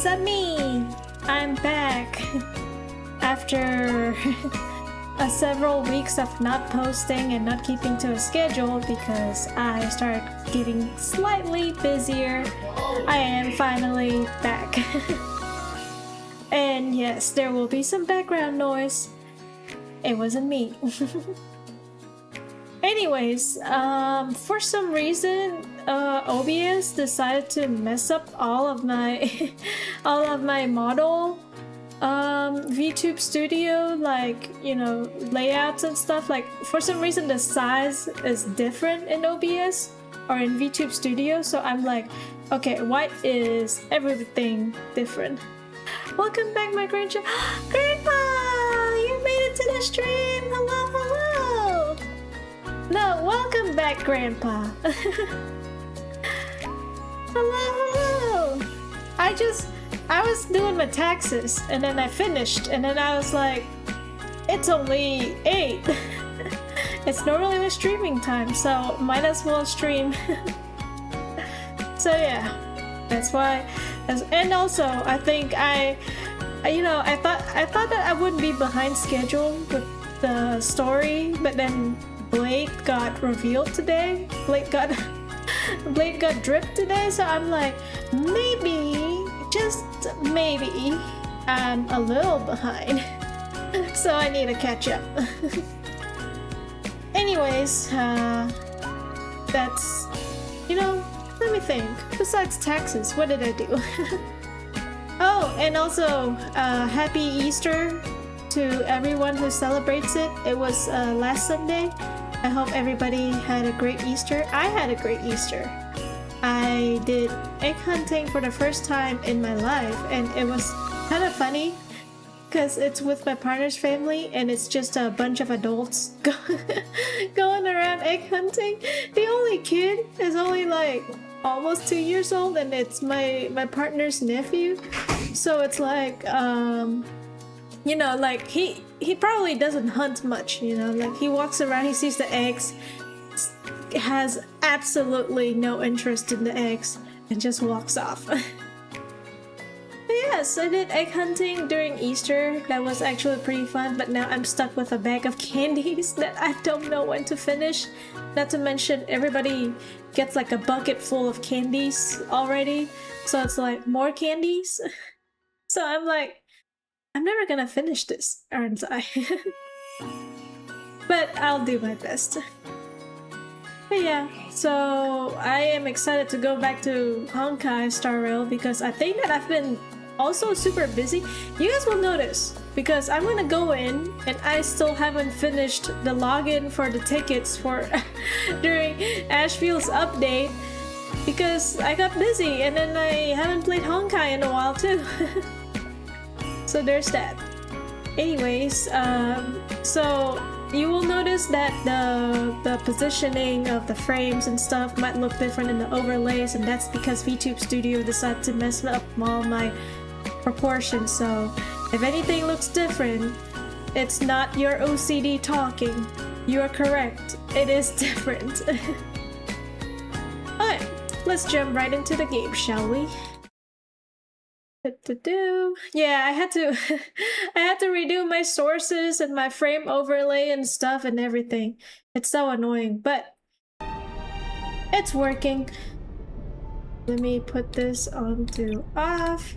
it's me! I'm back after several weeks of not posting and not keeping to a schedule because I started getting slightly busier. I am finally back. And yes, there will be some background noise. It wasn't me. Anyways, for some reason, OBS decided to mess up all of my model VTube studio, like, you know, layouts and stuff. Like, for some reason the size is different in OBS or in VTube studio, so I'm like, okay, why is everything different? Welcome back, my grandchild. Grandpa, you made it to the stream. Hello, hello. No, welcome back, Grandpa. Hello, hello. I was doing my taxes and then I finished and then I was like, it's only 8. It's normally my streaming time, so might as well stream. So yeah, that's why. And also, I think I thought that I wouldn't be behind schedule with the story, but then Blade got revealed today. Blade got dripped today, so I'm like, maybe, just maybe, I'm a little behind. So I need to catch up. Anyways, that's, you know, let me think. Besides taxes, what did I do? Oh, and also, happy Easter to everyone who celebrates it. It was last Sunday. I hope everybody had a great Easter. I had a great Easter. I did egg hunting for the first time in my life, and it was kind of funny because it's with my partner's family and it's just a bunch of adults going around egg hunting. The only kid is only like almost 2 years old, and it's my partner's nephew. So it's like, you know, like he probably doesn't hunt much, you know, like he walks around, he sees the eggs, has absolutely no interest in the eggs, and just walks off. Yes, I did egg hunting during Easter. That was actually pretty fun, but now I'm stuck with a bag of candies that I don't know when to finish. Not to mention, everybody gets like a bucket full of candies already, so it's like more candies. So I'm like, I'm never gonna finish this, aren't I? But I'll do my best. But yeah, so I am excited to go back to Honkai Star Rail because I think that I've been also super busy. You guys will notice because I'm gonna go in and I still haven't finished the login for the tickets for during Ashfield's update because I got busy and then I haven't played Honkai in a while too. So there's that. Anyways, so you will notice that the positioning of the frames and stuff might look different in the overlays, and that's because VTube Studio decided to mess up all my proportions. So if anything looks different, it's not your OCD talking. You are correct. It is different. Alright, let's jump right into the game, shall we? Yeah, I had to redo my sources and my frame overlay and stuff and everything. It's so annoying, but it's working. Let me put this onto off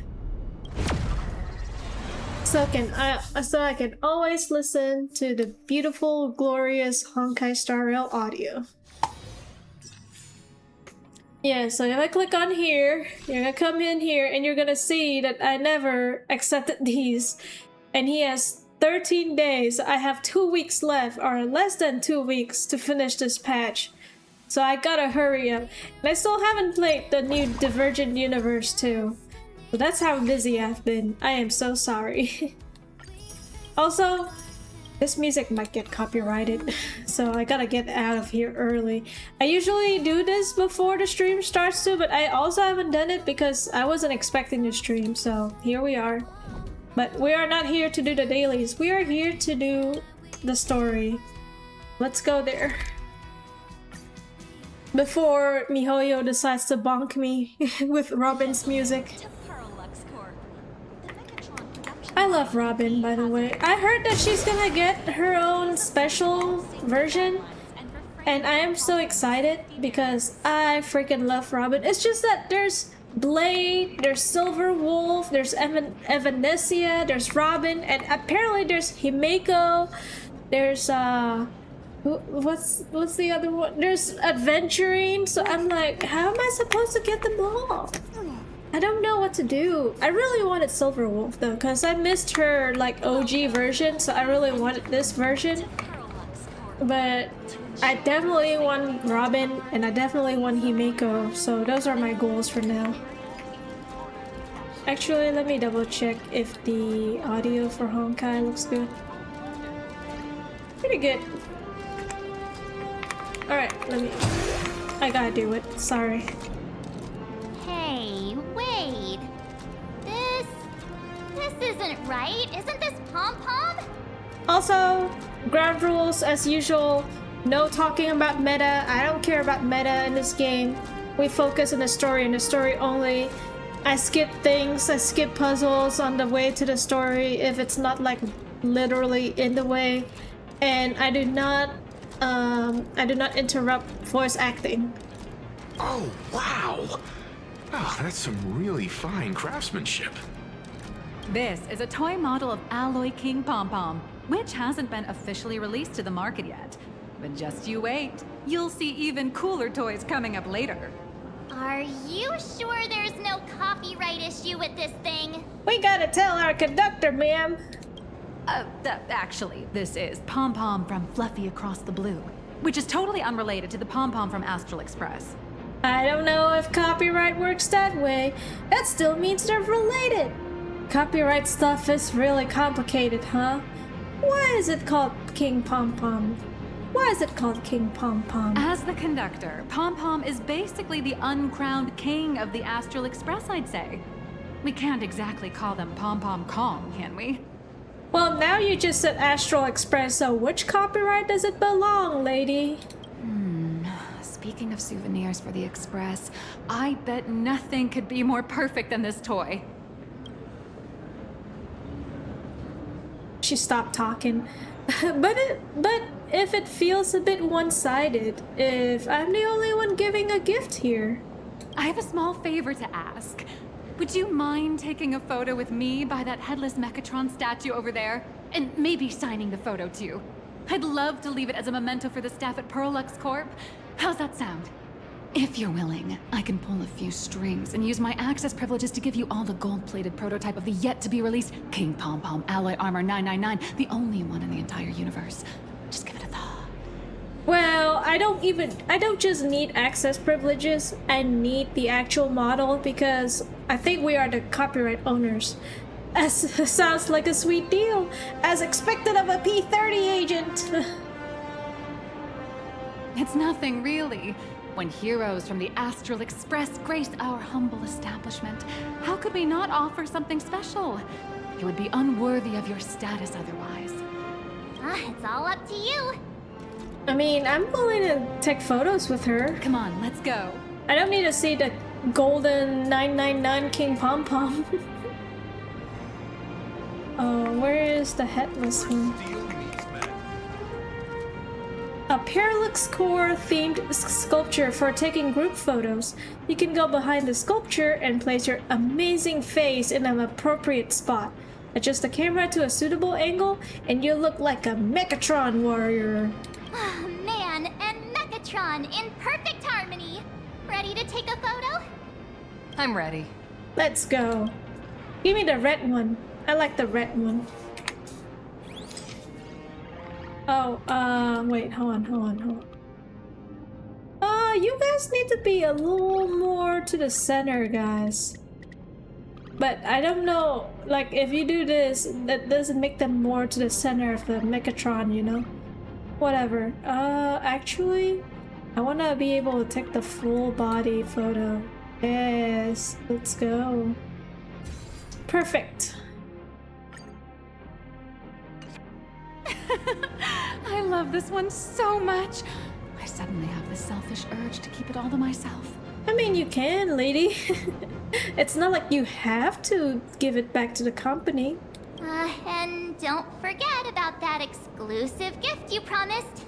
so I can always listen to the beautiful, glorious Honkai Star Rail audio. Yeah, so if I click on here, you're gonna come in here and you're gonna see that I never accepted these. And he has 13 days. I have 2 weeks left, or less than 2 weeks to finish this patch. So I gotta hurry up. And I still haven't played the new Divergent Universe too. So that's how busy I've been. I am so sorry. Also, this music might get copyrighted, so I gotta get out of here early. I usually do this before the stream starts too, but I also haven't done it because I wasn't expecting to stream, so here we are. But we are not here to do the dailies, we are here to do the story. Let's go there. Before MiHoYo decides to bonk me with Robin's music. I love Robin, by the way. I heard that she's gonna get her own special version, and I am so excited because I freaking love Robin. It's just that there's Blade, there's Silver Wolf, there's Evanesia, there's Robin, and apparently there's Himeko, there's what's the other one? There's Adventuring. So I'm like, how am I supposed to get them all? I don't know what to do. I really wanted Silver Wolf though, because I missed her like OG version, so I really wanted this version. But I definitely want Robin and I definitely want Himeko, so those are my goals for now. Actually, let me double check if the audio for Honkai looks good. Pretty good. Alright, I gotta do it. Sorry. Hey, wait. This isn't right. Isn't this Pom-Pom? Also, ground rules as usual. No talking about meta. I don't care about meta in this game. We focus on the story and the story only. I skip things, I skip puzzles on the way to the story if it's not like literally in the way. And I do not interrupt voice acting. Oh, wow! Oh, that's some really fine craftsmanship. This is a toy model of Alloy King Pom-Pom, which hasn't been officially released to the market yet. But just you wait. You'll see even cooler toys coming up later. Are you sure there's no copyright issue with this thing? We gotta tell our conductor, ma'am. Actually, this is Pom-Pom from Fluffy Across the Blue, which is totally unrelated to the Pom-Pom from Astral Express. I don't know if copyright works that way. That still means they're related. Copyright stuff is really complicated, huh? Why is it called King Pom-Pom? Why is it called King Pom-Pom? As the conductor, Pom-Pom is basically the uncrowned king of the Astral Express, I'd say. We can't exactly call them Pom-Pom Kong, can we? Well, now you just said Astral Express, so which copyright does it belong, lady? Speaking of souvenirs for the Express, I bet nothing could be more perfect than this toy. She stopped talking. but if it feels a bit one-sided, if I'm the only one giving a gift here. I have a small favor to ask. Would you mind taking a photo with me by that headless Mechatron statue over there? And maybe signing the photo too. I'd love to leave it as a memento for the staff at Perlux Corp. How's that sound? If you're willing, I can pull a few strings and use my access privileges to give you all the gold-plated prototype of the yet-to-be-released King Pom-Pom Alloy Armor 999, the only one in the entire universe. Just give it a thought. Well, I don't just need access privileges, I need the actual model because I think we are the copyright owners. Sounds like a sweet deal, as expected of a P-30 agent. It's nothing, really. When heroes from the Astral Express grace our humble establishment, how could we not offer something special? It would be unworthy of your status otherwise. It's all up to you. I mean, I'm willing to take photos with her. Come on, let's go. I don't need to see the golden 999 King Pom-Pom. Oh, where is the headless one? A Parallax Core themed sculpture for taking group photos. You can go behind the sculpture and place your amazing face in an appropriate spot. Adjust the camera to a suitable angle and you look like a Mechatron warrior. Man and Mechatron in perfect harmony. Ready to take a photo? I'm ready. Let's go. Give me the red one. I like the red one. Oh, wait, hold on. You guys need to be a little more to the center, guys. But I don't know, like, if you do this, that doesn't make them more to the center of the Mechatron, you know? Whatever. Actually, I want to be able to take the full body photo. Yes, let's go. Perfect. I love this one so much. I suddenly have this selfish urge to keep it all to myself. I mean, you can, lady. It's not like you have to give it back to the company. And don't forget about that exclusive gift you promised.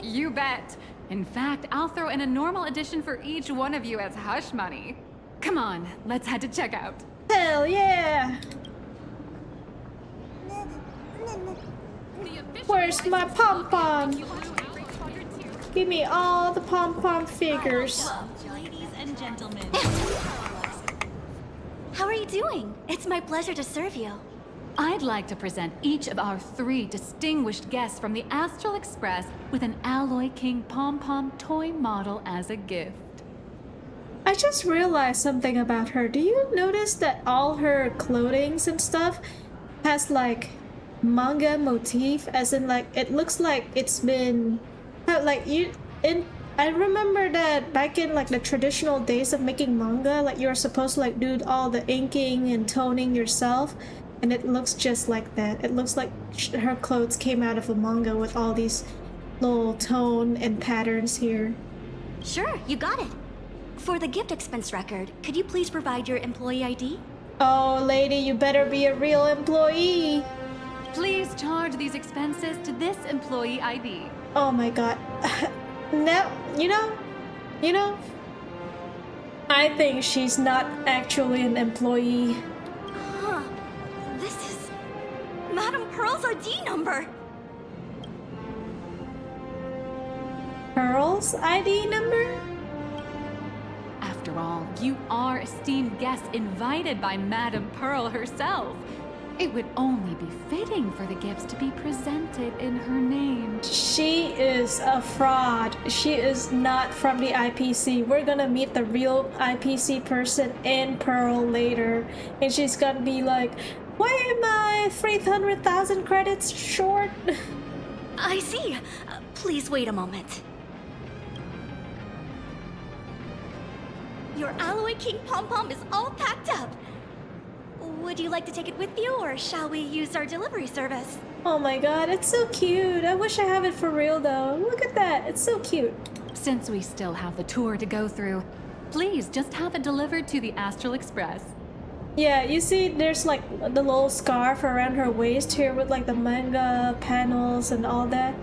You bet. In fact, I'll throw in a normal edition for each one of you as hush money. Come on, let's head to checkout. Hell yeah! Where's my pom-pom? Give me all the pom-pom figures. Ladies and gentlemen. How are you doing? It's my pleasure to serve you. I'd like to present each of our 3 distinguished guests from the Astral Express with an Alloy King pom-pom toy model as a gift. I just realized something about her. Do you notice that all her clothings and stuff has like manga motif, as in like it looks like it's been like I remember that back in like the traditional days of making manga, like you're supposed to like do all the inking and toning yourself, and it looks just like that. It looks like her clothes came out of a manga with all these little tone and patterns here. Sure, you got it. For the gift expense record, could you please provide your employee ID? Oh, lady, you better be a real employee. Please charge these expenses to this employee ID. Oh my god. Now, you know, I think she's not actually an employee. Huh. This is Madame Pearl's ID number. Pearl's ID number? After all, you are esteemed guests invited by Madame Pearl herself. It would only be fitting for the gifts to be presented in her name. She is a fraud. She is not from the IPC. We're gonna meet the real IPC person in Pearl later, and she's gonna be like, why am I 300,000 credits short? I see. Please wait a moment. Your Alloy King pom-pom is all packed up. Would you like to take it with you, or shall we use our delivery service? Oh my god, it's so cute. I wish I have it for real though. Look at that, it's so cute. Since we still have the tour to go through, please just have it delivered to the Astral Express. Yeah, you see there's like the little scarf around her waist here with like the manga panels and all that.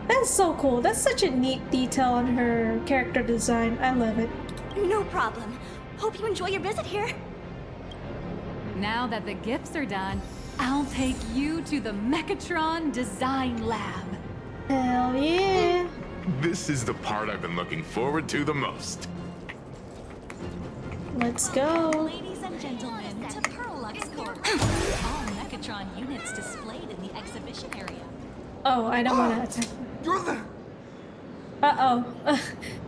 That's so cool. That's such a neat detail on her character design. I love it. No problem. Hope you enjoy your visit here. Now that the gifts are done, I'll take you to the Mechatron Design Lab. Hell yeah. This is the part I've been looking forward to the most. Let's go. Ladies and gentlemen, to Pearlux Corp. All Mechatron units displayed in the exhibition area. Oh, I don't want to attack. You're the... Uh-oh.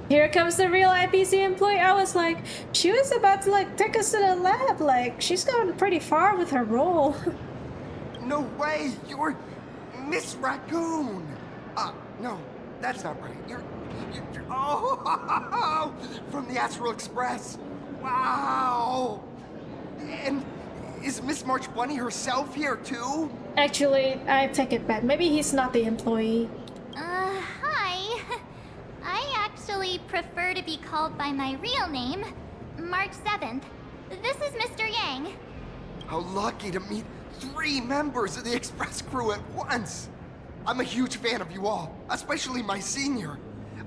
Here comes the real IPC employee. I was like, she was about to like take us to the lab. Like, she's gone pretty far with her role. No way! You're Miss Raccoon! No, that's not right. You're oh, from the Astral Express. Wow! And is Miss March Bunny herself here too? Actually, I take it back. Maybe he's not the employee. Hi. I actually prefer to be called by my real name, March 7th. This is Mr. Yang. How lucky to meet 3 members of the Express crew at once! I'm a huge fan of you all, especially my senior.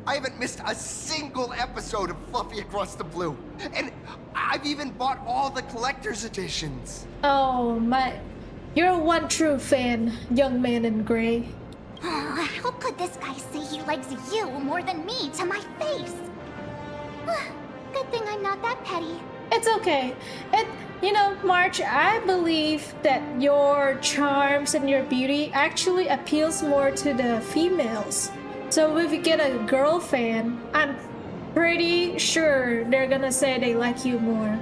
I haven't missed a single episode of Fluffy Across the Blue. And I've even bought all the collector's editions. Oh, my. You're one true fan, young man in gray. Oh, how could this guy say he likes you more than me to my face? Good thing I'm not that petty. It's okay. You know, March, I believe that your charms and your beauty actually appeals more to the females. So if you get a girl fan, I'm pretty sure they're gonna say they like you more.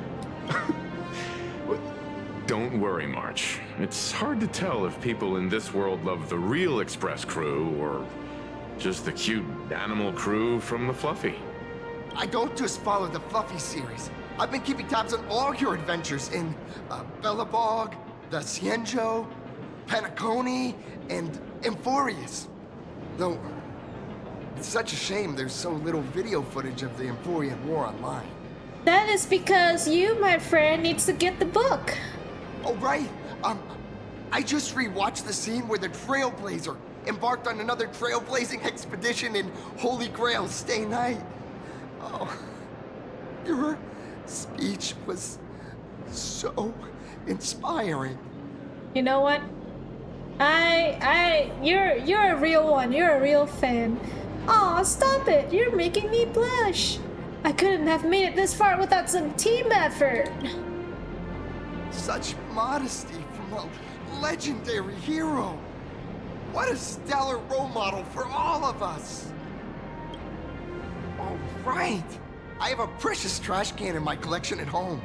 Don't worry, March. It's hard to tell if people in this world love the real Express crew or just the cute animal crew from the Fluffy. I don't just follow the Fluffy series. I've been keeping tabs on all your adventures in Bellabog, the Cienjo, Penacony, and Emphorius. Though, it's such a shame there's so little video footage of the Emphorian War online. That is because you, my friend, needs to get the book. Oh, right. I just rewatched the scene where the Trailblazer embarked on another trailblazing expedition in Holy Grail Stay Night. Oh, your speech was so inspiring. You know what? You're a real one. You're a real fan. Aw, stop it. You're making me blush. I couldn't have made it this far without some team effort. Such modesty from a legendary hero. What a stellar role model for all of us. All right. I have a precious trash can in my collection at home.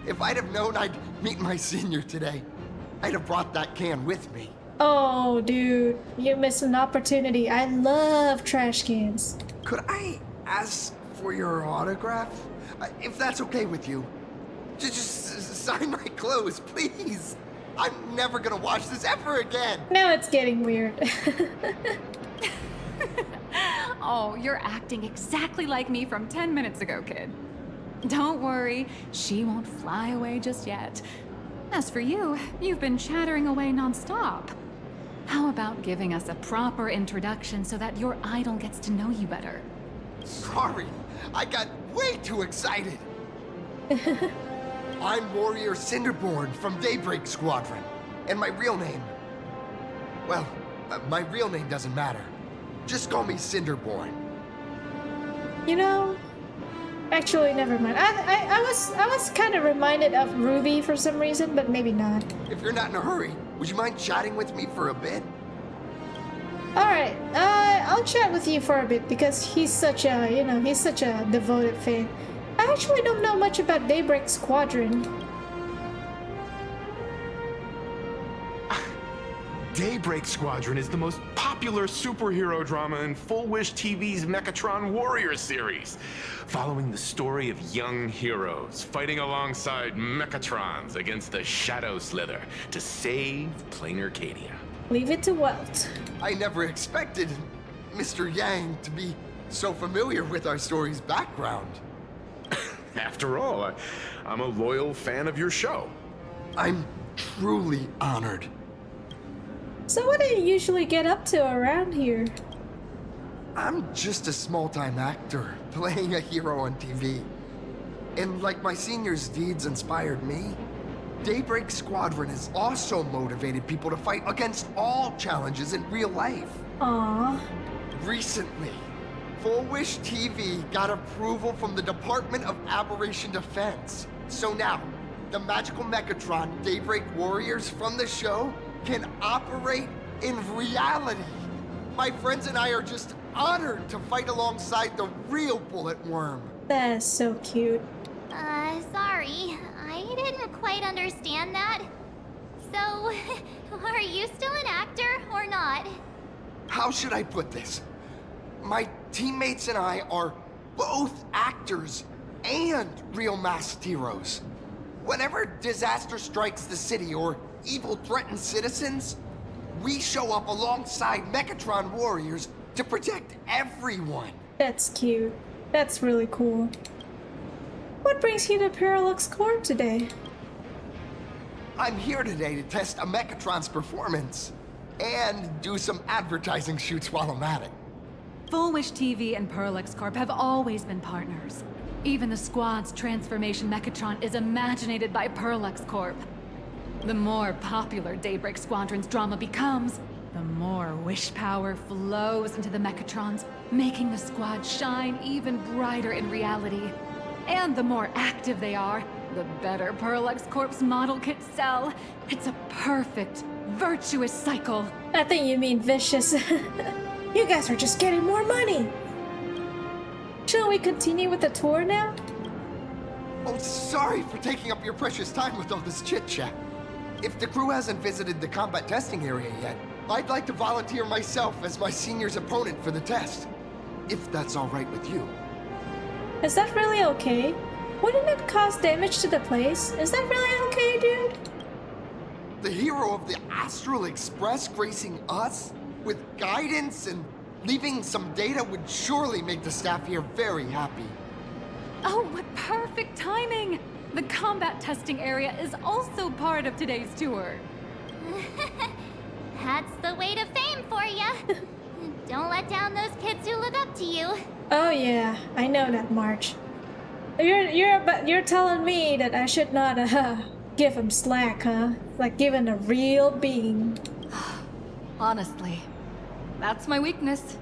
If I'd have known I'd meet my senior today, I'd have brought that can with me. Oh, dude, you missed an opportunity. I love trash cans. Could I ask for your autograph? If that's okay with you. Just sign my clothes, please. I'm never gonna watch this ever again. Now it's getting weird. Oh, you're acting exactly like me from 10 minutes ago, kid. Don't worry, she won't fly away just yet. As for you, you've been chattering away nonstop. How about giving us a proper introduction so that your idol gets to know you better? Sorry, I got way too excited. I'm Warrior Cinderborn from Daybreak Squadron. And my real name... Well, my real name doesn't matter. Just call me Cinderborn. You know, actually, never mind. I was kind of reminded of Ruby for some reason, but maybe not. If you're not in a hurry, would you mind chatting with me for a bit? All right, I'll chat with you for a bit because he's such a, he's such a devoted fan. I actually don't know much about Daybreak Squadron. Daybreak Squadron is the most popular superhero drama in Full Wish TV's Mechatron Warrior series, following the story of young heroes fighting alongside Mechatrons against the Shadow Slither to save Plain Arcadia. Leave it to Welt. I never expected Mr. Yang to be so familiar with our story's background. After all, I'm a loyal fan of your show. I'm truly honored. So what do you usually get up to around here? I'm just a small-time actor playing a hero on TV. And like my senior's deeds inspired me, Daybreak Squadron has also motivated people to fight against all challenges in real life. Aww. Recently, Full Wish TV got approval from the Department of Aberration Defense. So now, the magical Mechatron Daybreak Warriors from the show can operate in reality. My friends and I are just honored to fight alongside the real Bullet Worm. That is so cute. Sorry. I didn't quite understand that. So, are you still an actor or not? How should I put this? My teammates and I are both actors and real masked heroes. Whenever disaster strikes the city or evil threatens citizens, we show up alongside Mechatron warriors to protect everyone. That's cute. That's really cool. What brings you to Parallax Corp today? I'm here today to test a Mechatron's performance and do some advertising shoots while I'm at it. Full Wish TV and Parallax Corp have always been partners. Even the squad's transformation Mechatron is imaginated by Parallax Corp. The more popular Daybreak Squadron's drama becomes, the more wish power flows into the Mechatrons, making the squad shine even brighter in reality. And the more active they are, the better Parallax Corp's model kits sell. It's a perfect, virtuous cycle. I think you mean vicious. You guys are just getting more money. Shall we continue with the tour now? Oh, sorry for taking up your precious time with all this chit-chat. If the crew hasn't visited the combat testing area yet, I'd like to volunteer myself as my senior's opponent for the test. If that's all right with you. Is that really okay? Wouldn't it cause damage to the place? Is that really okay, dude? The hero of the Astral Express gracing us with guidance and leaving some data would surely make the staff here very happy. Oh, what perfect timing! The combat testing area is also part of today's tour. That's the way to fame for ya. Don't let down those kids who look up to you. Oh yeah, I know that, March. You're telling me that I should not give him slack, huh? Like giving a real being. Honestly, that's my weakness.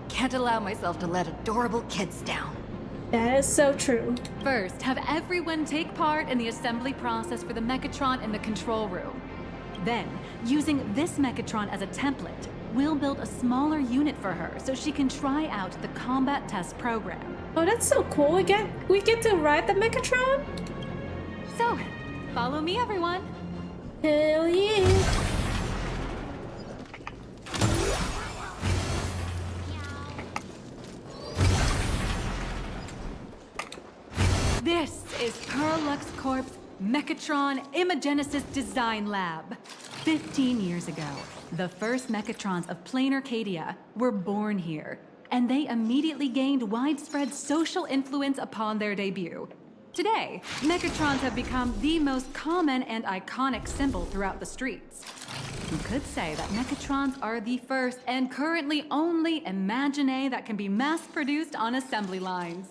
I can't allow myself to let adorable kids down. That is so true. First, have everyone take part in the assembly process for the Mechatron in the control room. Then, using this Mechatron as a template, we'll build a smaller unit for her so she can try out the combat test program. Oh, that's so cool. We get to ride the Mechatron? So, follow me, everyone. Hell yeah. This is Perlux Corp's Mechatron Imagenesis Design Lab. 15 years ago, the first Mechatrons of plain Arcadia were born here, and they immediately gained widespread social influence upon their debut. Today, Mechatrons have become the most common and iconic symbol throughout the streets. You could say that Mechatrons are the first and currently only Imagine that can be mass-produced on assembly lines.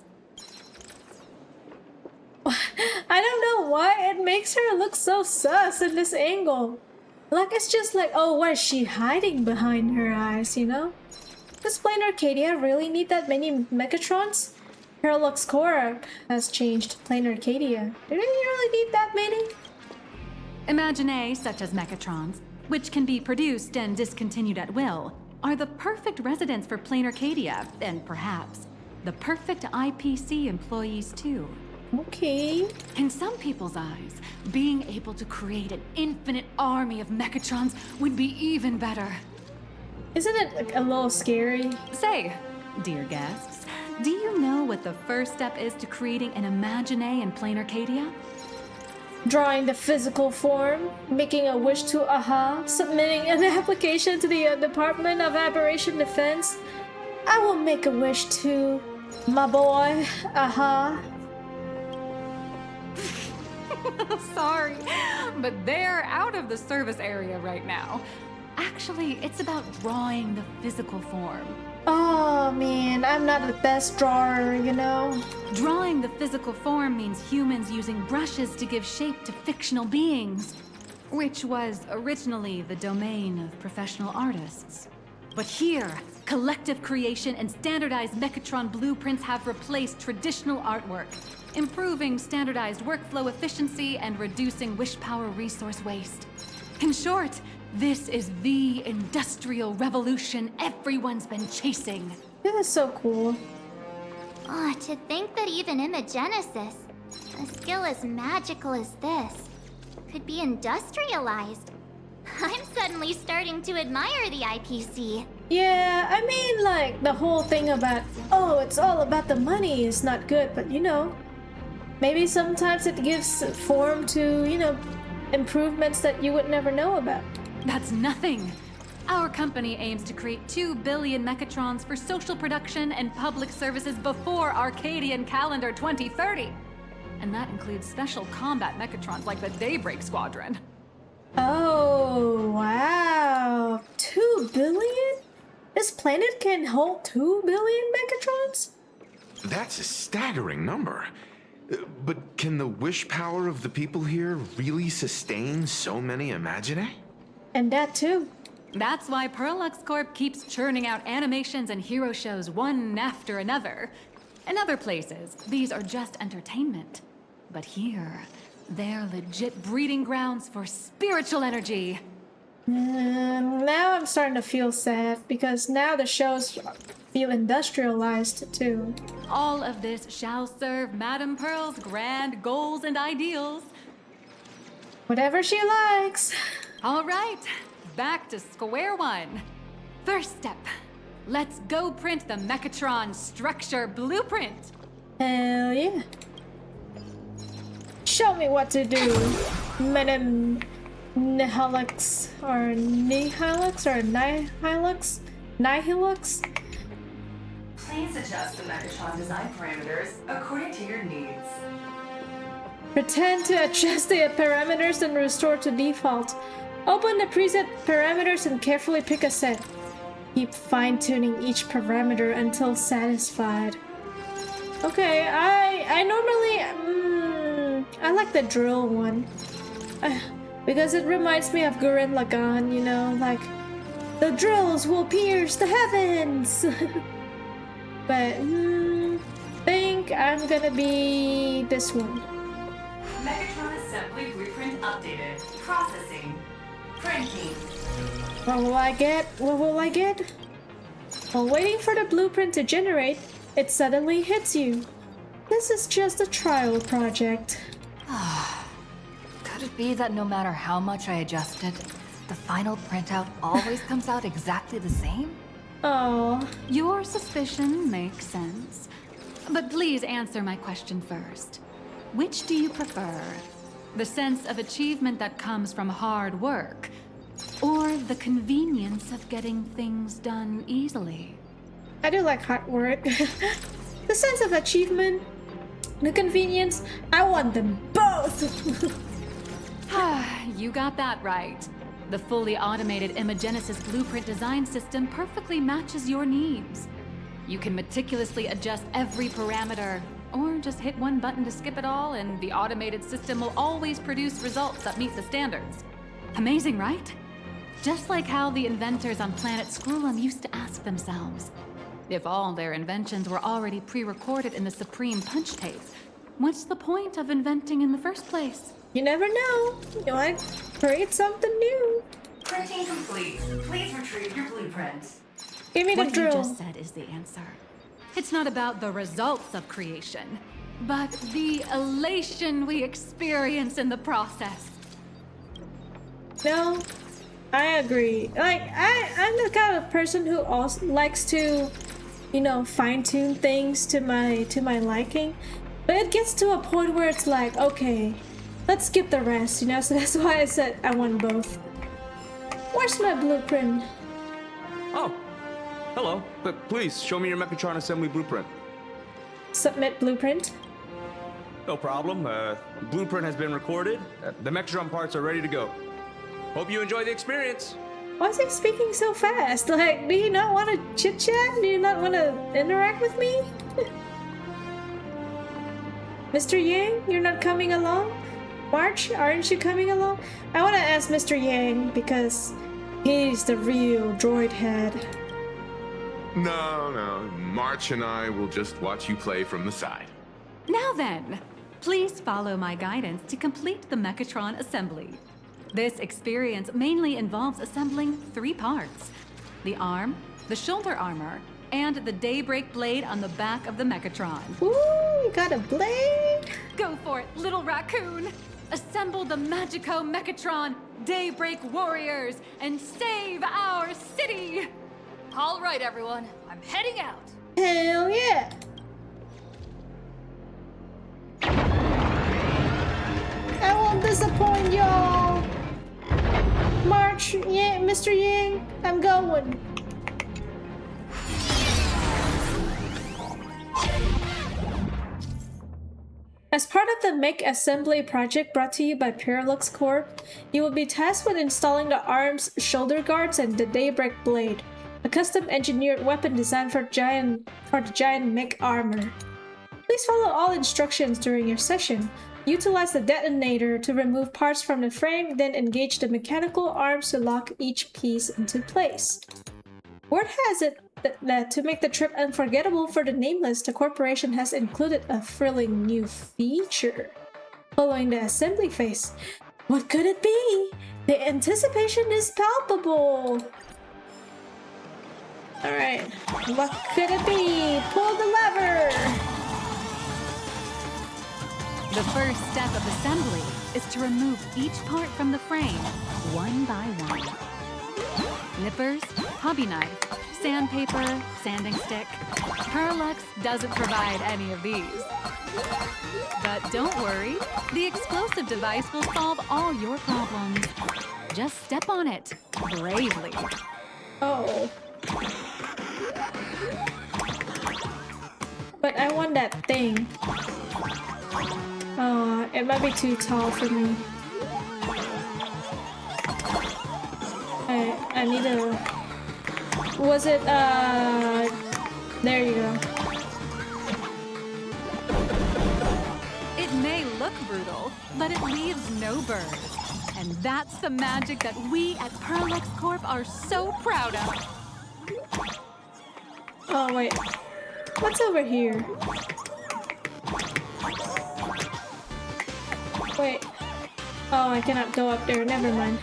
I don't know why it makes her look so sus in this angle. Like, it's just like, oh, what is she hiding behind her eyes, you know? Does plain Arcadia really need that many Mechatrons? Perlux Corp has changed plain Arcadia. Do they really need that many? Imagine such as Mechatrons, which can be produced and discontinued at will, are the perfect residents for plain Arcadia, and perhaps the perfect IPC employees too. Okay. In some people's eyes, being able to create an infinite army of Mechatrons would be even better. Isn't it like, a little scary? Say, dear guests, do you know what the first step is to creating an Imagine in plain Arcadia? Drawing the physical form, making a wish to AHA, submitting an application to the Department of Aberration Defense. I will make a wish to my boy, AHA. Sorry, but they're out of the service area right now. Actually, it's about drawing the physical form. Oh man, I'm not the best drawer, you know? Drawing the physical form means humans using brushes to give shape to fictional beings, which was originally the domain of professional artists. But here, collective creation and standardized Mechatron blueprints have replaced traditional artwork, improving standardized workflow efficiency and reducing wish power resource waste. In short, this is the industrial revolution everyone's been chasing. That is so cool. Oh, to think that even Imagenesis, a skill as magical as this, could be industrialized. I'm suddenly starting to admire the IPC. Yeah, I mean, like, the whole thing about, oh, it's all about the money is not good, but you know, maybe sometimes it gives form to, you know, improvements that you would never know about. That's nothing. Our company aims to create 2 billion Mechatrons for social production and public services before Arcadian calendar 2030. And that includes special combat Mechatrons like the Daybreak Squadron. Oh, wow. 2 billion? This planet can hold 2 billion Mechatrons? That's a staggering number. But can the wish power of the people here really sustain so many Imagine? And that too. That's why Perlux Corp keeps churning out animations and hero shows one after another. In other places, these are just entertainment. But here, they're legit breeding grounds for spiritual energy. Now I'm starting to feel sad because now the shows feel industrialized too. All of this shall serve Madame Pearl's grand goals and ideals. Whatever she likes. All right, back to square one. First step, let's go print the Mechatron structure blueprint. Hell yeah. Show me what to do, Madam Nihilux or Nihilux or Nihilux? Nihilux? Please adjust the Mechatron design parameters according to your needs. Pretend to adjust the parameters and restore to default. Open the preset parameters and carefully pick a set. Keep fine-tuning each parameter until satisfied. Okay, I normally I like the drill one because it reminds me of Gurren Lagann, you know, like the drills will pierce the heavens. But think I'm gonna be this one. Megatron assembly blueprint updated. Processing. Printing. What will I get? What will I get? While waiting for the blueprint to generate, it suddenly hits you. This is just a trial project. Could it be that no matter how much I adjusted, the final printout always comes out exactly the same? Oh, Your suspicion makes sense. But please answer my question first. Which do you prefer? The sense of achievement that comes from hard work, or the convenience of getting things done easily? I do like hard work. The sense of achievement, the convenience, I want them both. You got that right. The fully automated Imagenesis blueprint design system perfectly matches your needs. You can meticulously adjust every parameter, or just hit one button to skip it all, and the automated system will always produce results that meet the standards. Amazing, right? Just like how the inventors on planet Skrullum used to ask themselves, if all their inventions were already pre-recorded in the Supreme Punch Tape, what's the point of inventing in the first place? You never know. You might create something new. Printing complete. Please retrieve your blueprint. Give me the What you drill. just said is the answer. It's not about the results of creation, but the elation we experience in the process. No, I agree. Like I'm the kind of person who also likes to, you know, fine-tune things to my liking. But it gets to a point where it's like, okay, let's skip the rest, you know? So that's why I said I want both. Where's my blueprint? Oh, hello. But please, show me your Mechatron assembly blueprint. Submit blueprint. No problem. Blueprint has been recorded. The Mechatron parts are ready to go. Hope you enjoy the experience. Why is he speaking so fast? Like, do you not want to chit-chat? Do you not want to interact with me? Mr. Yang, you're not coming along? March, aren't you coming along? I want to ask Mr. Yang because he's the real droid head. No, March and I will just watch you play from the side. Now then, please follow my guidance to complete the Mechatron assembly. This experience mainly involves assembling 3 parts: the arm, the shoulder armor, and the Daybreak blade on the back of the Mechatron. Ooh, you got a blade? Go for it, little raccoon! Assemble the Magico Mechatron Daybreak Warriors and save our city! All right, everyone, I'm heading out. Hell yeah! I won't disappoint y'all! March, yeah, Mr. Yang, I'm going. As part of the Make Assembly project brought to you by Parallax Corp, you will be tasked with installing the arms, shoulder guards, and the Daybreak blade, a custom-engineered weapon designed for the giant mech armor. Please follow all instructions during your session. Utilize the detonator to remove parts from the frame, then engage the mechanical arms to lock each piece into place. Word has it that to make the trip unforgettable for the Nameless, the corporation has included a thrilling new feature. Following the assembly phase, what could it be? The anticipation is palpable. Alright, what could it be? Pull the lever! The first step of assembly is to remove each part from the frame, one by one. Nippers, hobby knife, sandpaper, sanding stick. Parallax doesn't provide any of these. But don't worry, the explosive device will solve all your problems. Just step on it, bravely. Oh. But I want that thing. Oh, it might be too tall for me. Okay, I need to... Was it, there you go. It may look brutal, but it leaves no burrs. And that's the magic that we at Pearlix Corp are so proud of. Oh, wait. What's over here? Wait. Oh, I cannot go up there. Never mind.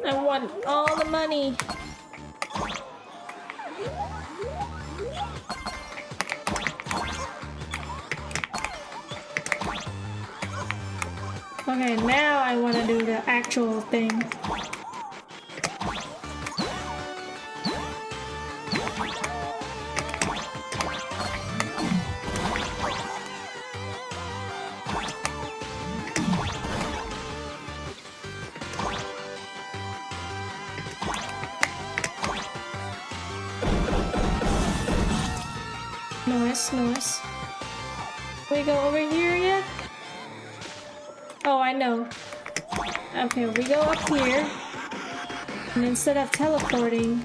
I want all the money. Okay, now I want to do the actual thing. Nice. We go over here yet? Oh, I know. Okay, we go up here. And instead of teleporting,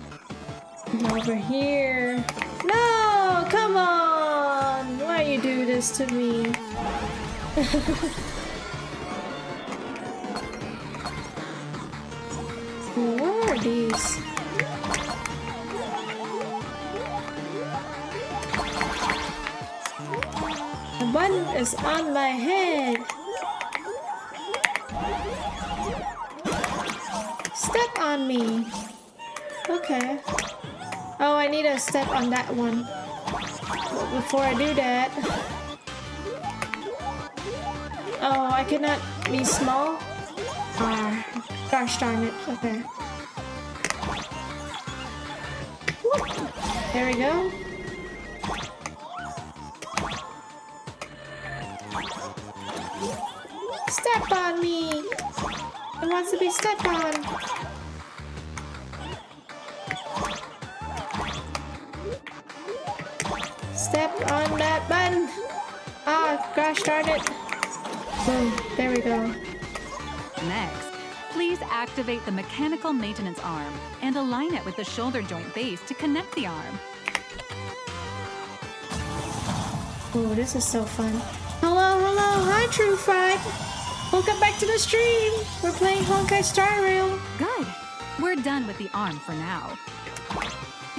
go over here. No! Come on! Why you do this to me? What are these? The button is on my head. Step on me. Okay. Oh, I need to step on that one. But before I do that... Oh, I cannot be small? Ah, gosh darn it. Okay. Whoop. There we go. Step on me! It wants to be stepped on. Step on that button. Ah, gosh darn it. Boom, there we go. Next, please activate the mechanical maintenance arm and align it with the shoulder joint base to connect the arm. Oh, this is so fun. Hello, hi True Fright. Welcome back to the stream. We're playing Honkai Star Rail. Good. We're done with the arm for now.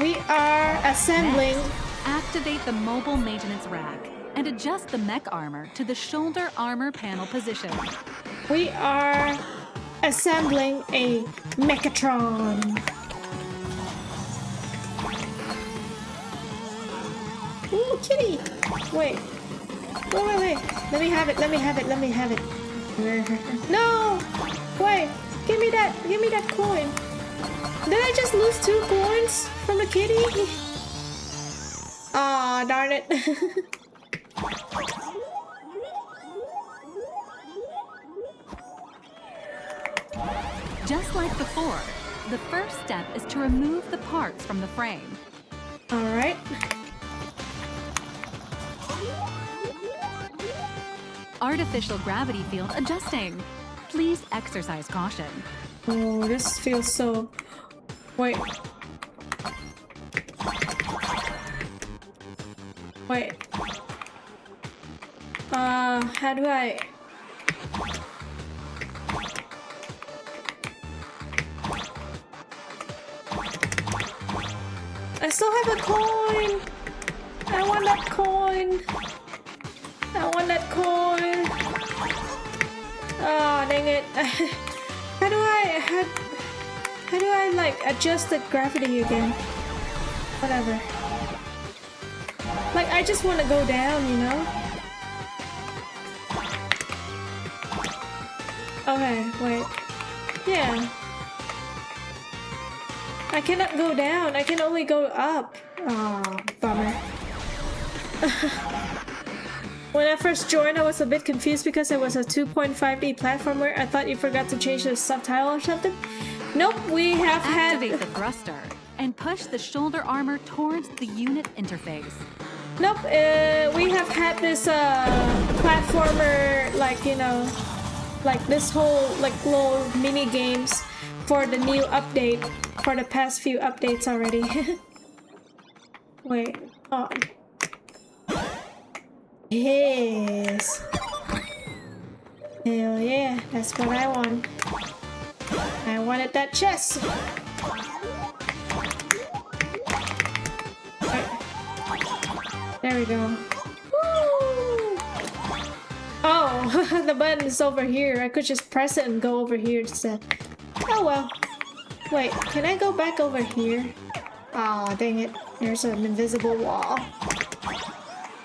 We are assembling. Next, activate the mobile maintenance rack and adjust the mech armor to the shoulder armor panel position. We are assembling a Mechatron. Ooh, kitty! Wait. Wait. Let me have it. No! Wait! Give me that coin. Did I just lose 2 coins from the kitty? Aw, darn it. Just like before, the first step is to remove the parts from the frame. Alright. Artificial gravity field adjusting. Please exercise caution. Oh, this feels so... Wait. How do I... I still have a coin! I want that coin! Oh, dang it. How do I like adjust the gravity again? Whatever. Like, I just want to go down, you know? Okay, wait. Yeah. I cannot go down. I can only go up. Oh, bummer. When I first joined, I was a bit confused because it was a 2.5D platformer. I thought you forgot to change the subtitle or something. Nope, we have had... Activate the thruster and push the shoulder armor towards the unit interface. Nope, we have had this platformer, like, you know, like this whole like little mini games for the new update, for the past few updates already. Wait, oh. Yes. Hell yeah, that's what I want. I wanted that chest. Right. There we go. Woo! Oh, the button is over here. I could just press it and go over here instead. Oh well. Wait, can I go back over here? Aw, dang it. There's an invisible wall.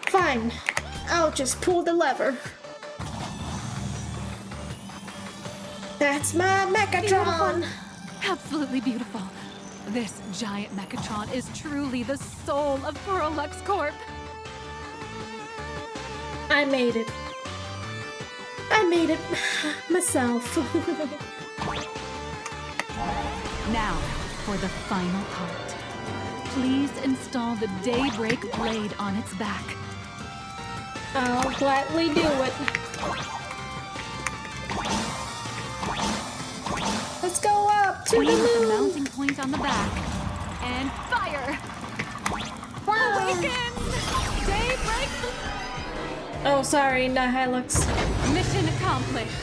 Fine. I'll just pull the lever. That's my Mechatron! Absolutely beautiful. This giant Mechatron is truly the soul of Prolux Corp. I made it. I made it myself. Now, for the final part. Please install the Daybreak blade on its back. I'll gladly do it. Let's go up to the Aim at the moon. mounting point on the back. And fire! Awaken! Daybreak! Oh, sorry, not Hilux. Mission accomplished.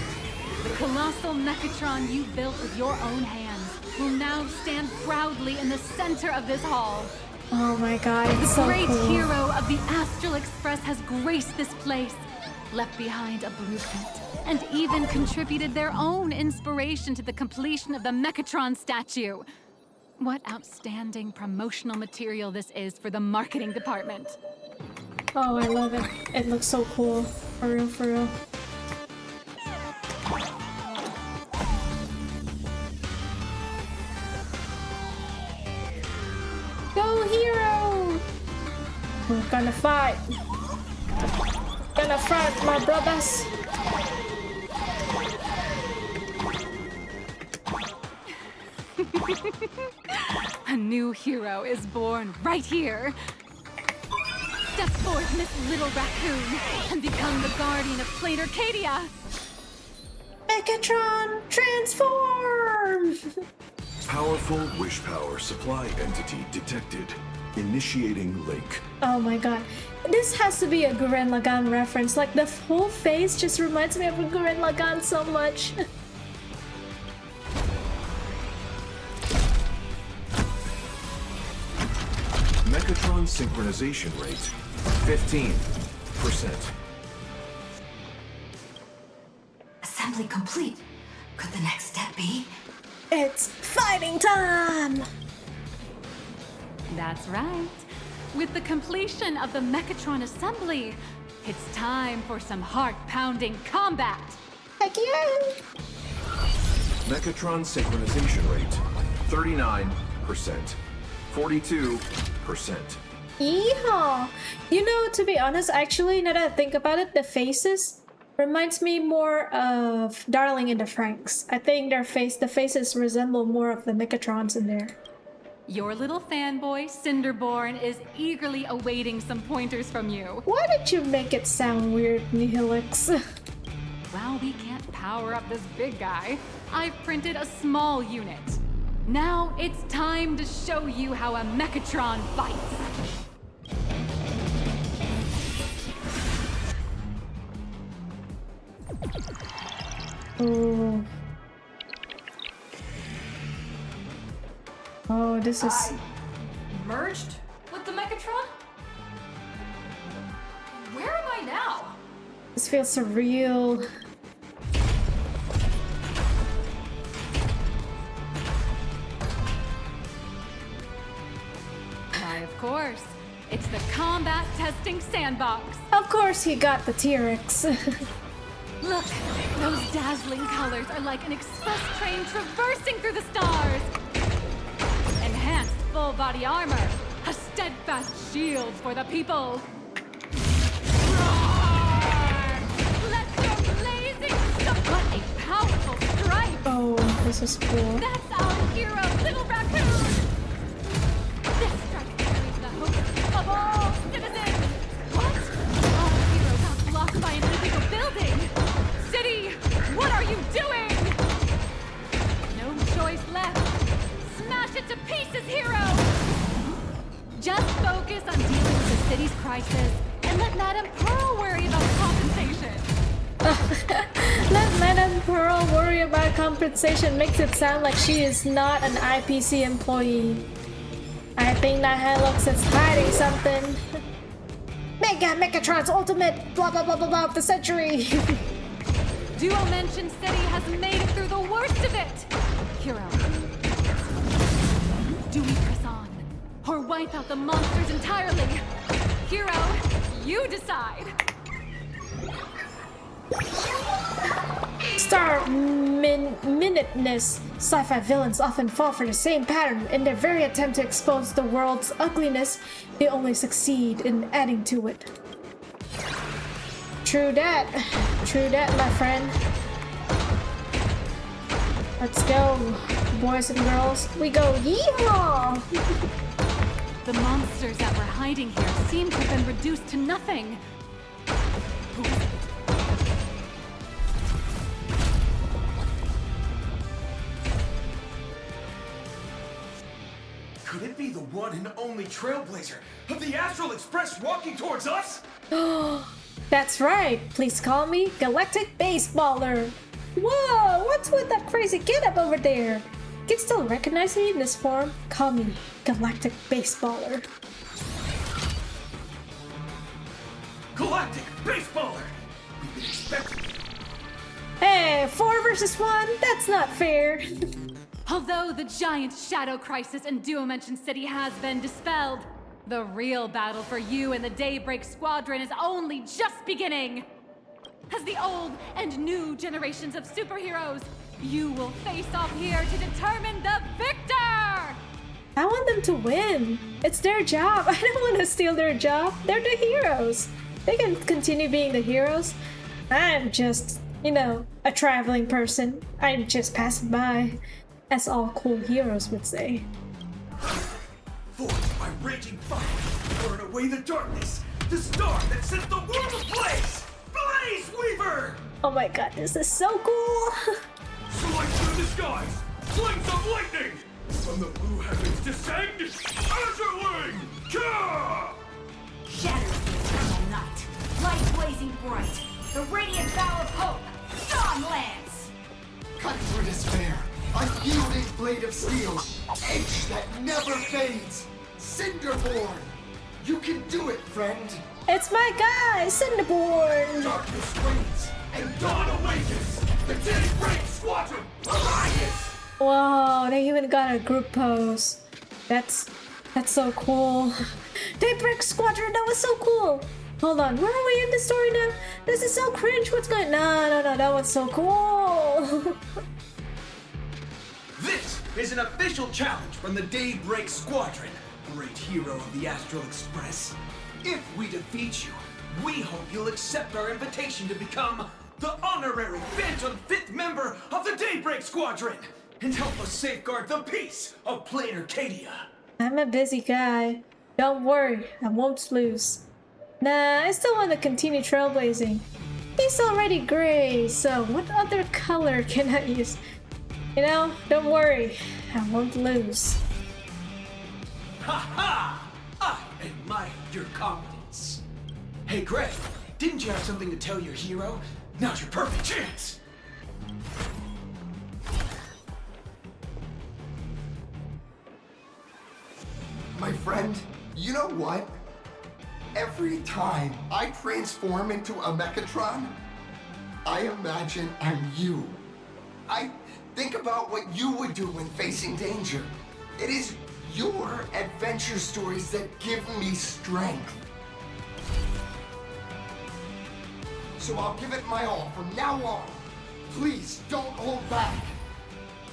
The colossal Mechatron you built with your own hands will now stand proudly in the center of this hall. Oh my god, it's The so great cool. hero of the Astral Express has graced this place, left behind a blueprint, and even contributed their own inspiration to the completion of the Mechatron statue. What outstanding promotional material this is for the marketing department. Oh, I love it. It looks so cool. For real, for real. Go, hero! We're gonna fight. Gonna fight, my brothers. A new hero is born right here. Step forth, Miss Little Raccoon, and become the guardian of Plate Arcadia. Mechatron, transform! Powerful wish power supply entity detected. Initiating link. Oh my god. This has to be a Gurren Lagann reference. Like, the whole face just reminds me of Gurren Lagann so much. Mechatron synchronization rate 15%. Assembly complete. Could the next step be? It's fighting time! That's right. With the completion of the Mechatron assembly, it's time for some heart-pounding combat. Heck yeah! Mechatron synchronization rate 39%. 42%. Yeehaw! You know, to be honest, actually, now that I think about it, the faces reminds me more of Darling in the Franxx. I think the faces resemble more of the Mechatrons in there. Your little fanboy, Cinderborn, is eagerly awaiting some pointers from you. Why did you make it sound weird, Nihilix? While we can't power up this big guy, I've printed a small unit. Now it's time to show you how a Mechatron fights. Oh. Oh, this is... Merged with the Mechatron? Where am I now? This feels surreal. Why, of course. It's the combat testing sandbox. Of course he got the T-Rex. Look, those dazzling colors are like an express train traversing through the stars. Enhanced full body armor, a steadfast shield for the people. Roar! Let your blazing what a powerful strike! Oh, this is cool. That's our and let Madame Pearl worry about compensation. Let Madame Pearl worry about compensation makes it sound like she is not an IPC employee. I think that Hilux is hiding something. Mega Mechatron's ultimate blah blah blah blah blah of the century. Duo Mention City has made it through the worst of it. Hero, do we press on or wipe out the monsters entirely? Hero, you decide. Minuteness. Sci-fi villains often fall for the same pattern. In their very attempt to expose the world's ugliness, they only succeed in adding to it. True that, my friend. Let's go, boys and girls. We go, yeehaw! The monsters that were hiding here seem to have been reduced to nothing. Who is it? Could it be the one and only trailblazer of the Astral Express walking towards us? That's right. Please call me Galactic Baseballer. Whoa, what's with that crazy getup over there? You can still recognize me in this form. Call me Galactic Baseballer. Galactic Baseballer! We've been expecting. Hey, 4 versus 1? That's not fair. Although the giant shadow crisis in Duo Mention City has been dispelled, the real battle for you and the Daybreak Squadron is only just beginning. As the old and new generations of superheroes, you will face off here to determine the victor! I want them to win. It's their job. I don't want to steal their job. They're the heroes. They can continue being the heroes. I'm just, you know, a traveling person. I'm just passing by, as all cool heroes would say. Forged by raging fire, burn away the darkness, the star that set the world ablaze! Blaze Weaver! Oh my god, this is so cool! Slice through the skies, flames of lightning! From the blue heavens descend, Azure Wing! Ka! Shatters the eternal night, light blazing bright, the radiant bow of hope, Dawn Lance! Cut through despair, unyielding blade of steel, edge that never fades, Cinderborn! You can do it, friend! It's my guy, Cinderborn! Darkness wanes, and dawn awakens! The Daybreak Squadron arises! Whoa, they even got a group pose. That's so cool. Daybreak Squadron, that was so cool! Hold on, where are we in the story now? This is so cringe, what's going on? No, that was so cool! This is an official challenge from the Daybreak Squadron, great hero of the Astral Express. If we defeat you, we hope you'll accept our invitation to become the honorary Phantom 5th member of the Daybreak Squadron and help us safeguard the peace of Plain Arcadia. I'm a busy guy. Don't worry, I won't lose. Nah, I still want to continue trailblazing. He's already gray, so what other color can I use? You know, don't worry, I won't lose. Ha ha! I admire your confidence. Hey Greg, didn't you have something to tell your hero? Now's your perfect chance! My friend, you know what? Every time I transform into a Mechatron, I imagine I'm you. I think about what you would do when facing danger. It is your adventure stories that give me strength. So I'll give it my all from now on. Please don't hold back.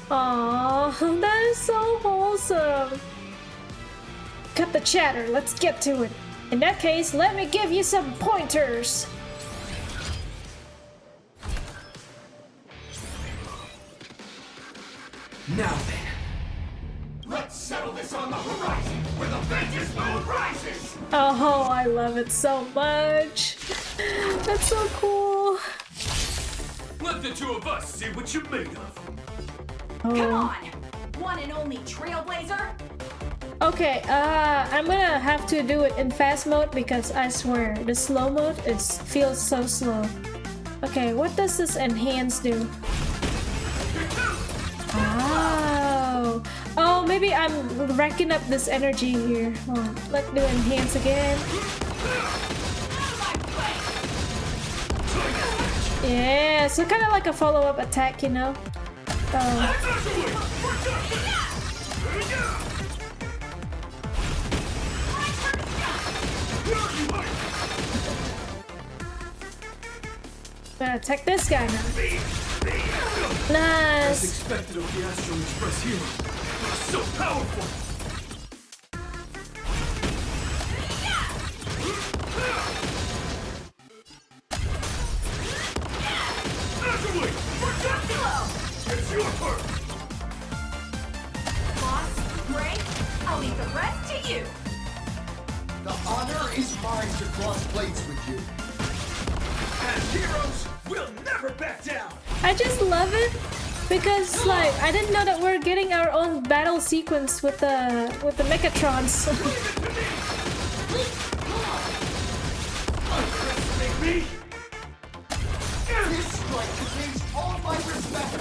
Aww, that is so wholesome. Cut the chatter, let's get to it. In that case, let me give you some pointers. Now then, let's settle this on the horizon where the vengeance moon rises! Oh, I love it so much. That's so cool. Let the two of us see what you're made of. Come on! One and only Trailblazer? Okay, I'm gonna have to do it in fast mode because I swear the slow mode feels so slow. Okay, what does this enhance do? Oh, oh, maybe I'm racking up this energy here. Hold on. Let's do enhance again. Yeah, so kind of like a follow-up attack, you know. Gonna attack this guy now. Nice. As expected of the Astral Express hero, so powerful. It's your turn. Boss, Gray, I'll leave the rest to you. The honor is mine to cross blades with you. As heroes, we'll never back down. I just love it because like I didn't know that we're getting our own battle sequence with the Mechatrons. Me? This strike contains all my respect.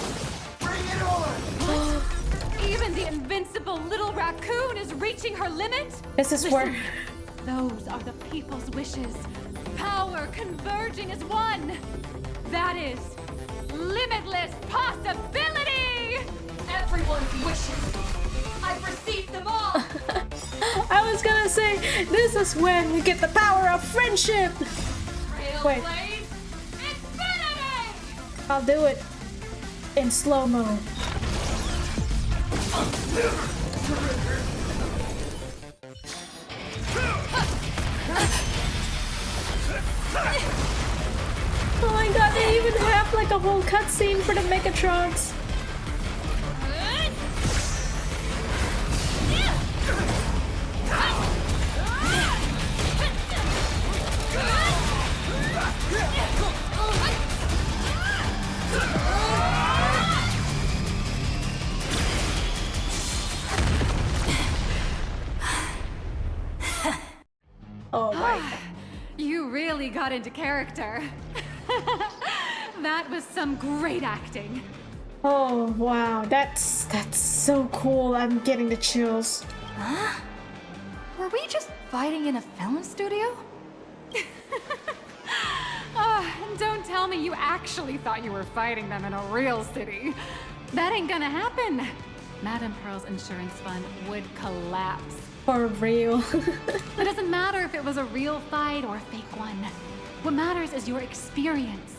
Bring it on! Even the invincible little raccoon is reaching her limit? This is where... Those are the people's wishes. Power converging as one. That is limitless possibility! Everyone's wishes. I've received them all. I was gonna say, this is when we get the power of friendship! Wait. I'll do it in slow-mo. Oh my god, they even have like a whole cutscene for the Mechatrons. Oh my god. You really got into character. That was some great acting. Oh wow, that's so cool. I'm getting the chills. Huh? Were we just fighting in a film studio? Don't tell me you actually thought you were fighting them in a real city. That ain't gonna happen. Madame Pearl's insurance fund would collapse. For real. It doesn't matter if it was a real fight or a fake one. What matters is your experience.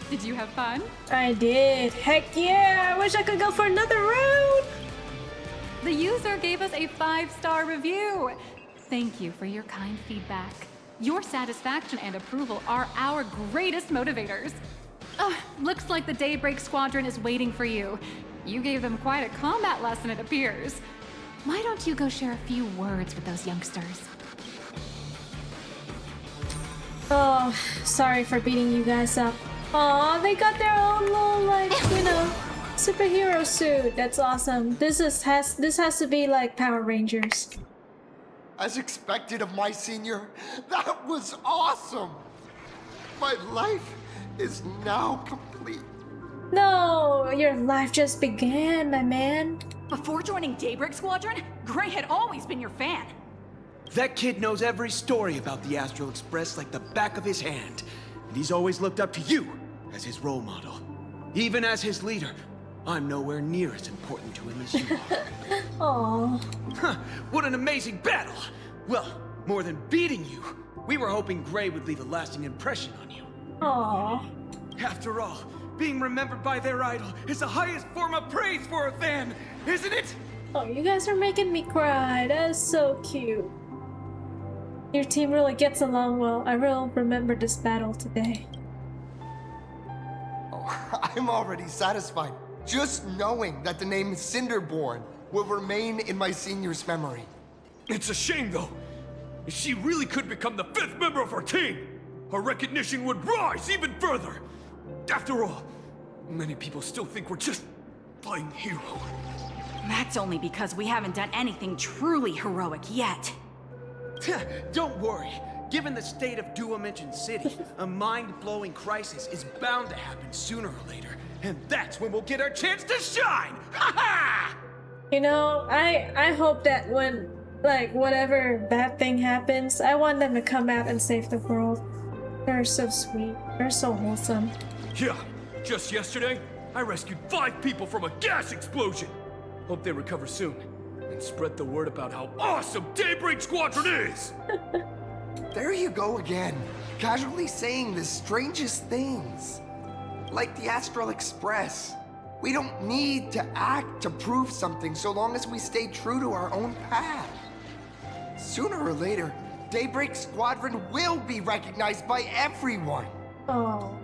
Did you have fun? I did. Heck yeah! I wish I could go for another round! The user gave us a 5-star review. Thank you for your kind feedback. Your satisfaction and approval are our greatest motivators. Looks like the Daybreak Squadron is waiting for you. You gave them quite a combat lesson, it appears. Why don't you go share a few words with those youngsters? Oh, sorry for beating you guys up. Aw, they got their own little, like, you know, superhero suit. That's awesome. This has to be like Power Rangers. As expected of my senior, that was awesome! My life is now complete. No, your life just began, my man. Before joining Daybreak Squadron, Gray had always been your fan. That kid knows every story about the Astral Express like the back of his hand. And he's always looked up to you as his role model. Even as his leader, I'm nowhere near as important to him as you are. Aww. Huh, what an amazing battle! Well, more than beating you, we were hoping Gray would leave a lasting impression on you. Aww. After all, being remembered by their idol is the highest form of praise for a fan, isn't it? Oh, you guys are making me cry. That is so cute. Your team really gets along well. I will remember this battle today. Oh, I'm already satisfied. Just knowing that the name Cinderborn will remain in my senior's memory. It's a shame, though. If she really could become the 5th member of our team, her recognition would rise even further. After all, many people still think we're just playing hero. That's only because we haven't done anything truly heroic yet. Don't worry. Given the state of Duo-Mention City, a mind-blowing crisis is bound to happen sooner or later. And that's when we'll get our chance to shine! Ha ha! You know, I hope that when, like, whatever bad thing happens, I want them to come out and save the world. They're so sweet. They're so wholesome. Yeah, just yesterday, I rescued 5 people from a gas explosion. Hope they recover soon. And spread the word about how awesome Daybreak Squadron is! There you go again, casually saying the strangest things. Like the Astral Express. We don't need to act to prove something so long as we stay true to our own path. Sooner or later, Daybreak Squadron will be recognized by everyone. Oh.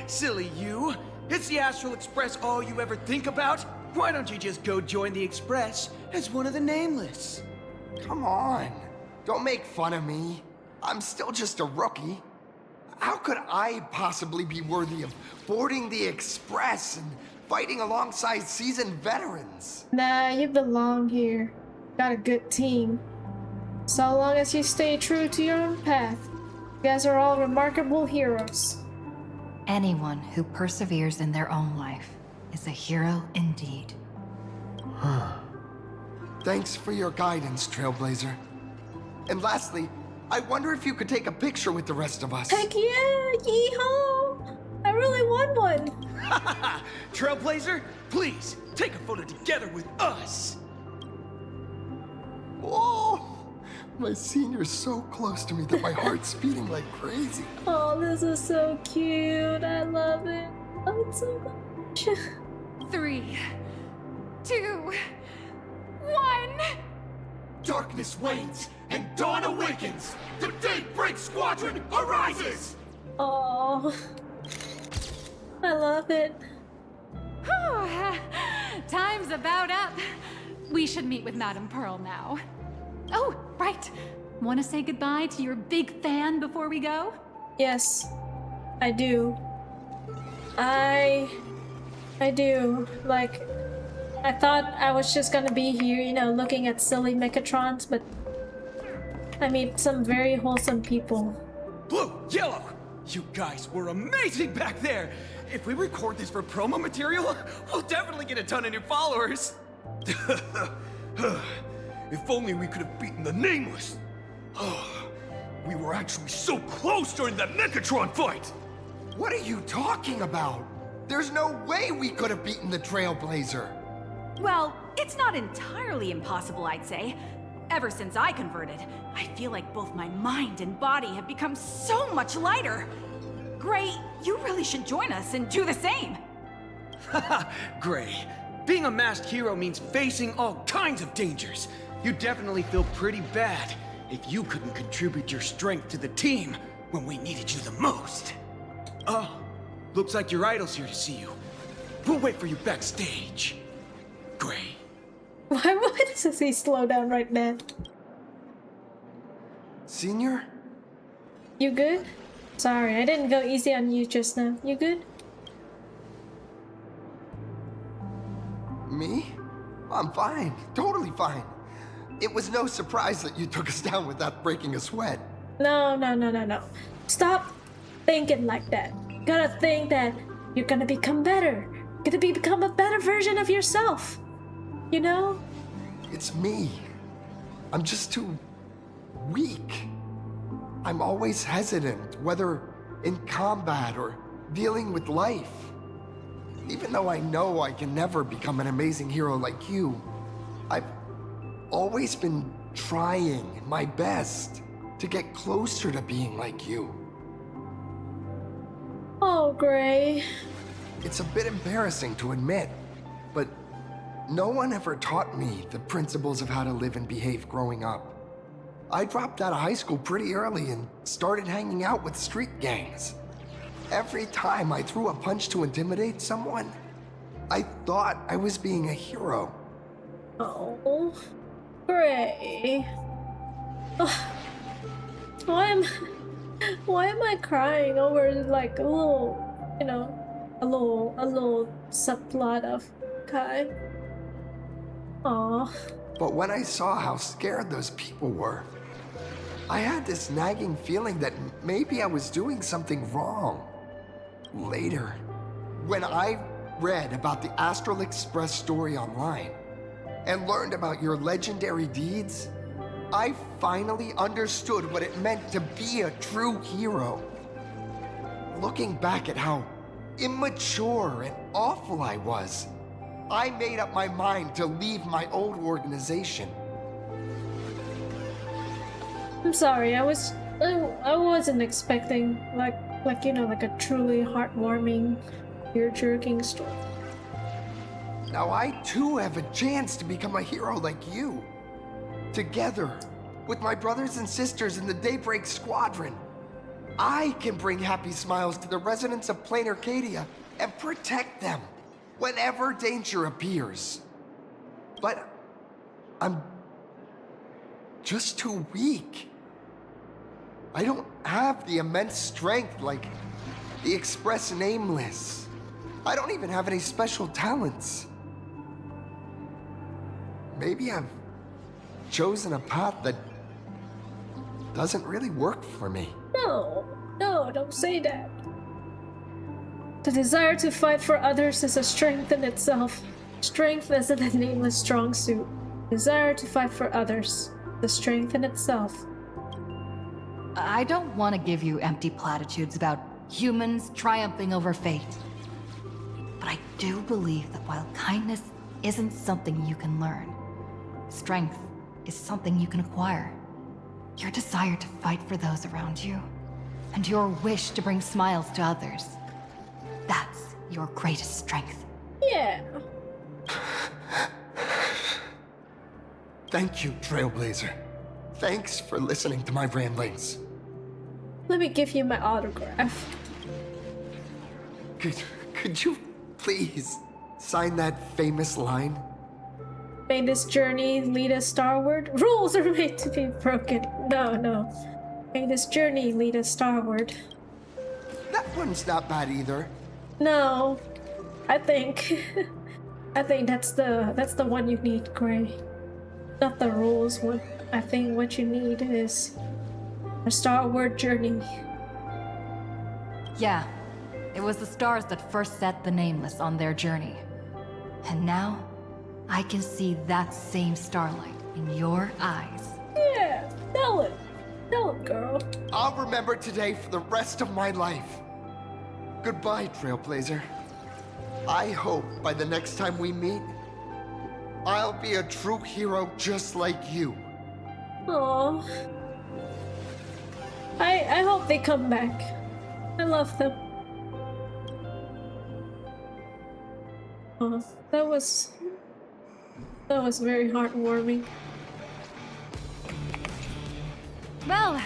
Silly you. Is the Astral Express all you ever think about? Why don't you just go join the Express as one of the Nameless? Come on. Don't make fun of me. I'm still just a rookie. How could I possibly be worthy of boarding the Express and fighting alongside seasoned veterans? Nah, you belong here. Got a good team. So long as you stay true to your own path, you guys are all remarkable heroes. Anyone who perseveres in their own life is a hero indeed. Thanks for your guidance, Trailblazer. And lastly, I wonder if you could take a picture with the rest of us. Heck yeah! Yeehaw! I really want one! Trailblazer, please, take a photo together with us! Whoa! My senior's so close to me that my heart's beating like crazy. Oh, this is so cute. I love it. I love it so much. 3, 2, 1. Darkness wanes and dawn awakens! The Daybreak Squadron arises! Oh, I love it. Time's about up. We should meet with Madame Pearl now. Oh, right. Want to say goodbye to your big fan before we go? Yes, I do. I do. Like, I thought I was just gonna be here, you know, looking at silly Mechatrons, but I meet some very wholesome people. Blue, yellow, you guys were amazing back there! If we record this for promo material, we'll definitely get a ton of new followers! If only we could have beaten the Nameless! We were actually so close during that Mechatron fight! What are you talking about? There's no way we could have beaten the Trailblazer. Well, it's not entirely impossible, I'd say. Ever since I converted, I feel like both my mind and body have become so much lighter. Gray, you really should join us and do the same. Haha, Gray. Being a masked hero means facing all kinds of dangers. You definitely feel pretty bad if you couldn't contribute your strength to the team when we needed you the most. Oh, looks like your idol's here to see you. We'll wait for you backstage. Gray. Why does he slow down right now? Senior? You good? Sorry, I didn't go easy on you just now. You good? Me? I'm fine. Totally fine. It was no surprise that you took us down without breaking a sweat. No. Stop thinking like that. You gotta think that you're gonna become better. You're gonna become a better version of yourself. You know? It's me. I'm just too weak. I'm always hesitant, whether in combat or dealing with life. Even though I know I can never become an amazing hero like you, I've always been trying my best to get closer to being like you. Oh, Gray. It's a bit embarrassing to admit, but no one ever taught me the principles of how to live and behave growing up. I dropped out of high school pretty early and started hanging out with street gangs. Every time I threw a punch to intimidate someone, I thought I was being a hero. Oh, Gray. Oh, why am I crying over like a little, you know, a little subplot of Kai? Aw. But when I saw how scared those people were, I had this nagging feeling that maybe I was doing something wrong. Later, when I read about the Astral Express story online and learned about your legendary deeds, I finally understood what it meant to be a true hero. Looking back at how immature and awful I was, I made up my mind to leave my old organization. I'm sorry, I wasn't expecting like you know, like a truly heartwarming, ear-jerking story. Now I too have a chance to become a hero like you. Together, with my brothers and sisters in the Daybreak Squadron, I can bring happy smiles to the residents of Plain Arcadia and protect them whenever danger appears. But I'm just too weak. I don't have the immense strength like the Express Nameless. I don't even have any special talents. Maybe I've chosen a path that doesn't really work for me. No, don't say that. The desire to fight for others is a strength in itself. Strength isn't a nameless strong suit. Desire to fight for others, the strength in itself. I don't want to give you empty platitudes about humans triumphing over fate. But I do believe that while kindness isn't something you can learn, strength is something you can acquire. Your desire to fight for those around you, and your wish to bring smiles to others, that's your greatest strength. Yeah. Thank you, Trailblazer. Thanks for listening to my ramblings. Let me give you my autograph. Could you please sign that famous line? May this journey lead us starward. Rules are made to be broken. No. May this journey lead us starward. That one's not bad either. No, I think that's the one you need, Gray. Not the rules one. I think what you need is a starward journey. Yeah, it was the stars that first set the Nameless on their journey. And now, I can see that same starlight in your eyes. Yeah, tell it, girl. I'll remember today for the rest of my life. Goodbye, Trailblazer. I hope by the next time we meet, I'll be a true hero just like you. Aww. I hope they come back. I love them. Oh, that was very heartwarming. Well,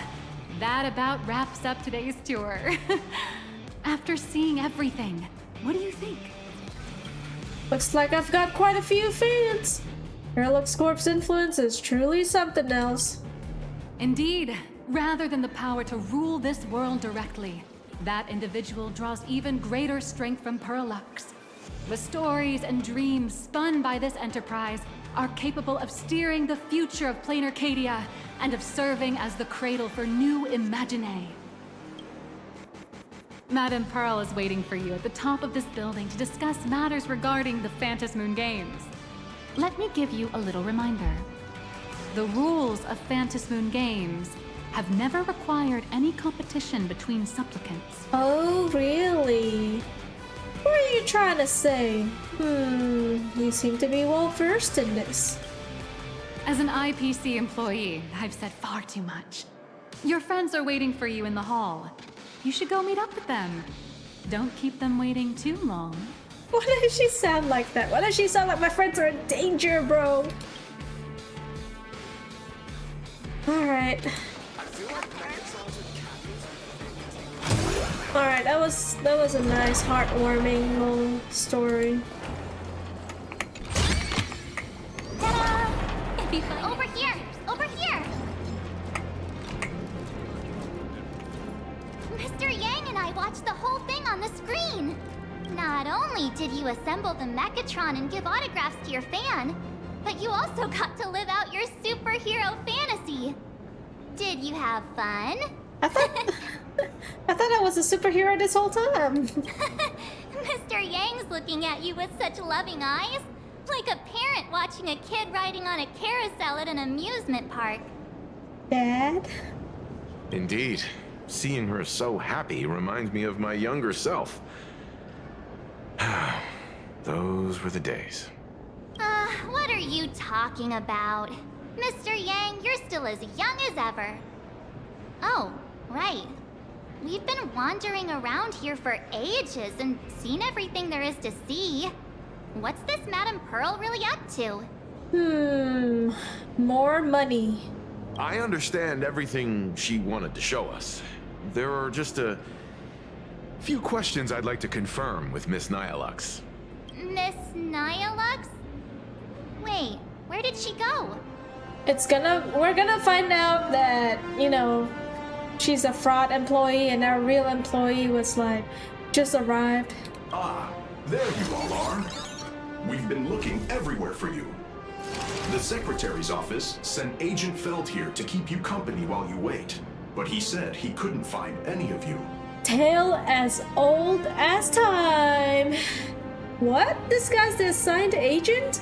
that about wraps up today's tour. After seeing everything, what do you think? Looks like I've got quite a few fans. Airlock's Corp's influence is truly something else. Indeed, rather than the power to rule this world directly, that individual draws even greater strength from Parallax. The stories and dreams spun by this enterprise are capable of steering the future of Plain Arcadia and of serving as the cradle for new imaginae. Madame Pearl is waiting for you at the top of this building to discuss matters regarding the Phantom Moon Games. Let me give you a little reminder. The rules of Phantom Moon Games have never required any competition between supplicants. Oh, really? What are you trying to say? You seem to be well versed in this. As an IPC employee, I've said far too much. Your friends are waiting for you in the hall. You should go meet up with them. Don't keep them waiting too long. Why does she sound like that? Why does she sound like my friends are in danger, bro? Alright. Alright, that was a nice, heartwarming little story. Ta-da! It'd be fun. Over here! Over here! Mr. Yang and I watched the whole thing on the screen! Not only did you assemble the Mechatron and give autographs to your fan, but you also got to live out your superhero fantasy. Did you have fun? I thought I was a superhero this whole time. Mr. Yang's looking at you with such loving eyes, like a parent watching a kid riding on a carousel at an amusement park. Dad? Indeed. Seeing her so happy reminds me of my younger self. Those were the days. What are you talking about? Mr. Yang, you're still as young as ever. Oh, right. We've been wandering around here for ages and seen everything there is to see. What's this Madame Pearl really up to? More money. I understand everything she wanted to show us. There are just a few questions I'd like to confirm with Miss Nyalux. Miss Nyalux? Wait, where did she go? We're gonna find out that, you know, she's a fraud employee and our real employee was like, just arrived. Ah, there you all are. We've been looking everywhere for you. The Secretary's office sent Agent Feld here to keep you company while you wait, but he said he couldn't find any of you. Tale as old as time. What? This guy's the assigned agent?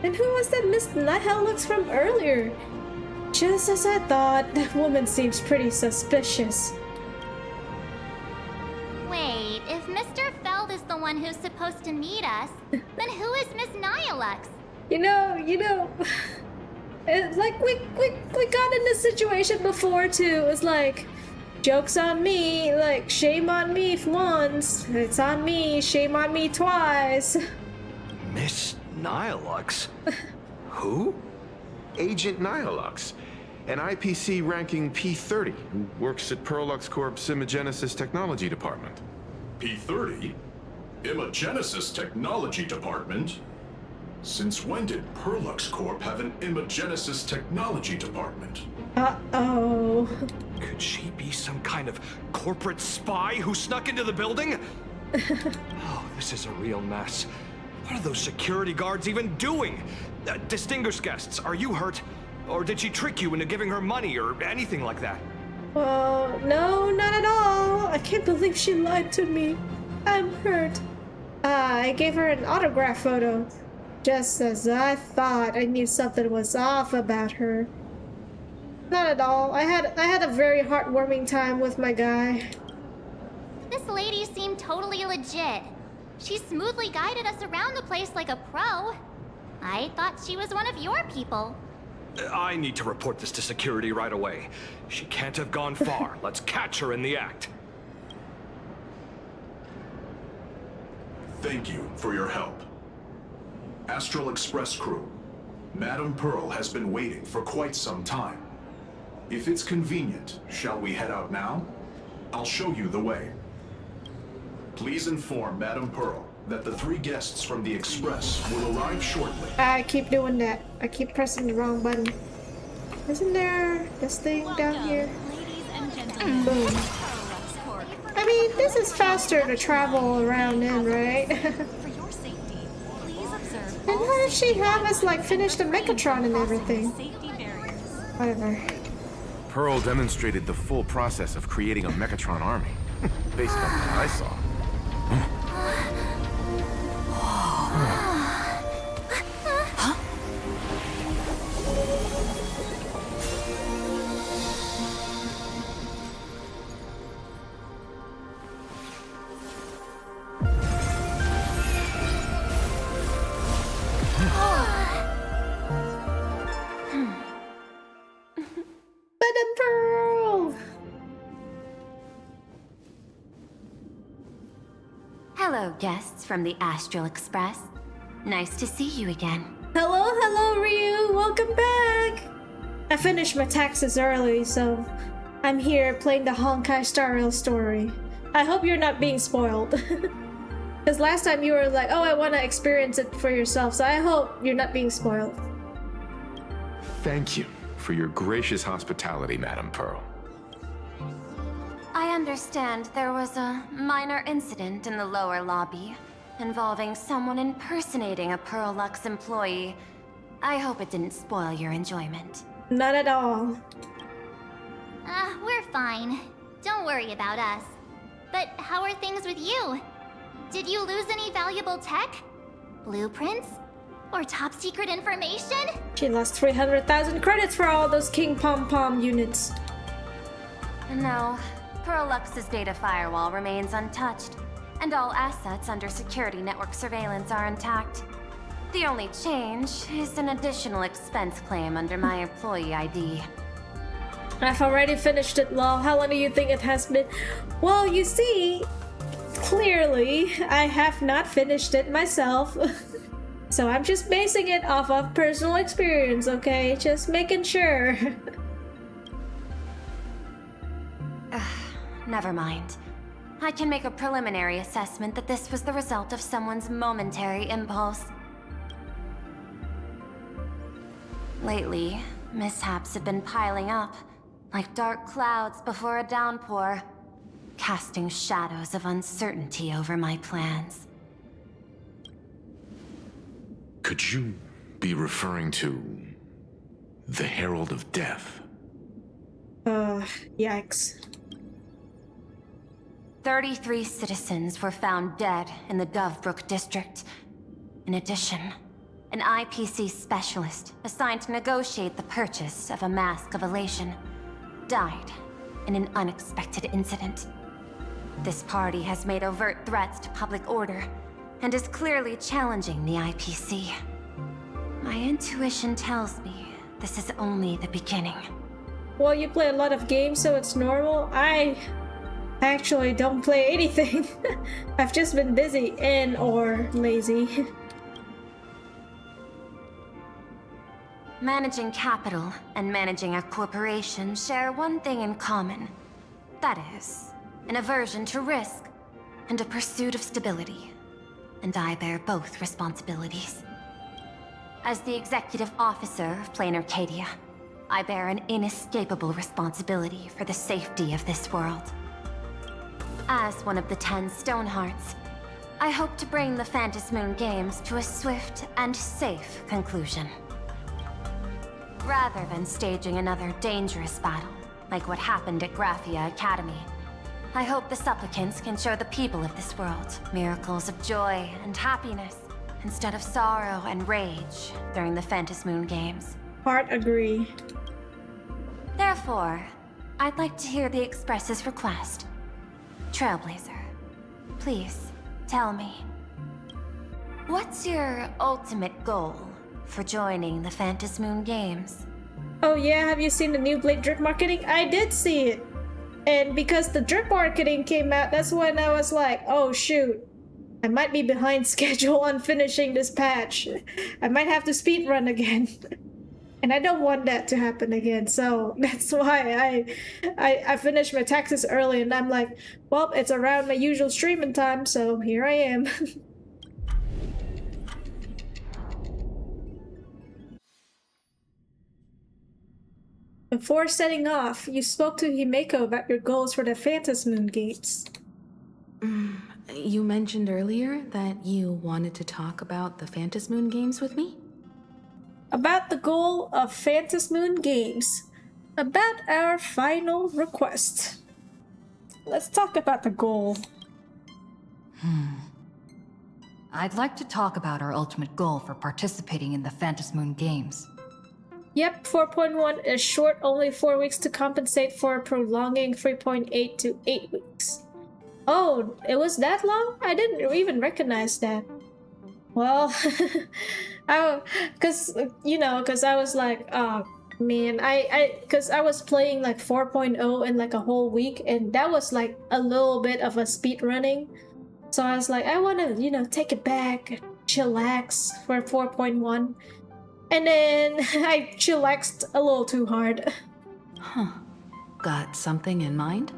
And who was that Miss Nyalux from earlier? Just as I thought, that woman seems pretty suspicious. Wait, if Mr. Feld is the one who's supposed to meet us, then who is Miss Nyalux? You know, it's like we got in this situation before too. It's like, joke's on me, like shame on me once. It's on me, shame on me twice. Miss Nyalux? Who? Agent Nyalux, an IPC ranking P30 who works at Perlux Corp's Imagenesis Technology Department. P30? Imagenesis Technology Department? Since when did Perlux Corp have an Imagenesis Technology Department? Uh-oh. Could she be some kind of corporate spy who snuck into the building? Oh, this is a real mess. What are those security guards even doing? Distinguished guests, are you hurt? Or did she trick you into giving her money or anything like that? Well, no, not at all. I can't believe she lied to me. I'm hurt. I gave her an autograph photo. Just as I thought. I knew something was off about her. Not at all. I had a very heartwarming time with my guy. This lady seemed totally legit. She smoothly guided us around the place like a pro. I thought she was one of your people. I need to report this to security right away. She can't have gone far. Let's catch her in the act. Thank you for your help. Astral Express crew, Madame Pearl has been waiting for quite some time. If it's convenient, shall we head out now? I'll show you the way. Please inform Madame Pearl that the 3 guests from the Express will arrive shortly. I keep doing that. I keep pressing the wrong button. Isn't there this thing down here? Boom. I mean, this is faster to travel around in, right? And how does she have us like finish the Mechatron and everything? Whatever. Pearl demonstrated the full process of creating a Mechatron army, based on what I saw. Madame Pearl! Hello, guests from the Astral Express. Nice to see you again. Hello, Ryu! Welcome back! I finished my taxes early, so I'm here playing the Honkai Star Rail story. I hope you're not being spoiled. Because last time you were like, oh, I want to experience it for yourself, so I hope you're not being spoiled. Thank you for your gracious hospitality, Madame Pearl. I understand there was a minor incident in the lower lobby involving someone impersonating a Perlux employee. I hope it didn't spoil your enjoyment. Not at all. We're fine. Don't worry about us. But how are things with you? Did you lose any valuable tech? Blueprints? Or top secret information? She lost 300,000 credits for all those King Pom Pom units. No, Pearlux's data firewall remains untouched, and all assets under security network surveillance are intact. The only change is an additional expense claim under my employee ID. I've already finished it, lol. How long do you think it has been? Well, you see, clearly, I have not finished it myself. So I'm just basing it off of personal experience, okay? Just making sure. Never mind. I can make a preliminary assessment that this was the result of someone's momentary impulse. Lately, mishaps have been piling up, like dark clouds before a downpour, casting shadows of uncertainty over my plans. Could you be referring to the Herald of Death? Yikes. 33 citizens were found dead in the Dovebrook district. In addition, an IPC specialist assigned to negotiate the purchase of a Mask of Elation died in an unexpected incident. This party has made overt threats to public order and is clearly challenging the IPC. My intuition tells me this is only the beginning. Well, you play a lot of games, so it's normal. I actually don't play anything. I've just been busy and or lazy. Managing capital and managing a corporation share one thing in common. That is, an aversion to risk and a pursuit of stability. And I bear both responsibilities. As the executive officer of Plain Arcadia, I bear an inescapable responsibility for the safety of this world. As one of the 10 Stonehearts, I hope to bring the Phantasmoon Games to a swift and safe conclusion. Rather than staging another dangerous battle, like what happened at Graphia Academy, I hope the supplicants can show the people of this world miracles of joy and happiness, instead of sorrow and rage during the Phantasmoon Games. Part agree. Therefore, I'd like to hear the Express's request. Trailblazer, please, tell me. What's your ultimate goal for joining the Phantasmoon Games? Oh yeah, have you seen the new Blade drip marketing? I did see it. And because the drip marketing came out, that's when I was like, oh shoot. I might be behind schedule on finishing this patch. I might have to speedrun again. And I don't want that to happen again, so that's why I finished my taxes early, and I'm like, well, it's around my usual streaming time, so here I am. Before setting off, you spoke to Himeko about your goals for the Phantasmoon Games. You mentioned earlier that you wanted to talk about the Phantasmoon Games with me? About the goal of Phantasmoon Games. About our final request. Let's talk about the goal. I'd like to talk about our ultimate goal for participating in the Phantasmoon Games. Yep, 4.1 is short, only 4 weeks to compensate for prolonging 3.8 to 8 weeks. Oh, it was that long? I didn't even recognize that. Well, cause I was like, oh man, cause I was playing like 4.0 in like a whole week, and that was like a little bit of a speed running. So I was like, I wanna, take it back, chillax for 4.1. And then I chillaxed a little too hard. Huh. Got something in mind?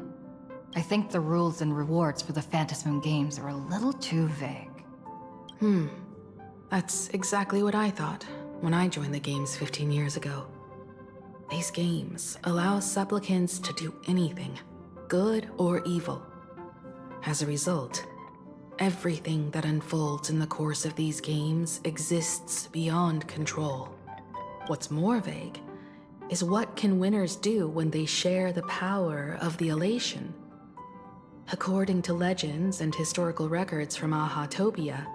I think the rules and rewards for the Phantasmoon Games are a little too vague. That's exactly what I thought when I joined the games 15 years ago. These games allow supplicants to do anything, good or evil. As a result, everything that unfolds in the course of these games exists beyond control. What's more vague is what can winners do when they share the power of the elation? According to legends and historical records from Ahatopia,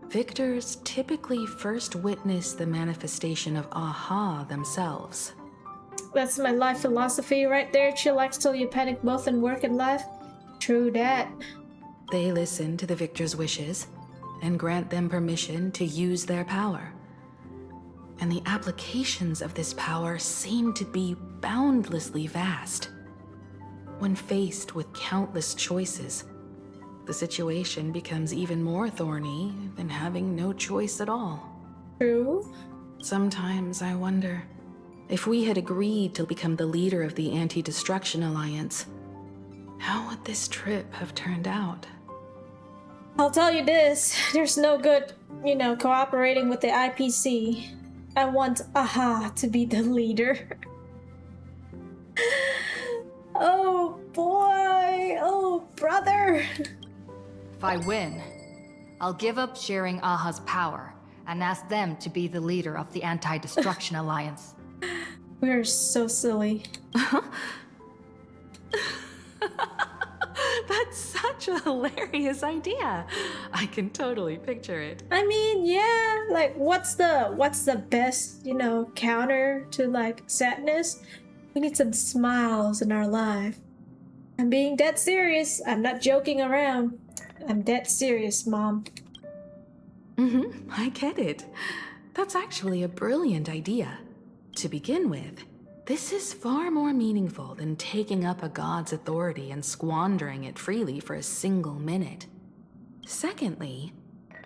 victors typically first witness the manifestation of Aha themselves. That's my life philosophy right there. Chillax till you panic both in work and life. True that. They listen to the victor's wishes and grant them permission to use their power. And the applications of this power seem to be boundlessly vast. When faced with countless choices, the situation becomes even more thorny than having no choice at all. True. Sometimes I wonder if we had agreed to become the leader of the Anti-Destruction Alliance, how would this trip have turned out? I'll tell you this, there's no good, cooperating with the IPC. I want Aha to be the leader. Oh boy, oh brother. If I win, I'll give up sharing Aha's power and ask them to be the leader of the Anti-Destruction Alliance. We're so silly. That's such a hilarious idea. I can totally picture it. I mean, yeah, like what's the best, counter to like sadness? We need some smiles in our life. I'm being dead serious. I'm not joking around. I'm dead serious, Mom. I get it. That's actually a brilliant idea. To begin with, this is far more meaningful than taking up a god's authority and squandering it freely for a single minute. Secondly,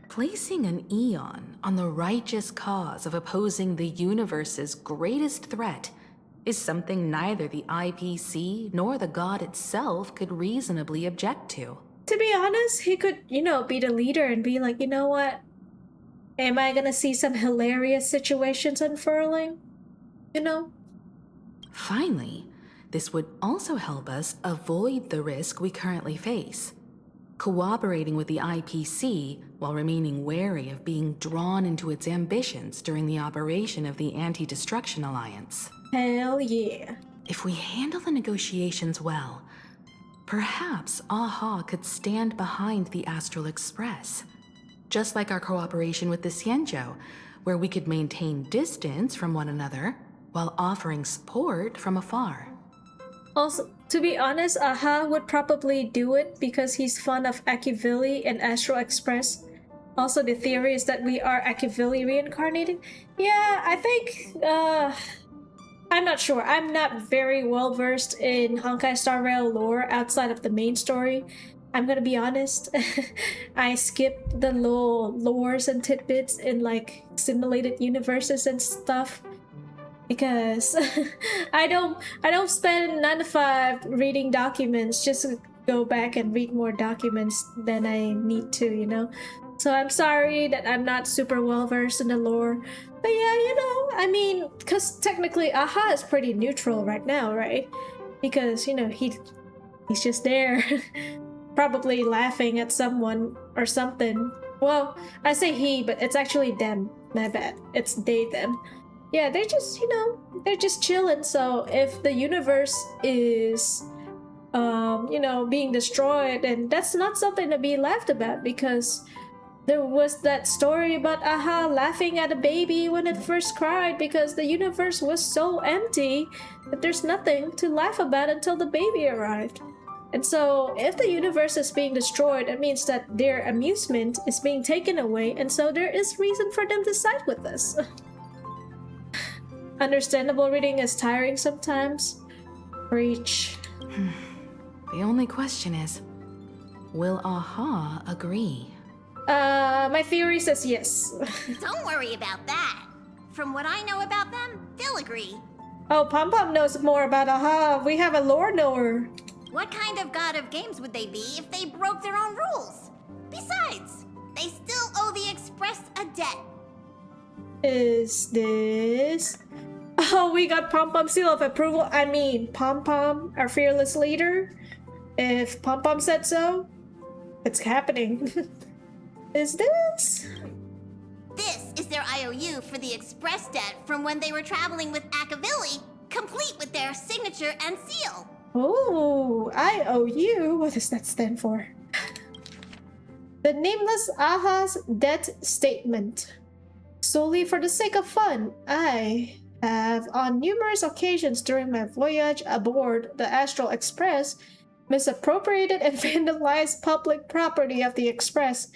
placing an Eon on the righteous cause of opposing the universe's greatest threat is something neither the IPC nor the god itself could reasonably object to. To be honest, he could, be the leader and be like, you know what? Am I gonna see some hilarious situations unfurling? Finally, this would also help us avoid the risk we currently face. Cooperating with the IPC while remaining wary of being drawn into its ambitions during the operation of the Anti-Destruction Alliance. Hell yeah. If we handle the negotiations well, perhaps Aha could stand behind the Astral Express. Just like our cooperation with the Xianzhou, where we could maintain distance from one another while offering support from afar. Also, to be honest, Aha would probably do it because he's fond of Akivili and Astral Express. Also, the theory is that we are Akivili reincarnated. Yeah, I think, I'm not sure. I'm not very well versed in Honkai Star Rail lore outside of the main story. I'm gonna be honest. I skipped the little lores and tidbits in like simulated universes and stuff because I don't spend 9 to 5 reading documents just to go back and read more documents than I need to, So I'm sorry that I'm not super well versed in the lore. But yeah, I mean, because technically Aha is pretty neutral right now, right? Because, he's just there. Probably laughing at someone or something. Well, I say he, but it's actually them. My bad. It's they, them. Yeah, they're just, they're just chilling. So if the universe is, being destroyed, then that's not something to be laughed about because there was that story about Aha laughing at a baby when it first cried because the universe was so empty that there's nothing to laugh about until the baby arrived. And so, if the universe is being destroyed, it means that their amusement is being taken away, and so there is reason for them to side with us. Understandable reading is tiring sometimes. Preach. The only question is, will Aha agree? My theory says yes. Don't worry about that. From what I know about them, they'll agree. Oh, Pom Pom knows more about Aha. We have a lore knower. What kind of god of games would they be if they broke their own rules? Besides, they still owe the Express a debt. Is this... Oh, we got Pom Pom seal of approval. I mean, Pom Pom, our fearless leader. If Pom Pom said so, it's happening. Is this? This is their IOU for the express debt from when they were traveling with Akavili, complete with their signature and seal. Oh, IOU? What does that stand for? The nameless Aha's debt statement. Solely for the sake of fun, I have on numerous occasions during my voyage aboard the Astral Express misappropriated and vandalized public property of the Express,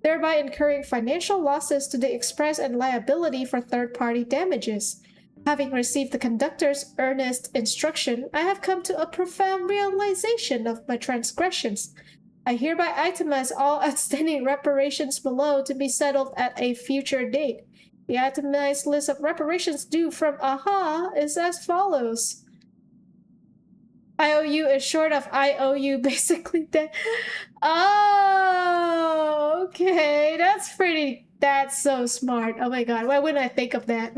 thereby incurring financial losses to the Express and liability for third-party damages. Having received the conductor's earnest instruction, I have come to a profound realization of my transgressions. I hereby itemize all outstanding reparations below to be settled at a future date. The itemized list of reparations due from AHA is as follows. IOU is short of IOU, basically. Oh, okay. That's so smart. Oh my god, why wouldn't I think of that?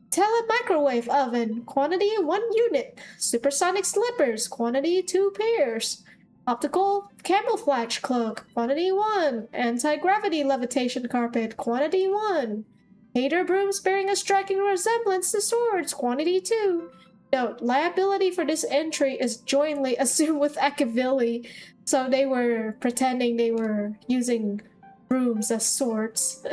Telemicrowave oven, quantity 1 unit. Supersonic slippers, quantity 2 pairs. Optical camouflage cloak, quantity 1. Anti-gravity levitation carpet, quantity 1. Hater brooms bearing a striking resemblance to swords, quantity 2. Note, liability for this entry is jointly assumed with Akavili, so they were pretending they were using brooms as swords.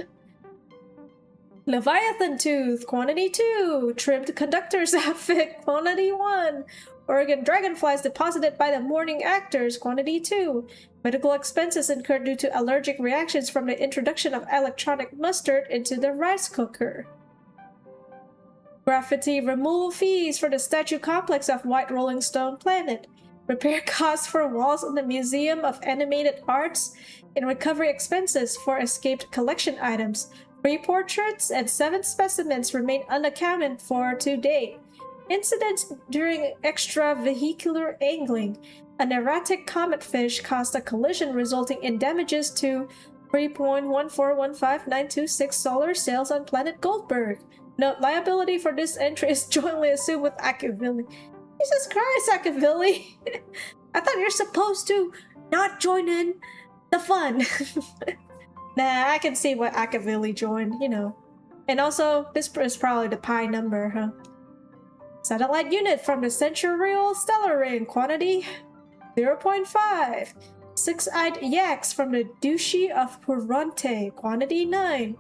Leviathan tooth, quantity 2. Trimmed conductor's outfit, quantity 1. Oregon dragonflies deposited by the morning actors, quantity 2. Medical expenses incurred due to allergic reactions from the introduction of electronic mustard into the rice cooker. Graffiti removal fees for the statue complex of White Rolling Stone Planet. Repair costs for walls in the Museum of Animated Arts, and recovery expenses for escaped collection items. 3 portraits and 7 specimens remain unaccounted for to date. Incidents during extravehicular angling. An erratic comet fish caused a collision resulting in damages to 3.1415926 solar sails on planet Goldberg. Note, liability for this entry is jointly assumed with Akavili. Jesus Christ, Akavili! I thought you're supposed to not join in the fun. Nah, I can see what Akavili joined, you know. And also, this is probably the pi number, huh? Satellite unit from the Centurial Stellar Ring, quantity 0.5. 6-eyed yaks from the Duchy of Puronte, quantity 9.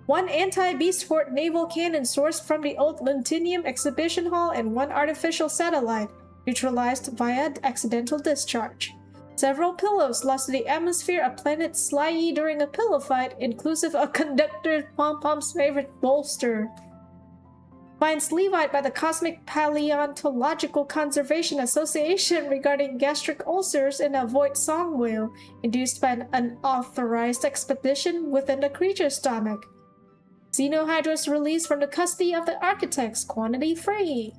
1 anti-beastport naval cannon sourced from the old Luntinium exhibition hall, and 1 artificial satellite, neutralized via accidental discharge. Several pillows lost to the atmosphere of planet Sly during a pillow fight, inclusive of conductor Pom-Pom's favorite bolster. Finds Levite by the Cosmic Paleontological Conservation Association regarding gastric ulcers in a void song whale, induced by an unauthorized expedition within the creature's stomach. Xenohydras released from the custody of the architects, quantity 3.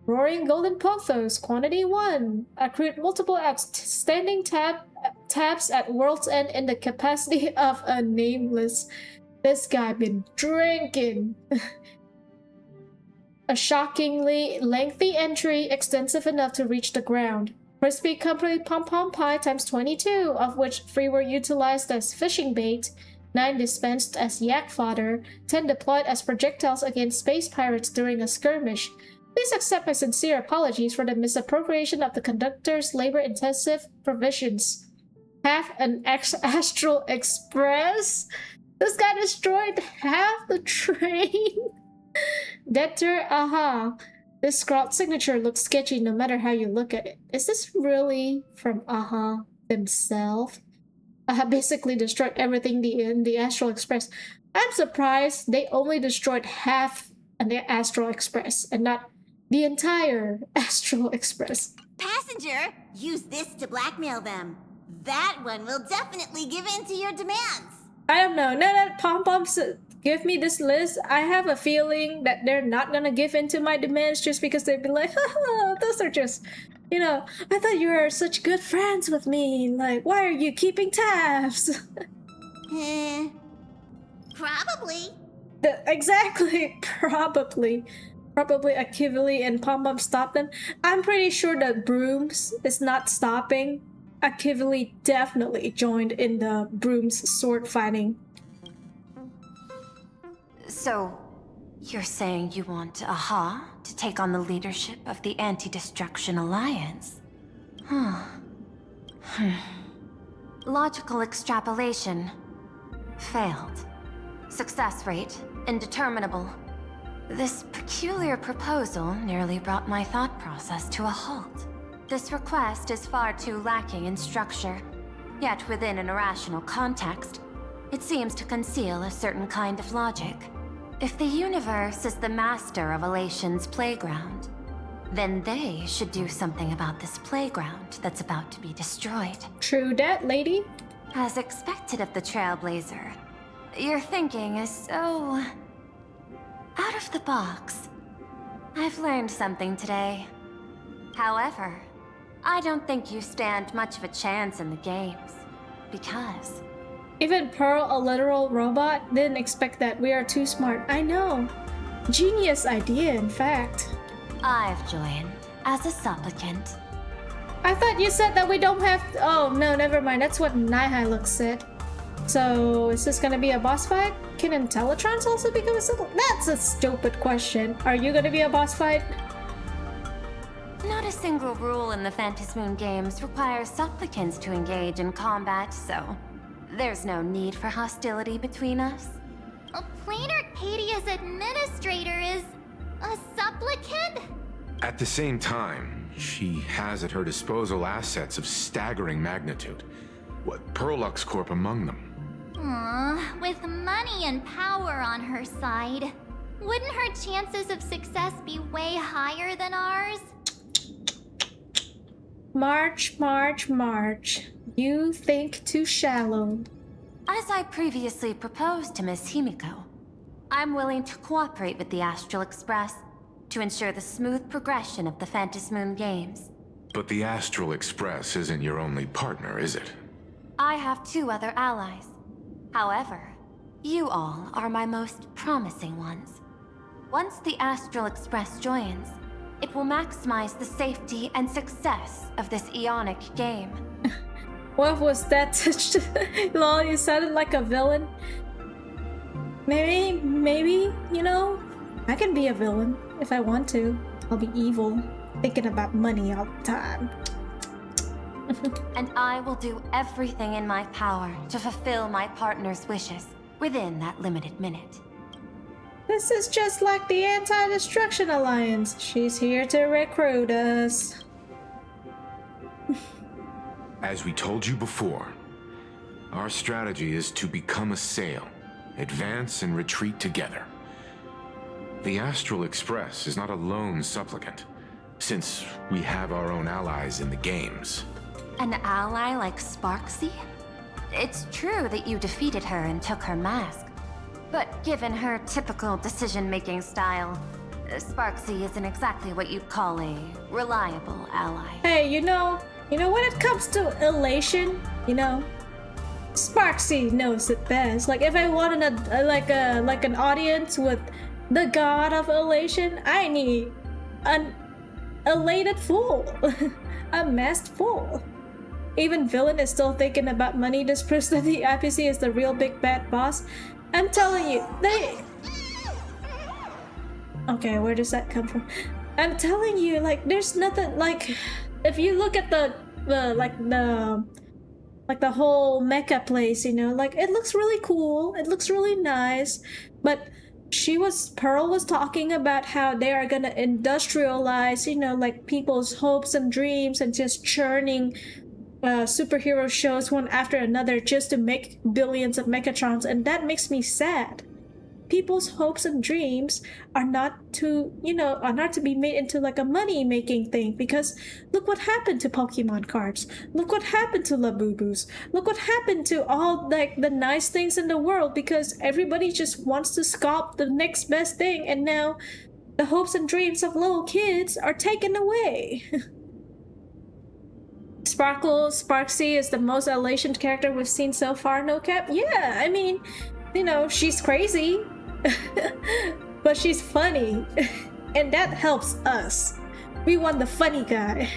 Roaring Golden Pothos, quantity 1. Accrued multiple outstanding tabs at World's End in the capacity of a nameless. This guy been drinking. A shockingly lengthy entry, extensive enough to reach the ground. Crispy Company Pom-Pom Pie times 22, of which 3 were utilized as fishing bait, 9 dispensed as yak fodder, 10 deployed as projectiles against space pirates during a skirmish. Please accept my sincere apologies for the misappropriation of the conductor's labor-intensive provisions. Half an Astral Express? This guy destroyed half the train? Debtor, aha. This scrawled signature looks sketchy no matter how you look at it. Is this really from AHA themselves? AHA basically destroyed everything in the Astral Express. I'm surprised they only destroyed half of the Astral Express and not the entire Astral Express. Passenger, use this to blackmail them. That one will definitely give in to your demands. I don't know. Now that Pom-Poms give me this list, I have a feeling that they're not gonna give in to my demands just because they'd be like, haha, those are just, you know, I thought you were such good friends with me. Like, why are you keeping tabs? Probably. Exactly, probably. Probably Akavili and Pom-Pom stopped them. I'm pretty sure that Brooms is not stopping. Akavili definitely joined in the Brooms sword fighting. So, you're saying you want Aha to take on the leadership of the Anti-Destruction Alliance? Logical extrapolation. Failed. Success rate indeterminable. This peculiar proposal nearly brought my thought process to a halt. This request is far too lacking in structure, yet within an irrational context, it seems to conceal a certain kind of logic. If the universe is the master of Elation's playground, then they should do something about this playground that's about to be destroyed. True that, lady. As expected of the Trailblazer, your thinking is so... out of the box. I've learned something today. However, I don't think you stand much of a chance in the games, because... Even Pearl, a literal robot, didn't expect that. We are too smart. I know. Genius idea, in fact. I've joined as a supplicant. I thought you said that we don't have... Oh, no, never mind. That's what Nihilux said. So, is this gonna be a boss fight? Can Intellitrons also become a supplicant? That's a stupid question. Are you gonna be a boss fight? Not a single rule in the Phantasmoon games requires supplicants to engage in combat, so... there's no need for hostility between us. A Plain Arcadia's administrator is... a supplicant? At the same time, she has at her disposal assets of staggering magnitude. What, Perlux Corp among them. Aww, with money and power on her side, wouldn't her chances of success be way higher than ours? March, March, March. You think too shallow. As I previously proposed to Miss Himiko, I'm willing to cooperate with the Astral Express to ensure the smooth progression of the Phantasmoon games. But the Astral Express isn't your only partner, is it? I have 2 other allies. However, you all are my most promising ones. Once the Astral Express joins, it will maximize the safety and success of this Ionic game. What was that? Lol, you sounded like a villain. Maybe, you know, I can be a villain if I want to. I'll be evil, thinking about money all the time. And I will do everything in my power to fulfill my partner's wishes within that limited minute. This is just like the Anti-Destruction Alliance. She's here to recruit us. As we told you before, our strategy is to become a sail, advance and retreat together. The Astral Express is not a lone supplicant, since we have our own allies in the games. An ally like Sparksy? It's true that you defeated her and took her mask. But given her typical decision-making style, Sparksy isn't exactly what you'd call a reliable ally. Hey, you know when it comes to elation, you know, Sparksy knows it best. Like if I wanted an audience with the god of elation, I need an elated fool, a masked fool. Even villain is still thinking about money. This proves that the IPC is the real big bad boss. I'm telling you, okay, where does that come from? I'm telling you, like, there's nothing, like, if you look at the whole mecha place, you know, like, it looks really cool, it looks really nice, but Pearl was talking about how they are gonna industrialize, you know, like, people's hopes and dreams and just churning superhero shows one after another just to make billions of Mechatrons, and that makes me sad. People's hopes and dreams are not to be made into like a money-making thing, because look what happened to Pokemon cards. Look what happened to Labubus. Look what happened to all like the nice things in the world, because everybody just wants to sculpt the next best thing, and now the hopes and dreams of little kids are taken away. Sparksy is the most elation character we've seen so far, no cap? Yeah, I mean, you know, she's crazy, but she's funny, and that helps us. We want the funny guy.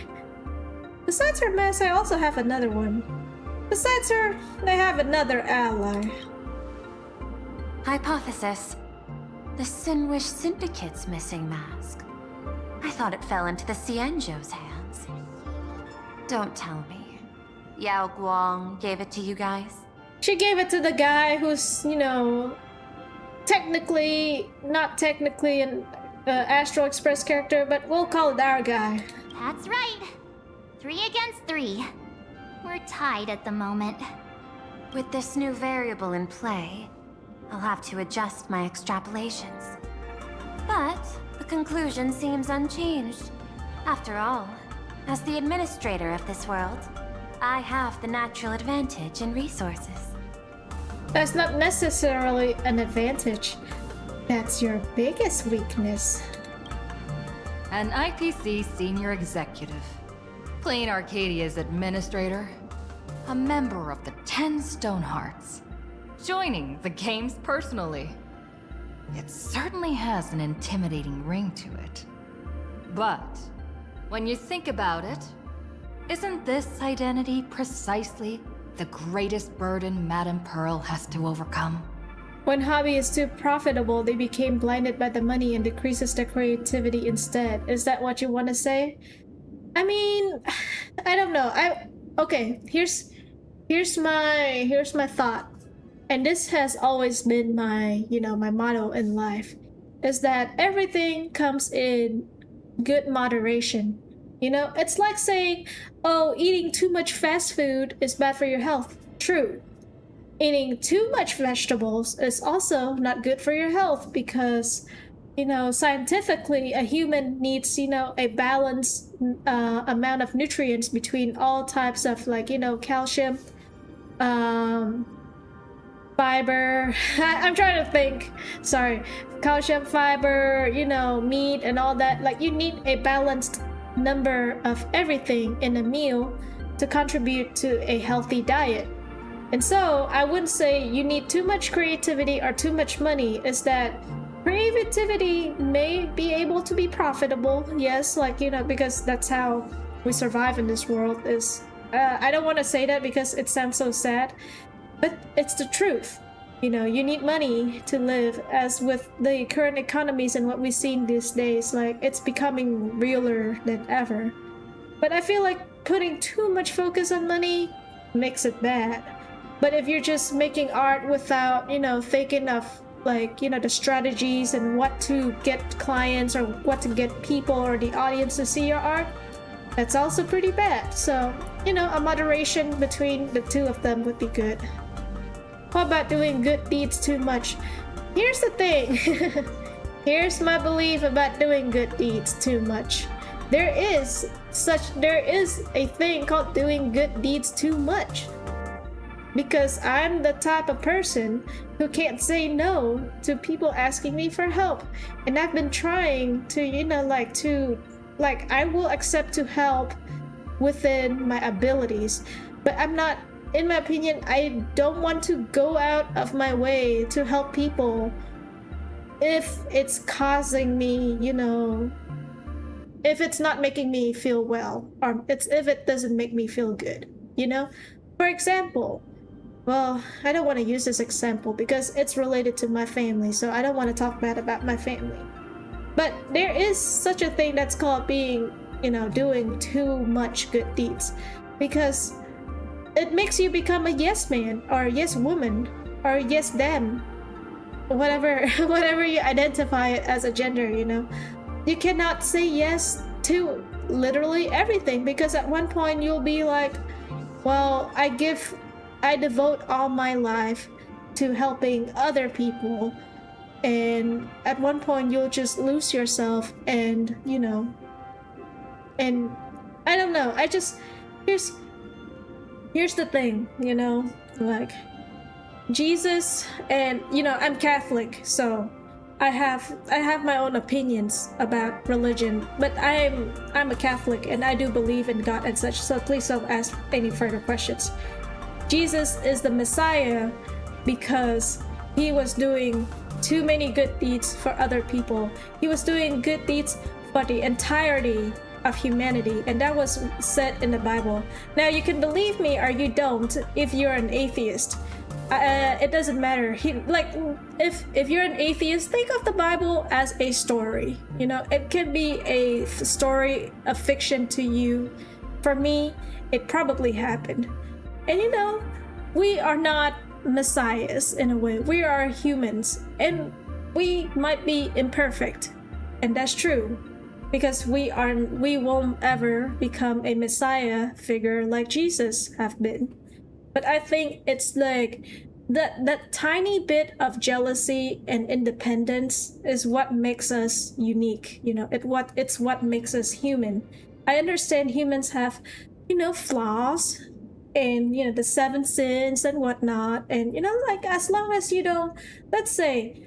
Besides her mess, I also have another one. Besides her, I have another ally. Hypothesis. The Sinwish Syndicate's missing mask. I thought it fell into the Xianzhou's hands. Don't tell me. Yao Guang gave it to you guys? She gave it to the guy who's, you know, not technically an Astral Express character, but we'll call it our guy. That's right. 3 against 3. We're tied at the moment. With this new variable in play, I'll have to adjust my extrapolations. But the conclusion seems unchanged. After all, as the administrator of this world, I have the natural advantage in resources. That's not necessarily an advantage. That's your biggest weakness. An IPC senior executive, Plain Arcadia's administrator, a member of the 10 Stonehearts, joining the games personally. It certainly has an intimidating ring to it. But when you think about it, isn't this identity precisely the greatest burden Madame Pearl has to overcome? When hobby is too profitable, they became blinded by the money and decreases their creativity instead. Is that what you want to say? I mean, I don't know. Okay, here's my thought. And this has always been my, you know, my motto in life, is that everything comes in good moderation. You know, it's like saying, oh, eating too much fast food is bad for your health. True. Eating too much vegetables is also not good for your health because, you know, scientifically, a human needs, you know, a balanced amount of nutrients between all types of, like, you know, calcium, fiber. I'm trying to think. Sorry. Calcium, fiber, you know, meat and all that. Like, you need a balanced number of everything in a meal to contribute to a healthy diet. And so I wouldn't say you need too much creativity or too much money. Is that creativity may be able to be profitable, yes, like, you know, because that's how we survive in this world. Is I don't want to say that because it sounds so sad, but it's the truth. You know, you need money to live, as with the current economies and what we've seen these days, like, it's becoming realer than ever. But I feel like putting too much focus on money makes it bad. But if you're just making art without, you know, thinking of, like, you know, the strategies and what to get clients or what to get people or the audience to see your art, that's also pretty bad. So, you know, a moderation between the two of them would be good. How about doing good deeds too much? Here's the thing. Here's my belief about doing good deeds too much. There is a thing called doing good deeds too much. Because I'm the type of person who can't say no to people asking me for help. And I've been trying to, you know, I will accept to help within my abilities. But I'm not, in my opinion, I don't want to go out of my way to help people if it's causing me, you know, if it's not making me feel well, or if it doesn't make me feel good, you know? For example, well, I don't want to use this example because it's related to my family, so I don't want to talk bad about my family. But there is such a thing that's called being, you know, doing too much good deeds, because it makes you become a yes man or a yes woman or yes them, whatever you identify it as a gender, you know. You cannot say yes to literally everything, because at one point you'll be like, well, I devote all my life to helping other people, and at one point you'll just lose yourself, and, you know, and I don't know, here's the thing, you know, like, Jesus, and, you know, I'm Catholic, so I have my own opinions about religion, but I'm a Catholic and I do believe in God and such, so please don't ask any further questions. Jesus is the Messiah because he was doing too many good deeds for other people. He was doing good deeds for the entirety of humanity, and that was said in the Bible. Now, you can believe me or you don't if you're an atheist, it doesn't matter. If you're an atheist, think of the Bible as a story. You know, it can be a story of fiction to you. For me, it probably happened. And you know, we are not messiahs in a way. We are humans, and we might be imperfect, and that's true, because we won't ever become a messiah figure like Jesus have been. But I think it's like that tiny bit of jealousy and independence is what makes us unique. You know, it's what makes us human. I understand humans have, you know, flaws, and you know, the 7 sins and whatnot, and you know, like, as long as you don't, let's say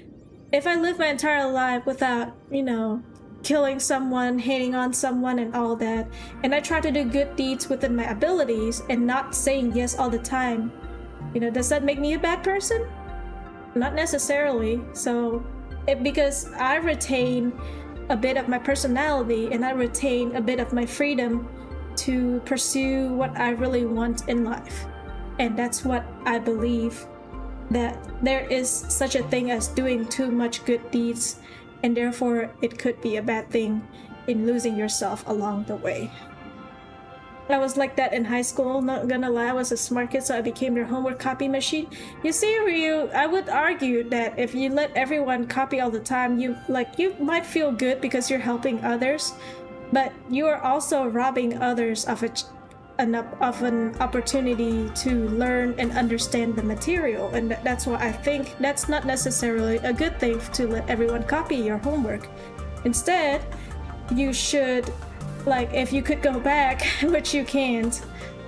if I live my entire life without, you know, killing someone, hating on someone and all that, and I try to do good deeds within my abilities and not saying yes all the time, you know, does that make me a bad person? Not necessarily. So because I retain a bit of my personality and I retain a bit of my freedom to pursue what I really want in life. And that's what I believe, that there is such a thing as doing too much good deeds, and therefore it could be a bad thing in losing yourself along the way. I was like that in high school, not gonna lie. I was a smart kid, so I became their homework copy machine. You see, Ryu, I would argue that if you let everyone copy all the time, you might feel good because you're helping others, but you are also robbing others of an opportunity to learn and understand the material. And that's why I think that's not necessarily a good thing to let everyone copy your homework. Instead, you should, like, if you could go back, which you can't,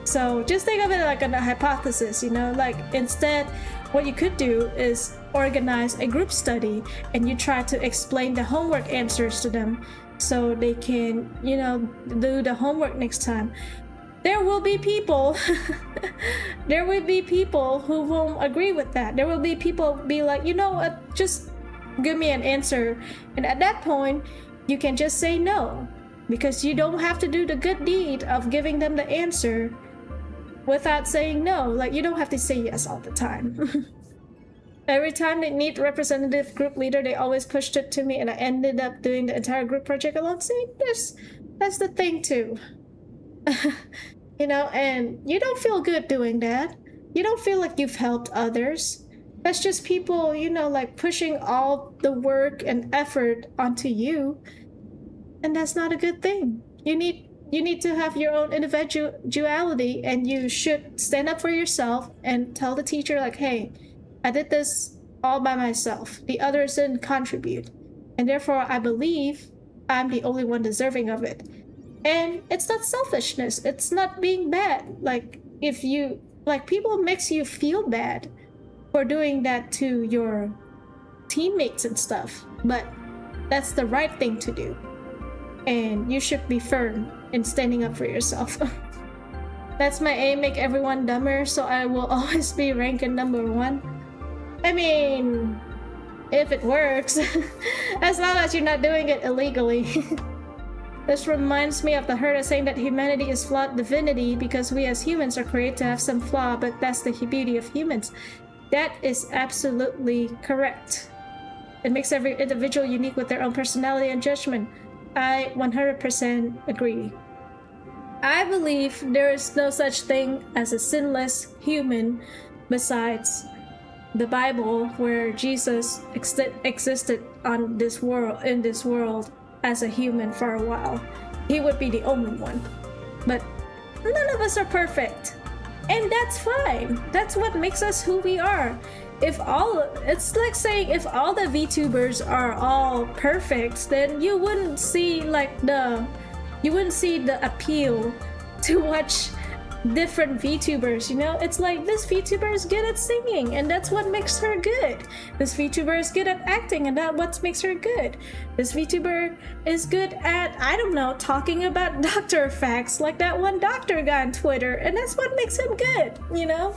so just think of it like a hypothesis, you know, like, instead what you could do is organize a group study and you try to explain the homework answers to them so they can, you know, do the homework next time. There will be people there will be people who won't agree with that. There will be people be like, you know what, just give me an answer. And at that point, you can just say no, because you don't have to do the good deed of giving them the answer without saying no. Like, you don't have to say yes all the time. Every time they need representative group leader, they always pushed it to me, and I ended up doing the entire group project alone. See, that's the thing too. You know, and you don't feel good doing that. You don't feel like you've helped others. That's just people, you know, like, pushing all the work and effort onto you, and that's not a good thing. You need to have your own individuality, and you should stand up for yourself and tell the teacher, like, hey, I did this all by myself. The others didn't contribute, and therefore I believe I'm the only one deserving of it. And it's not selfishness. It's not being bad. Like, if you, like, people makes you feel bad for doing that to your teammates and stuff, but that's the right thing to do. And you should be firm in standing up for yourself. That's my aim, make everyone dumber, so I will always be ranking number 1. I mean, if it works, as long as you're not doing it illegally. This reminds me of the Herta saying that humanity is flawed divinity because we as humans are created to have some flaw, but that's the beauty of humans. That is absolutely correct. It makes every individual unique with their own personality and judgment. I 100% agree. I believe there is no such thing as a sinless human besides the Bible, where Jesus existed on this world, in this world, as a human for a while. He would be the only one. But none of us are perfect. And that's fine. That's what makes us who we are. It's like saying if all the VTubers are all perfect, then you wouldn't see the appeal to watch different VTubers, you know? It's like, this VTuber is good at singing, and that's what makes her good. This VTuber is good at acting, and that's what makes her good. This VTuber is good at, I don't know, talking about doctor facts, like that one doctor guy on Twitter, and that's what makes him good, you know?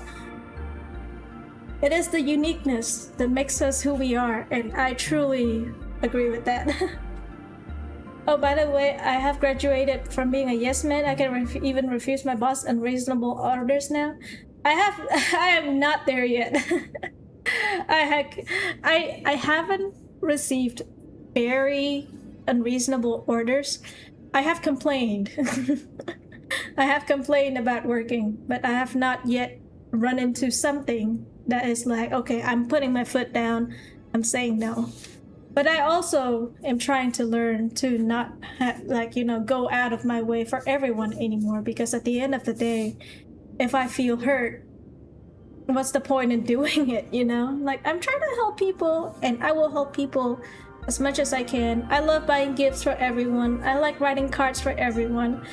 It is the uniqueness that makes us who we are, and I truly agree with that. Oh, by the way, I have graduated from being a yes man. I can even refuse my boss unreasonable orders now. I am not there yet. I haven't received very unreasonable orders. I have complained. I have complained about working, but I have not yet run into something that is like, okay, I'm putting my foot down, I'm saying no. But I also am trying to learn to not go out of my way for everyone anymore, because at the end of the day, if I feel hurt, what's the point in doing it, you know? Like, I'm trying to help people, and I will help people as much as I can. I love buying gifts for everyone. I like writing cards for everyone.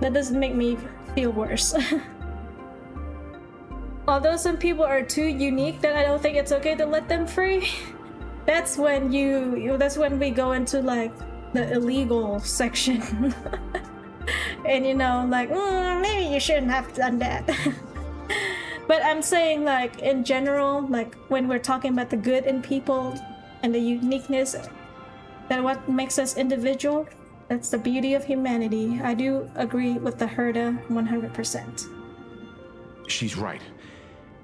That doesn't make me feel worse. Although some people are too unique that I don't think it's okay to let them free. That's when that's when we go into like the illegal section. And you know, like, maybe you shouldn't have done that. But I'm saying, like, in general, like when we're talking about the good in people and the uniqueness, that what makes us individual, that's the beauty of humanity. I do agree with the Herda 100%. She's right.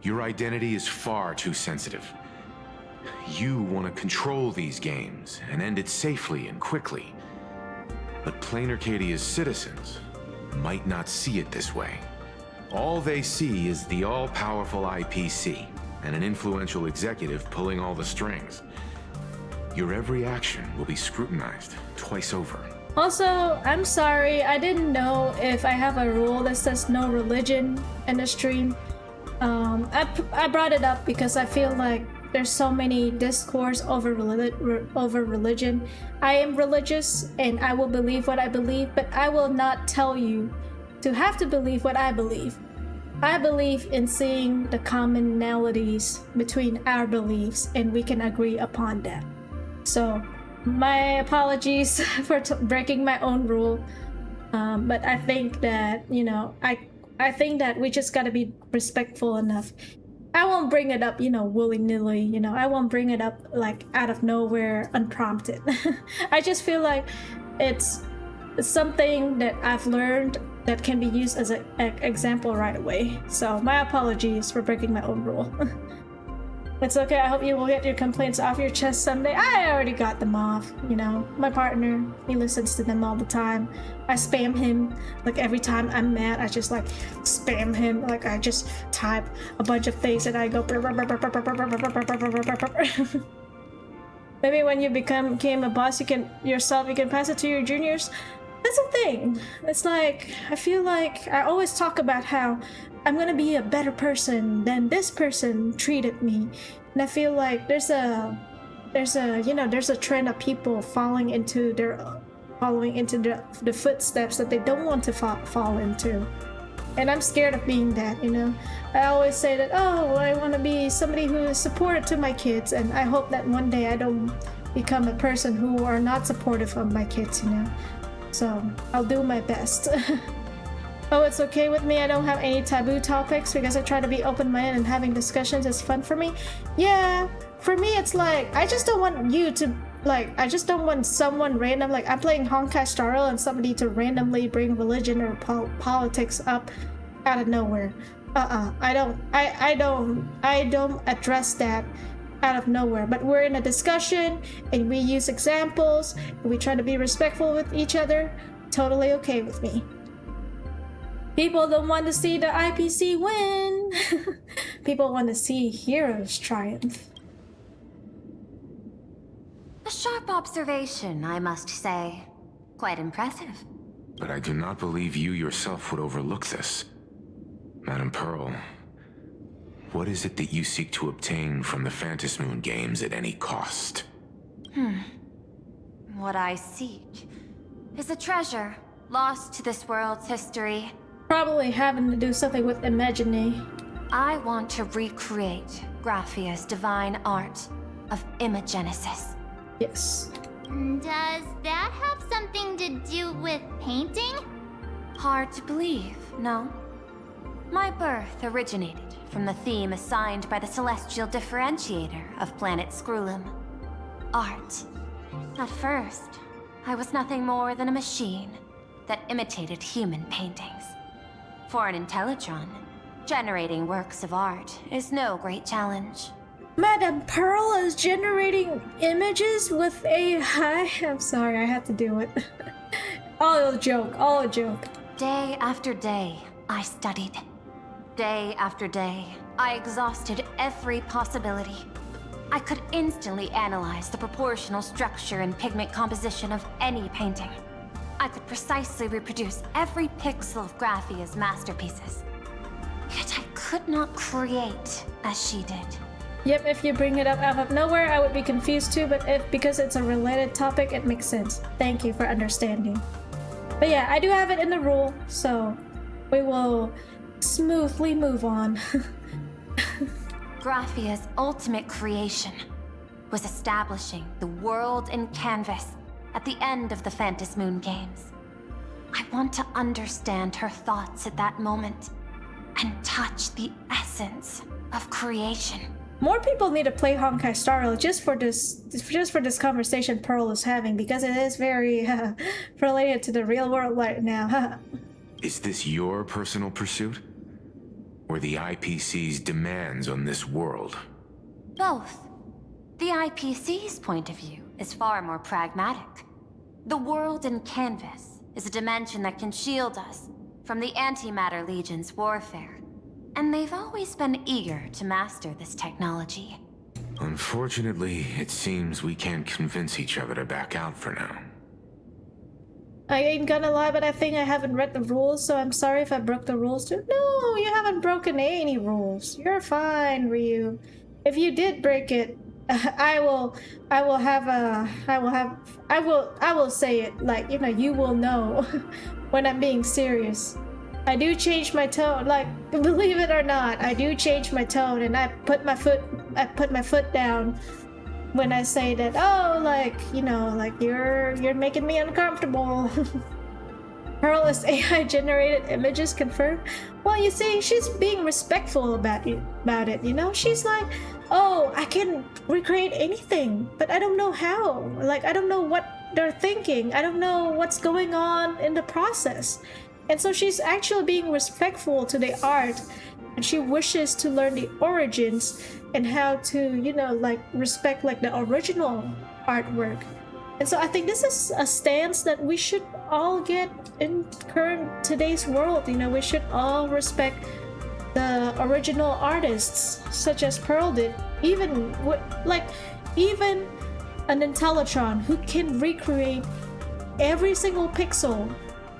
Your identity is far too sensitive. You want to control these games and end it safely and quickly. But Plain Arcadia's citizens might not see it this way. All they see is the all-powerful IPC and an influential executive pulling all the strings. Your every action will be scrutinized twice over. Also, I'm sorry, I didn't know if I have a rule that says no religion in the stream. I brought it up because I feel like there's so many discourse over religion. I am religious and I will believe what I believe, but I will not tell you to have to believe what I believe. I believe in seeing the commonalities between our beliefs and we can agree upon that. So my apologies for breaking my own rule, but I think that, you know, I think that we just gotta be respectful enough. I won't bring it up, you know, willy-nilly, you know, I won't bring it up like out of nowhere, unprompted. I just feel like it's something that I've learned that can be used as an example right away. So my apologies for breaking my own rule. It's okay, I hope you will get your complaints off your chest someday. I already got them off, you know. My partner, he listens to them all the time. I spam him, like every time I'm mad, I just like spam him. Like I just type a bunch of things and I go. Maybe when you became a boss, you can pass it to your juniors. That's the thing. It's like, I feel like I always talk about how I'm gonna be a better person than this person treated me, and I feel like there's a trend of people following into the footsteps that they don't want to fall into, and I'm scared of being that. You know, I always say that, oh, I want to be somebody who is supportive to my kids, and I hope that one day I don't become a person who are not supportive of my kids. You know, so I'll do my best. Oh, it's okay with me. I don't have any taboo topics because I try to be open-minded and having discussions is fun for me. Yeah, for me it's like, I just don't want you to, like, I just don't want someone random, like I'm playing Honkai Star Rail and somebody to randomly bring religion or politics up out of nowhere. I don't address that out of nowhere, but we're in a discussion and we use examples and we try to be respectful with each other. Totally okay with me. People don't want to see the IPC win. People want to see heroes triumph. A sharp observation, I must say. Quite impressive. But I do not believe you yourself would overlook this. Madam Pearl, what is it that you seek to obtain from the Phantasmoon games at any cost? What I seek is a treasure lost to this world's history. Probably having to do something with Imagine. I want to recreate Graphia's divine art of imagenesis. Yes. Does that have something to do with painting? Hard to believe, no? My birth originated from the theme assigned by the celestial differentiator of planet Scrulum. Art. At first, I was nothing more than a machine that imitated human paintings. For an Intellitron, Generating works of art is no great challenge. Madame Pearl is generating images with AI. I'm sorry, I had to do it. All a joke, all a joke. Day after day, I studied. Day after day, I exhausted every possibility. I could instantly analyze the proportional structure and pigment composition of any painting. I could precisely reproduce every pixel of Graphia's masterpieces. Yet I could not create as she did. Yep, if you bring it up out of nowhere, I would be confused too, but because it's a related topic, it makes sense. Thank you for understanding. But yeah, I do have it in the rule, so we will smoothly move on. Graphia's ultimate creation was establishing the world in canvas at the end of the Phantom Moon Games. I want to understand her thoughts at that moment and touch the essence of creation. More people need to play Honkai Star Rail just for this conversation Pearl is having, because it is very related to the real world right now. Is this your personal pursuit? Or the IPC's demands on this world? Both. The IPC's point of view is far more pragmatic. The world in canvas is a dimension that can shield us from the Antimatter Legion's warfare. And they've always been eager to master this technology. Unfortunately, it seems we can't convince each other to back out for now. I ain't gonna lie, but I think I haven't read the rules, so I'm sorry if I broke the rules too. No, you haven't broken any rules. You're fine, Ryu. If you did break it, I will say it, like, you know, you will know when I'm being serious. I do change my tone, like, believe it or not, I do change my tone, and I put my foot down when I say that, oh, like, you know, like, you're making me uncomfortable. Pearl is AI generated images confirmed. Well, you see, she's being respectful about it, you know? She's like, oh, I can recreate anything, but I don't know how. Like, I don't know what they're thinking. I don't know what's going on in the process. And so she's actually being respectful to the art, and she wishes to learn the origins and how to, you know, like, respect, like, the original artwork. And so I think this is a stance that we should all get in today's world. You know, we should all respect the original artists, such as Pearl did. Even an Intellitron who can recreate every single pixel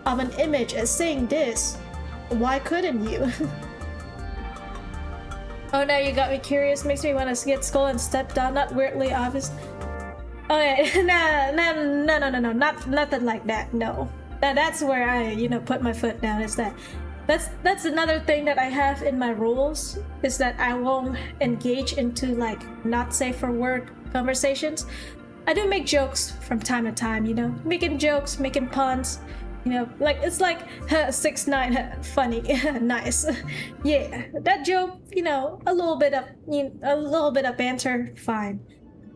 of an image as saying this. Why couldn't you? Oh, now you got me curious. Makes me want to get Skull and Step Down. Not weirdly obvious. Oh yeah, no, not nothing like that. No, that's where I, you know, put my foot down. Is that's another thing that I have in my rules, is that I won't engage into, like, not safe for work conversations. I do make jokes from time to time, you know, making jokes, making puns. You know, like, it's like 6ix9ine, funny, nice. Yeah, that joke, you know, a little bit of banter, fine.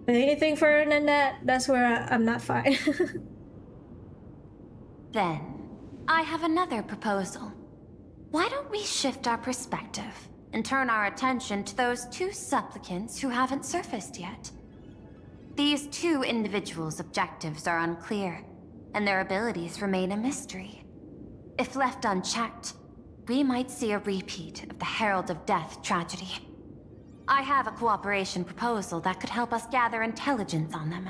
But anything further than that, that's where I'm not fine. Then, I have another proposal. Why don't we shift our perspective and turn our attention to those two supplicants who haven't surfaced yet? These two individuals' objectives are unclear, and their abilities remain a mystery. If left unchecked, we might see a repeat of the Herald of Death tragedy. I have a cooperation proposal that could help us gather intelligence on them,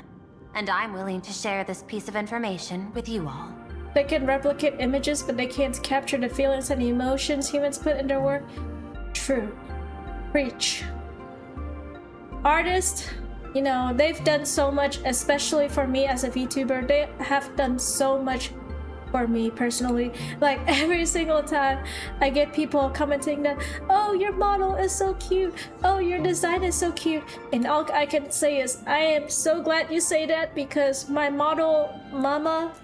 and I'm willing to share this piece of information with you all. They can replicate images, but they can't capture the feelings and the emotions humans put in their work. True. Preach. Artists, you know, they've done so much, especially for me as a VTuber. They have done so much for me personally. Like, every single time I get people commenting that, oh, your model is so cute, oh, your design is so cute, and all I can say is, I am so glad you say that, because my model mama,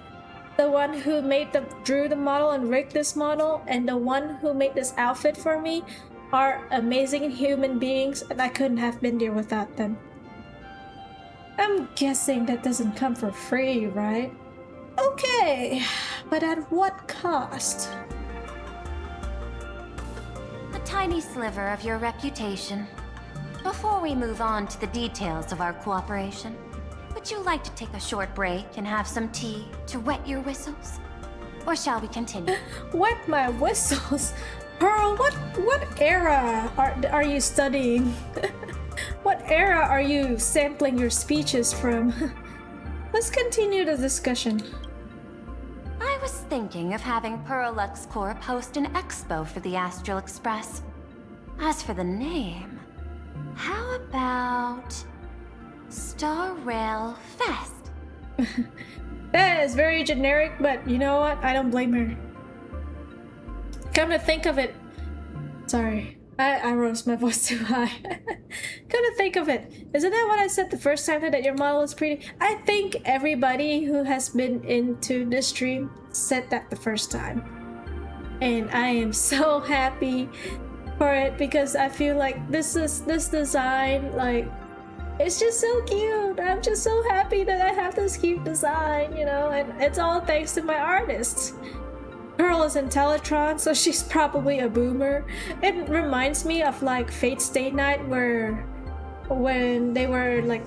the one who drew the model and rigged this model, and the one who made this outfit for me, are amazing human beings, and I couldn't have been there without them. I'm guessing that doesn't come for free, right? Okay, but at what cost? A tiny sliver of your reputation. Before we move on to the details of our cooperation, would you like to take a short break and have some tea to wet your whistles? Or shall we continue? Wet my whistles? Pearl, what era are you studying? What era are you sampling your speeches from? Let's continue the discussion. I was thinking of having Pearlux Corp host an expo for the Astral Express. As for the name, how about Star Rail Fest? That is very generic, but you know what? I don't blame her. Come to think of it, sorry, I rose my voice too high. Come to think of it, isn't that what I said the first time that your model is pretty? I think everybody who has been into this stream said that the first time. And I am so happy for it because I feel like this design, like, it's just so cute. I'm just so happy that I have this cute design, you know, and it's all thanks to my artists. Pearl is in Teletron, so she's probably a boomer. It reminds me of like Fate Stay Night, where when they were like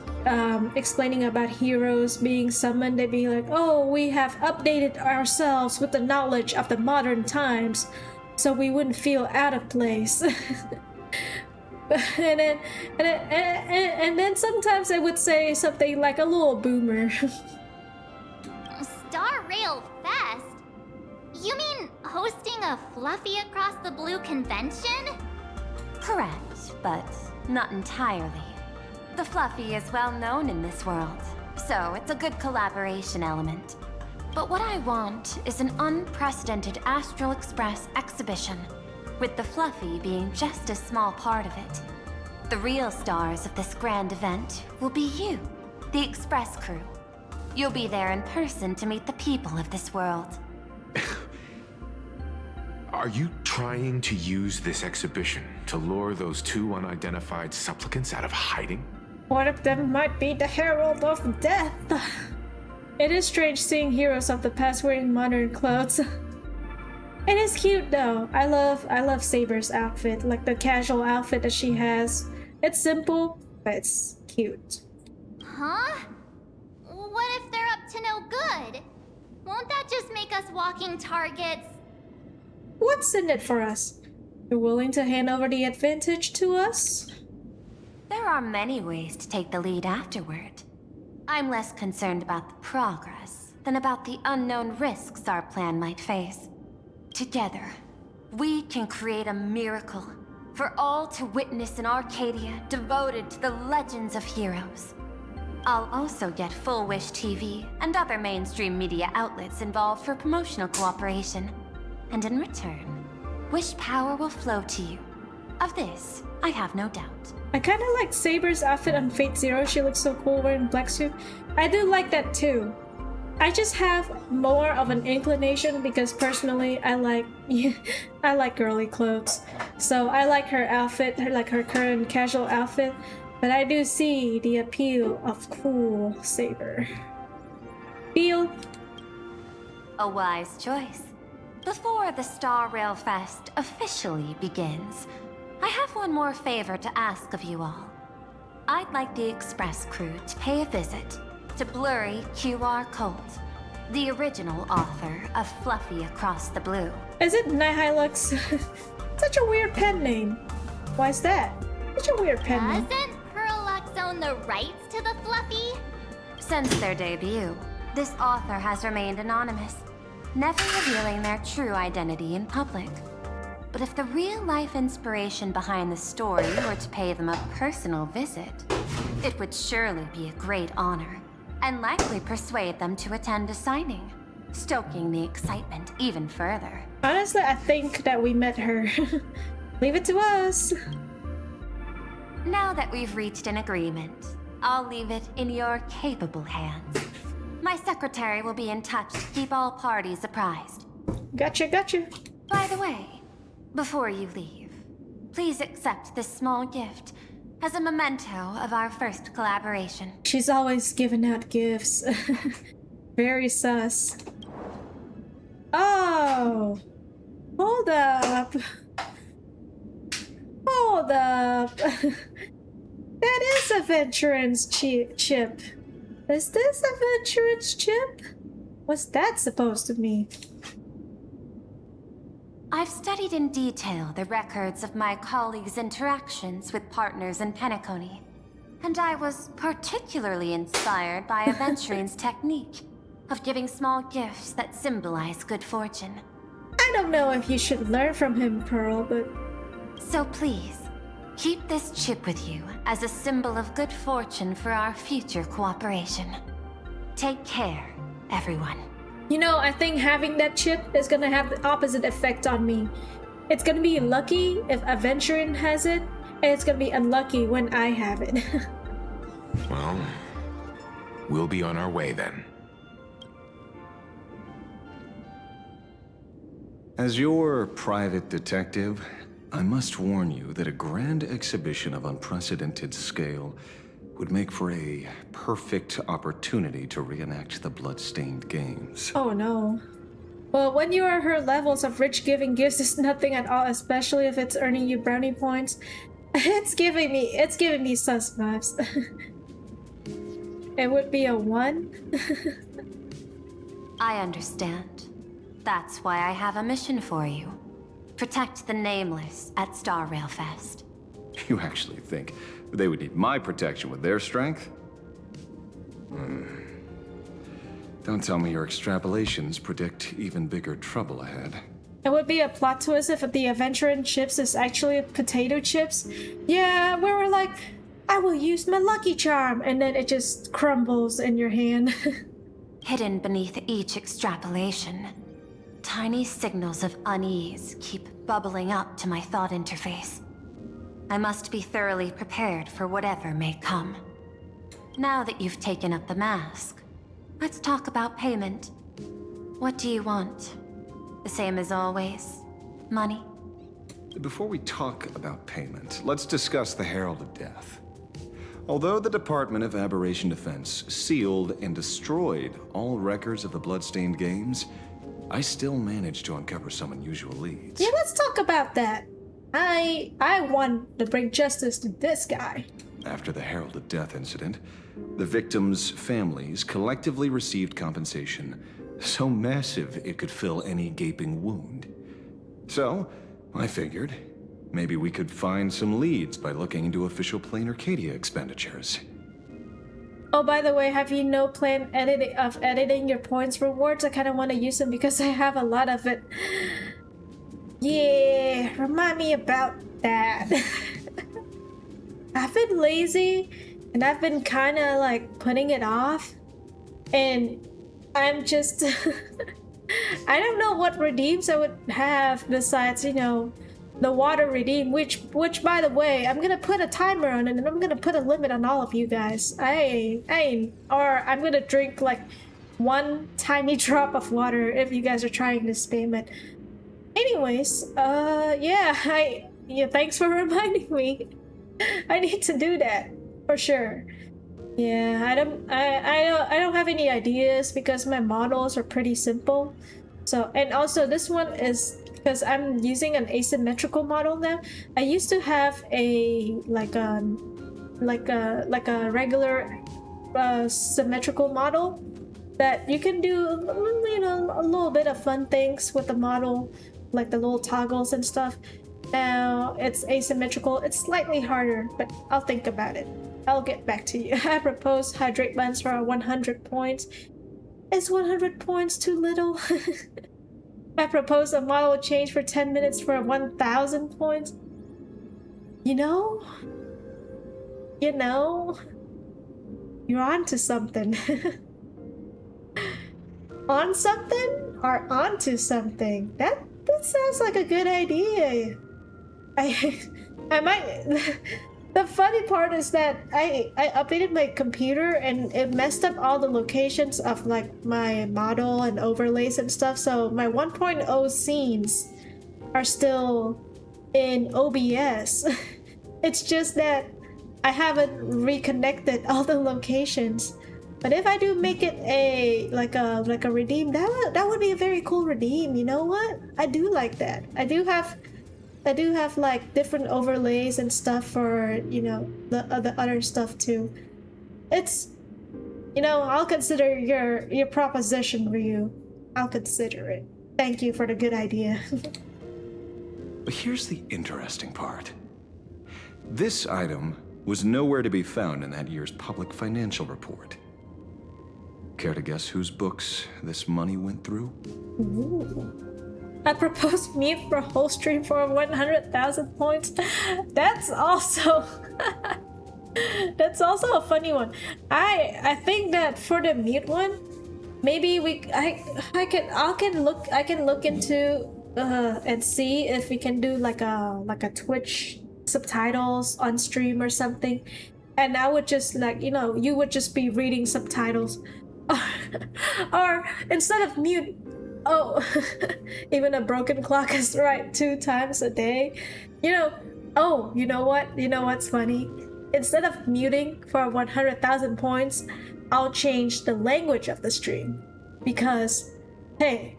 explaining about heroes being summoned, they'd be like, oh, we have updated ourselves with the knowledge of the modern times so we wouldn't feel out of place. and then sometimes I would say something like a little boomer. Star Rail Fest? You mean hosting a Fluffy Across the Blue convention? Correct, but not entirely. The Fluffy is well known in this world, so it's a good collaboration element. But what I want is an unprecedented Astral Express exhibition, with the Fluffy being just a small part of it. The real stars of this grand event will be you, the Express crew. You'll be there in person to meet the people of this world. Are you trying to use this exhibition to lure those two unidentified supplicants out of hiding? One of them might be the Herald of Death. It is strange seeing heroes of the past wearing modern clothes. It is cute though. I love Saber's outfit, like the casual outfit that she has. It's simple, but it's cute. Huh? What if they're up to no good? Won't that just make us walking targets? What's in it for us? You're willing to hand over the advantage to us? There are many ways to take the lead afterward. I'm less concerned about the progress than about the unknown risks our plan might face. Together, we can create a miracle for all to witness in Arcadia devoted to the legends of heroes. I'll also get Full Wish TV and other mainstream media outlets involved for promotional cooperation. And in return, Wish power will flow to you. Of this, I have no doubt. I kinda like Saber's outfit on Fate Zero. She looks so cool wearing black suit. I do like that too. I just have more of an inclination because personally I like girly clothes. So I like her outfit, her current casual outfit, but I do see the appeal of cool Saber. Feel? A wise choice. Before the Star Rail Fest officially begins, I have one more favor to ask of you all. I'd like the Express crew to pay a visit to Blurry QR Colt, the original author of Fluffy Across the Blue. Is it Nihilux? Such a weird pen name. Why is that? Such a weird pen name. Doesn't Pearlux own the rights to the Fluffy? Since their debut, this author has remained anonymous, never revealing their true identity in public. But if the real-life inspiration behind the story were to pay them a personal visit, it would surely be a great honor, and likely persuade them to attend a signing, stoking the excitement even further. Honestly, I think that we met her. Leave it to us. Now that we've reached an agreement, I'll leave it in your capable hands. My secretary will be in touch to keep all parties apprised. Gotcha. By the way, before you leave, please accept this small gift as a memento of our first collaboration. She's always giving out gifts. Very sus. Oh! Hold up. the that is a Venturan's chip. Is this a Venturan's chip? What's that supposed to mean? I've studied in detail the records of my colleagues' interactions with partners in Penacony, and I was particularly inspired by Aventurine's technique of giving small gifts that symbolize good fortune. I don't know if you should learn from him, Pearl, but... So please, keep this chip with you as a symbol of good fortune for our future cooperation. Take care, everyone. You know, I think having that chip is gonna have the opposite effect on me. It's gonna be lucky if Aventurine has it, and it's gonna be unlucky when I have it. Well, we'll be on our way then. As your private detective, I must warn you that a grand exhibition of unprecedented scale would make for a perfect opportunity to reenact the blood-stained games. Oh no. Well, when you are her levels of rich giving gifts is nothing at all, especially if it's earning you brownie points. It's giving me sus vibes. It would be a 1. I understand. That's why I have a mission for you. Protect the Nameless at Star Rail Fest. You actually think they would need my protection with their strength? Don't tell me your extrapolations predict even bigger trouble ahead. It would be a plot twist if the Aventurine chips is actually potato chips. Yeah, where we're like, I will use my lucky charm, and then it just crumbles in your hand. Hidden beneath each extrapolation, tiny signals of unease keep bubbling up to my thought interface. I must be thoroughly prepared for whatever may come. Now that you've taken up the mask, let's talk about payment. What do you want? The same as always? Money? Before we talk about payment, let's discuss the Herald of Death. Although the Department of Aberration Defense sealed and destroyed all records of the Bloodstained Games, I still managed to uncover some unusual leads. Yeah, let's talk about that. I want to bring justice to this guy. After the Herald of Death incident, the victims' families collectively received compensation so massive it could fill any gaping wound. So, I figured, maybe we could find some leads by looking into official Plain Arcadia expenditures. Oh, by the way, have you no plan of editing your points rewards? I kind of want to use them because I have a lot of it. Yeah, remind me about that. I've been lazy and I've been kind of like putting it off, and I'm just I don't know what redeems I would have besides, you know, the water redeem, which by the way, I'm gonna put a timer on it and I'm gonna put a limit on all of you guys. I'm gonna drink like 1 tiny drop of water if you guys are trying to spam it. Anyways, yeah, thanks for reminding me. I need to do that for sure. Yeah, I don't have any ideas because my models are pretty simple. So, and also this one is because I'm using an asymmetrical model now. I used to have a like a regular symmetrical model that you can do, you know, a little bit of fun things with the model, like the little toggles and stuff. Now it's asymmetrical. It's slightly harder, but I'll think about it. I'll get back to you. I propose hydrate lens for 100 points. Is 100 points too little? I propose a model change for 10 minutes for 1,000 points. You know, you're onto something. On something or onto something? That sounds like a good idea. I might. The funny part is that I updated my computer and it messed up all the locations of like my model and overlays and stuff. So my 1.0 scenes are still in OBS. It's just that I haven't reconnected all the locations. But if I do make it a redeem, that would be a very cool redeem. You know what? I do like that. I do have I do have like different overlays and stuff for, you know, the other stuff too. It's, you know, I'll consider your proposition, Ryu. I'll consider it. Thank you for the good idea. But here's the interesting part. This item was nowhere to be found in that year's public financial report. Care to guess whose books this money went through? Ooh. I proposed mute for a whole stream for 100,000 points. That's also that's also a funny one. I think that for the mute one, maybe I can look into and see if we can do like a Twitch subtitles on stream or something, and I would just like, you know, you would just be reading subtitles, or instead of mute. Oh, even a broken clock is right 2 times a day. You know, oh, you know what? You know what's funny? Instead of muting for 100,000 points, I'll change the language of the stream. Because, hey,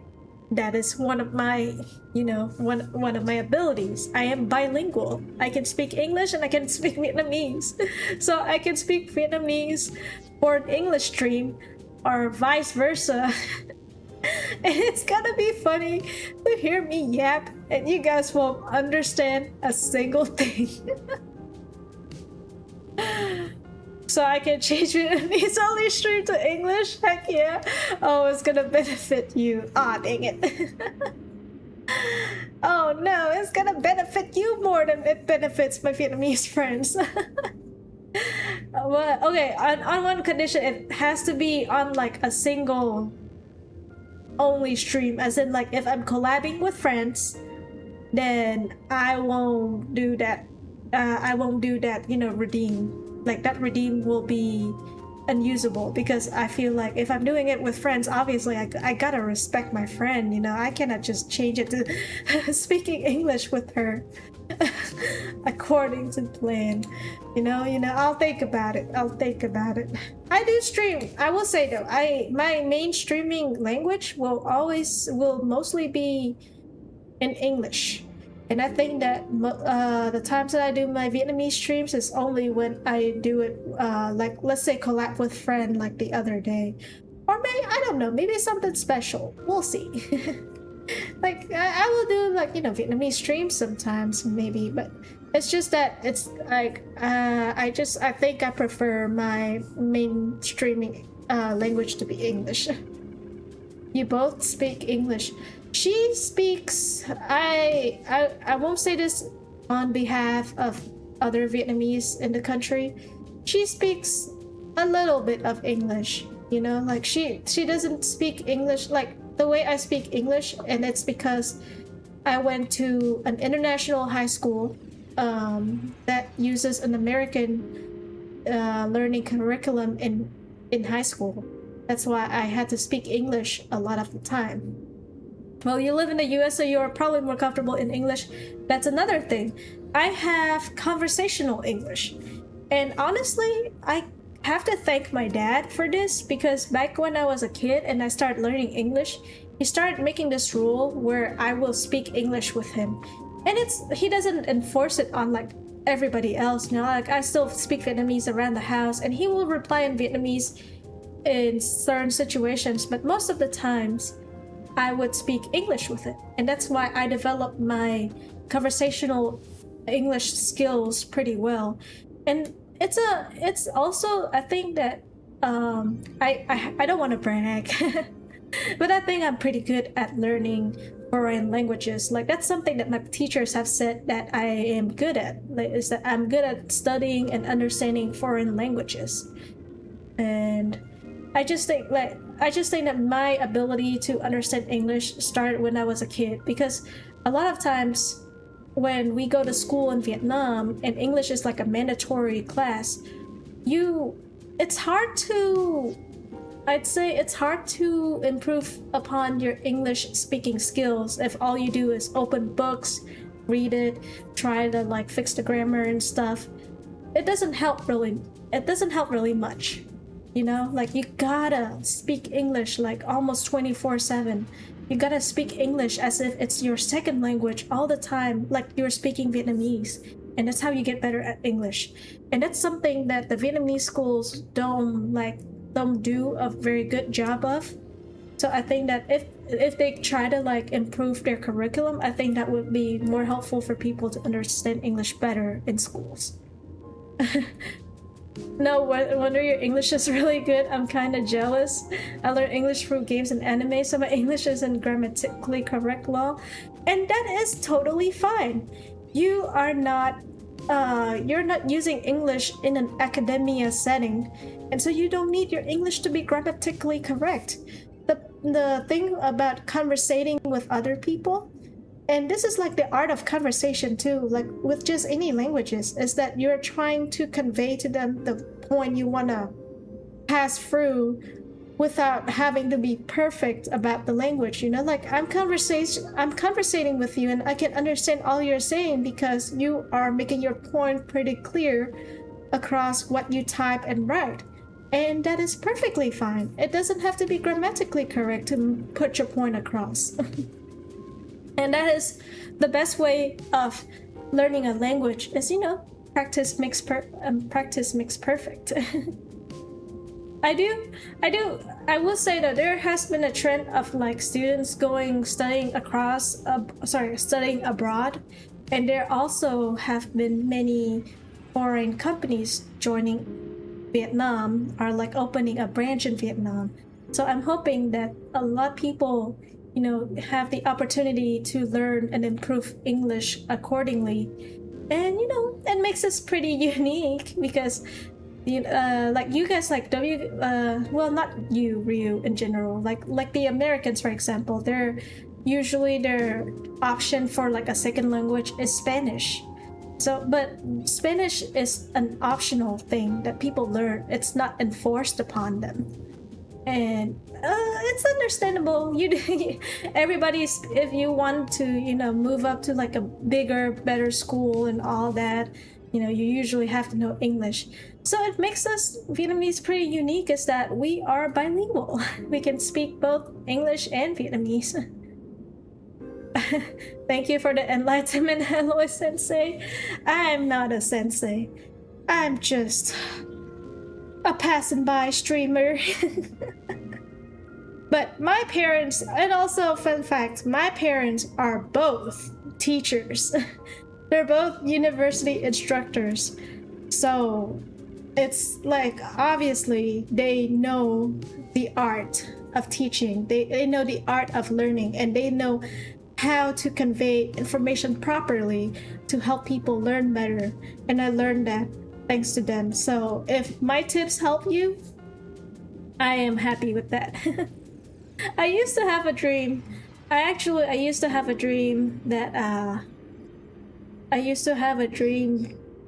that is one of my, you know, one of my abilities. I am bilingual. I can speak English and I can speak Vietnamese. So I can speak Vietnamese for an English stream or vice versa. And it's gonna be funny to hear me yap and you guys won't understand a single thing. So I can change Vietnamese only stream to English? Heck yeah. Oh, it's gonna benefit you. Aw, dang it. Oh no, it's gonna benefit you more than it benefits my Vietnamese friends. But okay, on one condition, it has to be on like a single only stream, as in like if I'm collabing with friends, then I won't do that. You know, redeem. Like that redeem will be unusable because I feel like if I'm doing it with friends, obviously I gotta respect my friend. You know, I cannot just change it to speaking English with her according to plan. You know, I'll think about it. I do stream. I will say though, my main streaming language will mostly be in English, and I think that the times that I do my Vietnamese streams is only when I do it like, let's say, collab with friend like the other day, or maybe I don't know, maybe something special. We'll see. Like I will do like, you know, Vietnamese streams sometimes maybe, but it's just that it's like I think I prefer my main streaming language to be English. You both speak English. She speaks, I won't say this on behalf of other Vietnamese in the country. She speaks a little bit of English, you know, like she doesn't speak English like the way I speak English, and it's because I went to an international high school that uses an American learning curriculum in high school. That's why I had to speak English a lot of the time. Well, you live in the US, so you're probably more comfortable in English. That's another thing. I have conversational English. And honestly, I have to thank my dad for this, because back when I was a kid and I started learning English, he started making this rule where I will speak English with him. And he doesn't enforce it on like everybody else, you know, like I still speak Vietnamese around the house and he will reply in Vietnamese in certain situations, but most of the times I would speak English with it. And that's why I developed my conversational English skills pretty well. And it's also, I think that I don't want to brag, but I think I'm pretty good at learning foreign languages. Like that's something that my teachers have said that I am good at, like, is that I'm good at studying and understanding foreign languages. And I just think that my ability to understand English started when I was a kid, because a lot of times when we go to school in Vietnam and English is like a mandatory class, I'd say it's hard to improve upon your English speaking skills if all you do is open books, read it, try to like fix the grammar and stuff. It doesn't help really much. You know, like you gotta speak English like almost 24/7. You gotta speak English as if it's your second language all the time, like you're speaking Vietnamese. And that's how you get better at English. And that's something that the Vietnamese schools don't do a very good job of. So I think that if they try to like improve their curriculum, I think that would be more helpful for people to understand English better in schools. No wonder your English is really good. I'm kind of jealous. I learned English through games and anime, so my English isn't grammatically correct law, and that is totally fine. You are not you're not using English in an academia setting, and so you don't need your English to be grammatically correct. The thing about conversating with other people, and this is like the art of conversation too, like with just any languages, is that you're trying to convey to them the point you want to pass through without having to be perfect about the language, you know? Like I'm conversating with you and I can understand all you're saying because you are making your point pretty clear across what you type and write. And that is perfectly fine. It doesn't have to be grammatically correct to put your point across. And that is the best way of learning a language is, you know, practice makes perfect. I will say that there has been a trend of like students studying abroad, and there also have been many foreign companies joining Vietnam, are like opening a branch in Vietnam. So I'm hoping that a lot of people, you know, have the opportunity to learn and improve English accordingly. And you know, it makes us pretty unique because like you guys, like well, not you, Ryu, in general, like the Americans, for example, their option for like a second language is Spanish. So, but Spanish is an optional thing that people learn. It's not enforced upon them, and it's understandable. Everybody's, if you want to, you know, move up to like a bigger, better school and all that, you know, you usually have to know English. So it makes us Vietnamese pretty unique, is that we are bilingual. We can speak both English and Vietnamese. Thank you for the enlightenment, Aloy Sensei. I'm not a sensei. I'm just a passing by streamer. But my parents, and also fun fact, my parents are both teachers. They're both university instructors. So it's like, obviously they know the art of teaching. They know the art of learning, and they know how to convey information properly to help people learn better. And I learned that thanks to them. So if my tips help you, I am happy with that. I used to have a dream. I used to have a dream that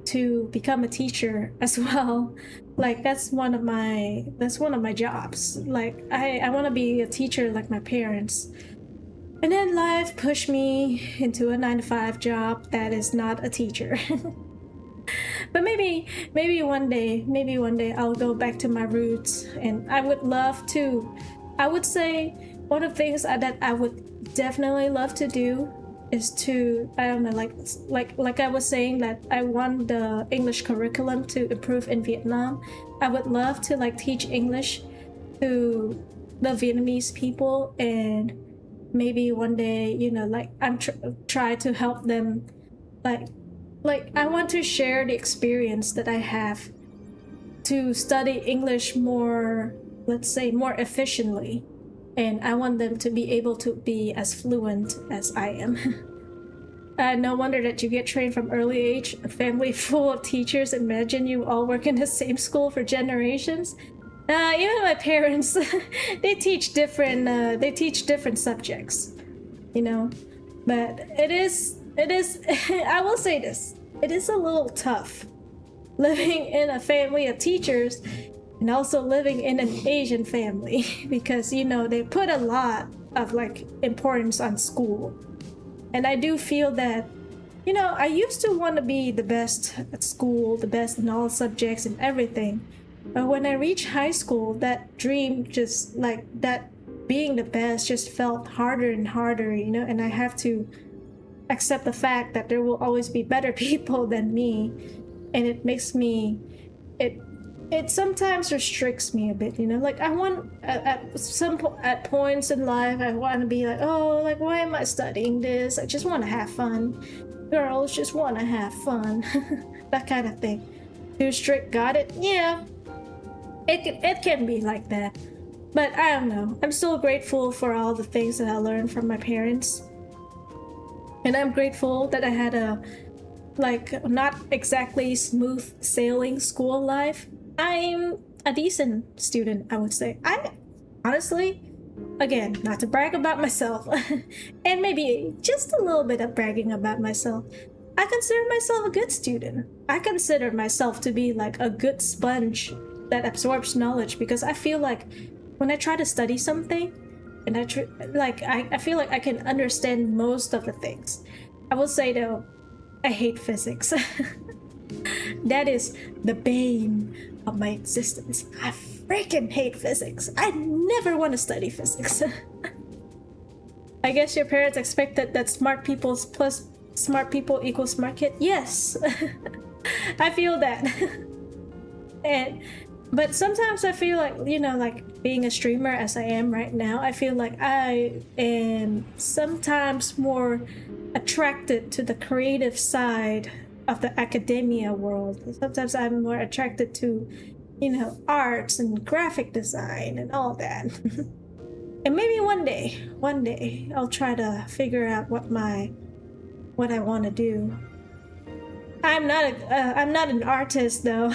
to become a teacher as well. Like that's one of my jobs. Like I want to be a teacher like my parents. And then life pushed me into a 9-to-5 job that is not a teacher. But maybe one day I'll go back to my roots, and I would love to. I would say one of the things that I would definitely love to do is to, I don't know, like I was saying that I want the English curriculum to improve in Vietnam. I would love to like teach English to the Vietnamese people, and maybe one day, you know, like I'm try to help them, like I want to share the experience that I have to study English more, let's say, more efficiently, and I want them to be able to be as fluent as I am. No wonder that you get trained from early age. A family full of teachers. Imagine you all work in the same school for generations. Even my parents, they teach different subjects, you know. But it is. I will say this: it is a little tough living in a family of teachers, and also living in an Asian family, because you know they put a lot of like importance on school, and I do feel that, you know, I used to want to be the best at school, the best in all subjects and everything. But when I reached high school, that dream just like that being the best just felt harder and harder, you know, and I have to accept the fact that there will always be better people than me, and it makes me, it sometimes restricts me a bit, you know. Like I want at points in life I want to be like, oh, like why am I studying this? I just want to have fun. Girls just want to have fun. That kind of thing. Too strict, got it? Yeah. It can be like that. But I don't know. I'm still grateful for all the things that I learned from my parents. And I'm grateful that I had a, like, not exactly smooth sailing school life. I'm a decent student, I would say. I honestly, again, not to brag about myself, and maybe just a little bit of bragging about myself, I consider myself a good student. I consider myself to be like a good sponge that absorbs knowledge, because I feel like when I try to study something, and I feel like I can understand most of the things. I will say though, I hate physics. That is the bane of my existence. I freaking hate physics. I never want to study physics. I guess your parents expected that smart people plus smart people equals smart kid. Yes. I feel that. But sometimes I feel like, you know, like being a streamer as I am right now, I feel like I am sometimes more attracted to the creative side of the academia world. Sometimes I'm more attracted to, you know, arts and graphic design and all that. And maybe one day I'll try to figure out what I want to do. I'm not an artist though.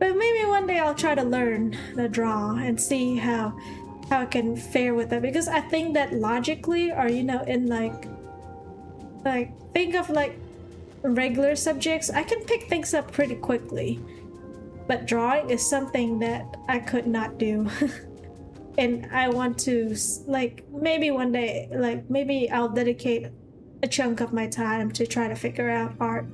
But maybe one day I'll try to learn the draw and see how I can fare with it, because I think that logically, or you know, in like think of like regular subjects, I can pick things up pretty quickly, but drawing is something that I could not do. And I want to, like, maybe one day, like maybe I'll dedicate a chunk of my time to try to figure out art.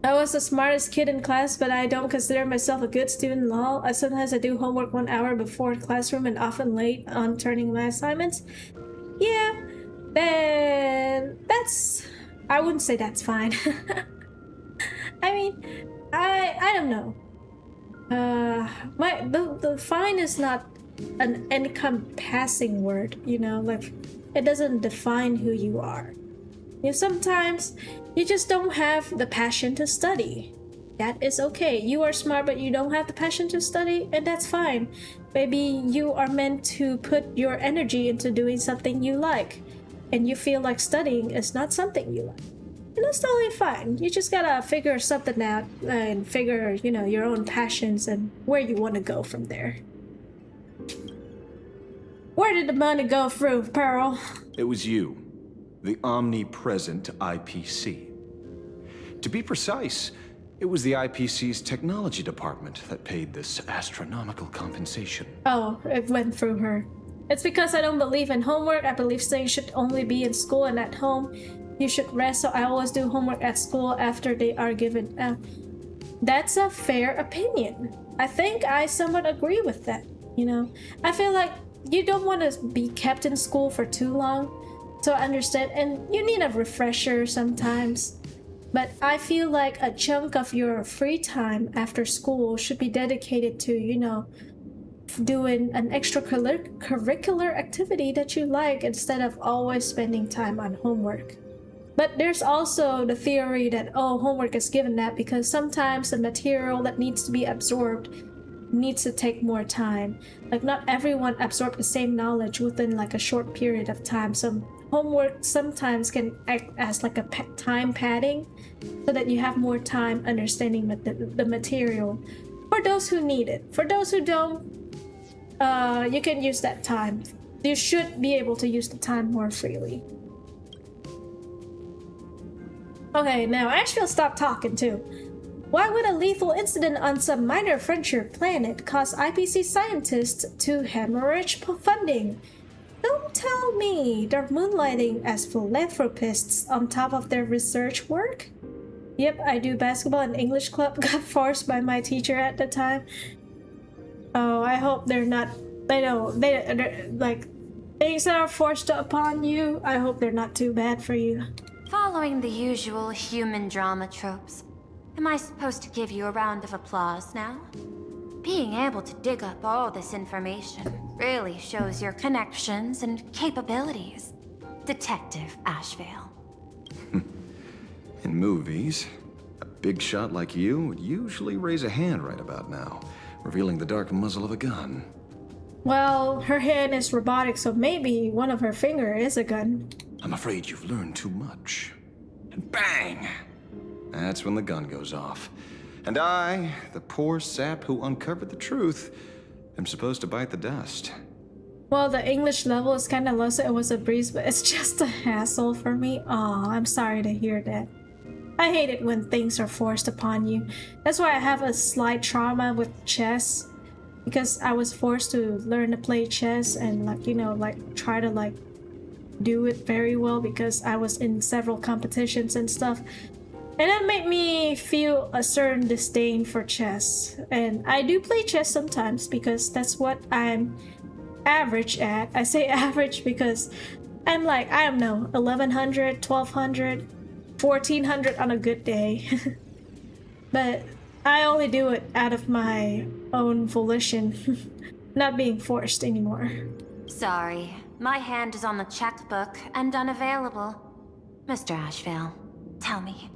I was the smartest kid in class, but I don't consider myself a good student. Lol. Sometimes I do homework 1 hour before classroom and often late on turning my assignments. Yeah, then that's, I wouldn't say that's fine. I mean, I don't know. The fine is not an encompassing word, you know, like it doesn't define who you are. You know, sometimes you just don't have the passion to study. That is okay. You are smart, but you don't have the passion to study, and that's fine. Maybe you are meant to put your energy into doing something you like, and you feel like studying is not something you like. And that's totally fine. You just gotta figure something out and figure, you know, your own passions and where you want to go from there. Where did the money go through, Pearl? It was you. The omnipresent IPC. To be precise, it was the IPC's technology department that paid this astronomical compensation. Oh, it went through her. It's because I don't believe in homework. I believe things should only be in school and at home. You should rest, so I always do homework at school after they are given out. That's a fair opinion. I think I somewhat agree with that, you know? I feel like you don't want to be kept in school for too long. So I understand, and you need a refresher sometimes. But I feel like a chunk of your free time after school should be dedicated to, you know, doing an extracurricular activity that you like instead of always spending time on homework. But there's also the theory that, oh, homework is given that because sometimes the material that needs to be absorbed needs to take more time. Like not everyone absorbs the same knowledge within like a short period of time. So homework sometimes can act as like a time padding so that you have more time understanding the material for those who need it. For those who don't, you can use that time. You should be able to use the time more freely. Okay, now Asheville stopped talking too. Why would a lethal incident on some minor frontier planet cause IPC scientists to hemorrhage funding? Don't tell me they're moonlighting as philanthropists on top of their research work? Yep, I do basketball and English club, got forced by my teacher at the time. Oh, I hope they're not. They're like things that are forced upon you. I hope they're not too bad for you. Following the usual human drama tropes, am I supposed to give you a round of applause now? Being able to dig up all this information really shows your connections and capabilities, Detective Ashvale. In movies, a big shot like you would usually raise a hand right about now, revealing the dark muzzle of a gun. Well, her hand is robotic, so maybe one of her finger is a gun. I'm afraid you've learned too much. And bang! That's when the gun goes off. And I, the poor sap who uncovered the truth, am supposed to bite the dust. Well, the English level is kind of low, so it was a breeze, but it's just a hassle for me. Aw, I'm sorry to hear that. I hate it when things are forced upon you. That's why I have a slight trauma with chess. Because I was forced to learn to play chess and try to do it very well because I was in several competitions and stuff. And that made me feel a certain disdain for chess. And I do play chess sometimes because that's what I'm average at. I say average because I'm I don't know, 1100, 1200, 1400 on a good day. But I only do it out of my own volition, not being forced anymore. Sorry, my hand is on the checkbook and unavailable. Mr. Ashvale, tell me,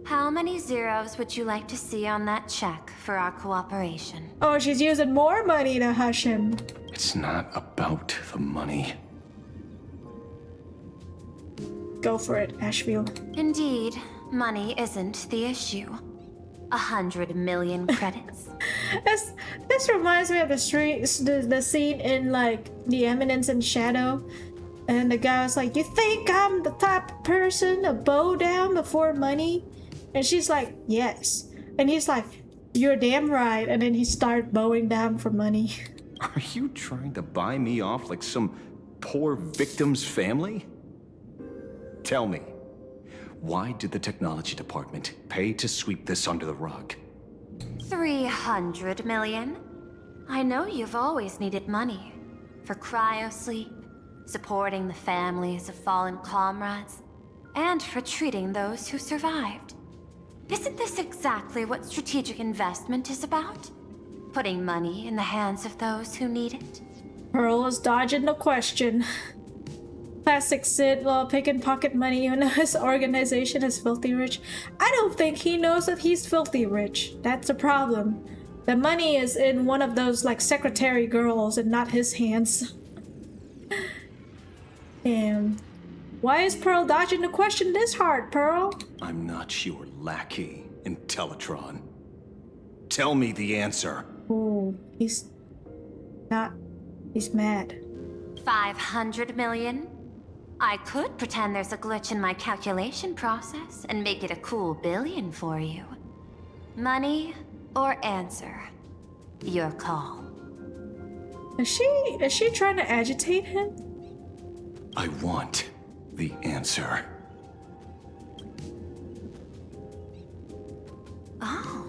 how many zeros would you like to see on that check for our cooperation? Oh, she's using more money to hush him. It's not about the money. Go for it, Ashville. Indeed, money isn't the issue. 100 million credits. This reminds me of the scene in The Eminence in Shadow, and the guy was like, "You think I'm the type of person to bow down before money?" And she's like, "Yes." And he's like, "You're damn right." And then he started bowing down for money. Are you trying to buy me off like some poor victim's family? Tell me, why did the technology department pay to sweep this under the rug? 300 million? I know you've always needed money. For cryosleep, supporting the families of fallen comrades, and for treating those who survived. Isn't this exactly what strategic investment is about? Putting money in the hands of those who need it? Pearl is dodging the question. Classic Sid while picking pocket money even though his organization is filthy rich. I don't think he knows that he's filthy rich. That's a problem. The money is in one of those secretary girls and not his hands. And why is Pearl dodging the question this hard, Pearl? I'm not your lackey, Intellitron. Tell me the answer. Oh, he's mad. 500 million? I could pretend there's a glitch in my calculation process and make it a cool billion for you. Money or answer? Your call. Is she trying to agitate him? I want the answer. Oh,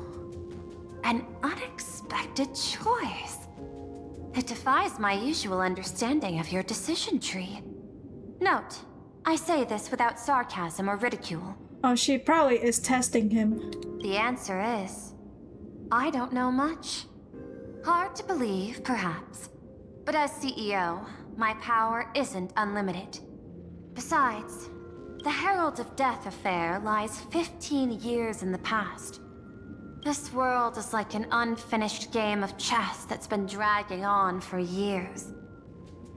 an unexpected choice. It defies my usual understanding of your decision tree. Note, I say this without sarcasm or ridicule. Oh, she probably is testing him. The answer is, I don't know much. Hard to believe, perhaps. But as CEO, my power isn't unlimited. Besides, the Herald of Death affair lies 15 years in the past. This world is like an unfinished game of chess that's been dragging on for years.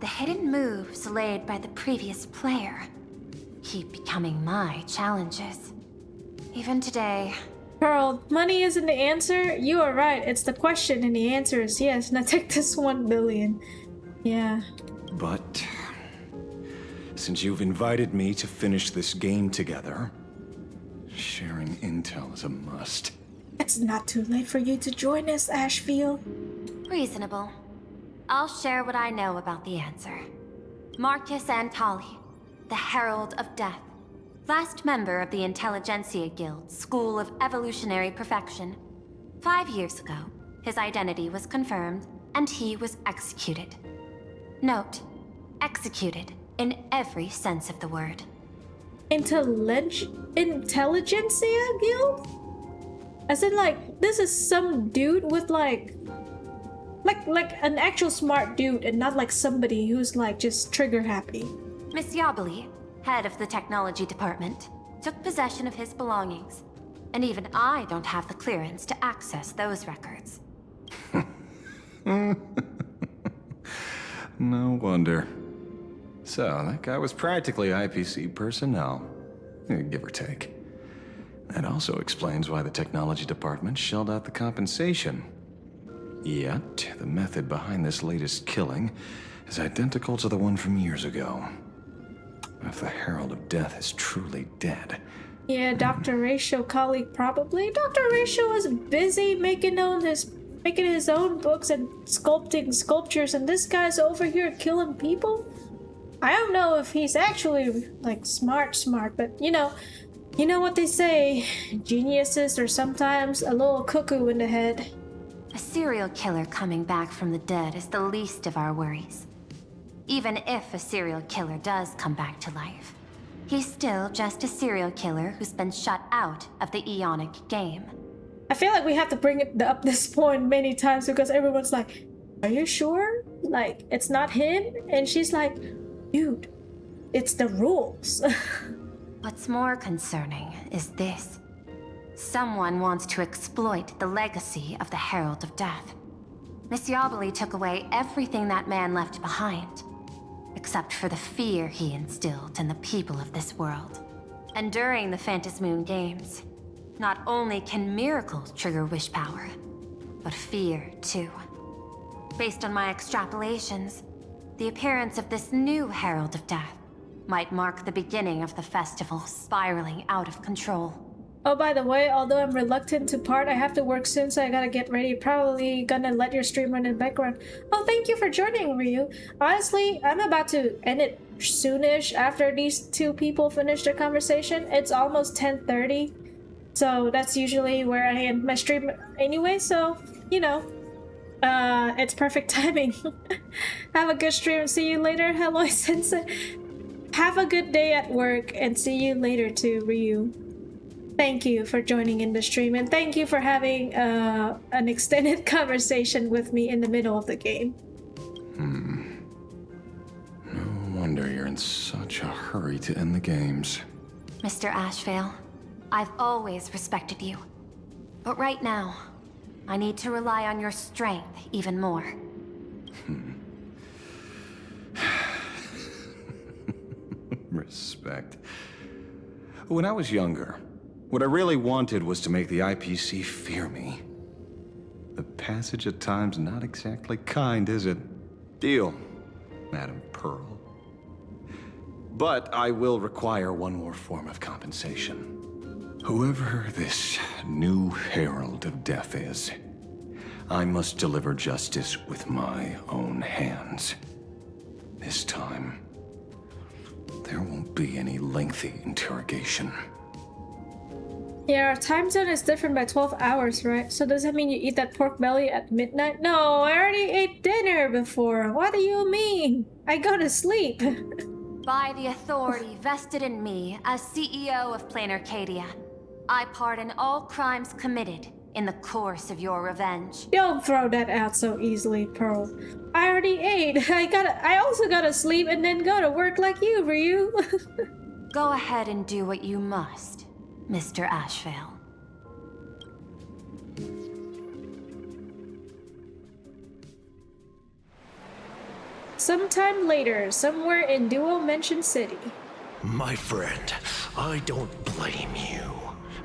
The hidden moves laid by the previous player keep becoming my challenges. Even today. Pearl, money isn't the answer? You are right, it's the question and the answer is yes. Now take this 1 billion. Yeah. But since you've invited me to finish this game together, sharing intel is a must. It's not too late for you to join us, Ashfield. Reasonable. I'll share what I know about the answer. Marcus Antali, the Herald of Death. Last member of the Intelligentsia Guild, School of Evolutionary Perfection. 5 years ago, his identity was confirmed, and he was executed. Note, executed in every sense of the word. Intelligentsia guild? As in, like, this is some dude with like an actual smart dude and not like somebody who's like just trigger happy. Miss Yabali, head of the technology department, took possession of his belongings. And even I don't have the clearance to access those records. No wonder. So, that guy was practically IPC personnel, give or take. That also explains why the technology department shelled out the compensation. Yet, the method behind this latest killing is identical to the one from years ago. If the Herald of Death is truly dead... Yeah, Dr. Ratio colleague probably. Dr. Ratio was busy making his own books and sculpting sculptures, and this guy's over here killing people? I don't know if he's actually, like, smart, but, you know what they say, geniuses are sometimes a little cuckoo in the head. A serial killer coming back from the dead is the least of our worries. Even if a serial killer does come back to life, he's still just a serial killer who's been shut out of the Ionic game. I feel like we have to bring up this point many times because everyone's like, are you sure? Like, it's not him? And she's like, dude, it's the rules. What's more concerning is this. Someone wants to exploit the legacy of the Herald of Death. Miss Yabali took away everything that man left behind, except for the fear he instilled in the people of this world. And during the Phantasmoon Games, not only can miracles trigger wish power, but fear too. Based on my extrapolations, the appearance of this new Herald of Death might mark the beginning of the festival spiraling out of control. Oh, by the way, although I'm reluctant to part, I have to work soon, so I gotta get ready. Probably gonna let your stream run in the background. Oh, thank you for joining, Ryu. Honestly, I'm about to end it soonish after these two people finish their conversation. It's almost 10:30, so that's usually where I end my stream anyway, so, you know, it's perfect timing. Have a good stream and see you later. Hello, Sensei. Have a good day at work and see you later too, Ryu. Thank you for joining in the stream, and thank you for having an extended conversation with me in the middle of the game. No wonder you're in such a hurry to end the games. Mr. Ashvale, I've always respected you. But right now, I need to rely on your strength even more. Respect. When I was younger, what I really wanted was to make the IPC fear me. The passage at times not exactly kind, is it? Deal, Madam Pearl. But I will require one more form of compensation. Whoever this new Herald of Death is, I must deliver justice with my own hands. This time, there won't be any lengthy interrogation. Yeah, our time zone is different by 12 hours, right? So does that mean you eat that pork belly at midnight? No, I already ate dinner before. What do you mean? I go to sleep. By the authority vested in me as CEO of Plain Arcadia, I pardon all crimes committed in the course of your revenge. Don't throw that out so easily, Pearl. I already ate. I also gotta sleep and then go to work like you, Ryu. Go ahead and do what you must, Mr. Ashvale. Sometime later, somewhere in Duo Mansion City. My friend, I don't blame you,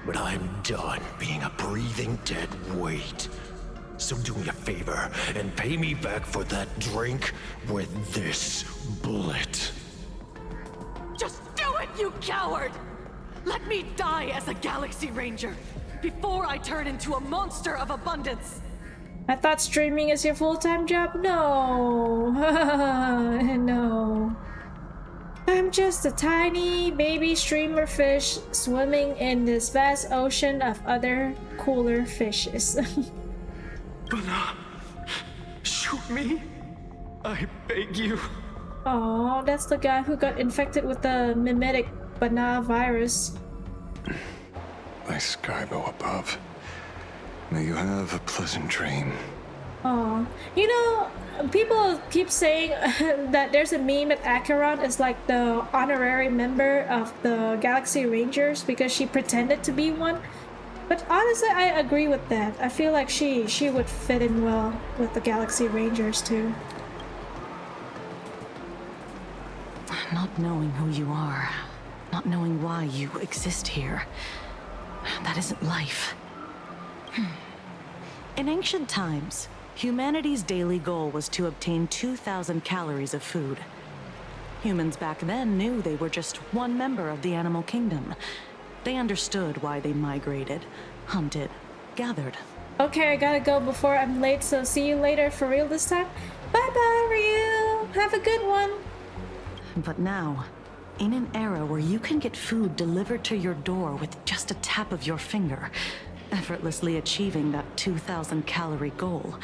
but I'm done being a breathing dead weight. So do me a favor and pay me back for that drink with this bullet. Just do it, you coward! Let me die as a Galaxy Ranger before I turn into a monster of abundance. I thought streaming is your full-time job? No. No. I'm just a tiny baby streamer fish swimming in this vast ocean of other cooler fishes. But, shoot me? I beg you. Oh, that's the guy who got infected with the mimetic banana virus. My Skybo above. May you have a pleasant dream. Oh, you know, people keep saying that there's a meme that Acheron is like the honorary member of the Galaxy Rangers because she pretended to be one. But honestly, I agree with that. I feel like she would fit in well with the Galaxy Rangers too. Not knowing who you are, not knowing why you exist here, that isn't life. In ancient times, humanity's daily goal was to obtain 2,000 calories of food. Humans back then knew they were just one member of the animal kingdom. They understood why they migrated, hunted, gathered. Okay, I gotta go before I'm late, so see you later for real this time. Bye-bye, Ryu! Have a good one! But now, in an era where you can get food delivered to your door with just a tap of your finger, effortlessly achieving that 2,000 calorie goal,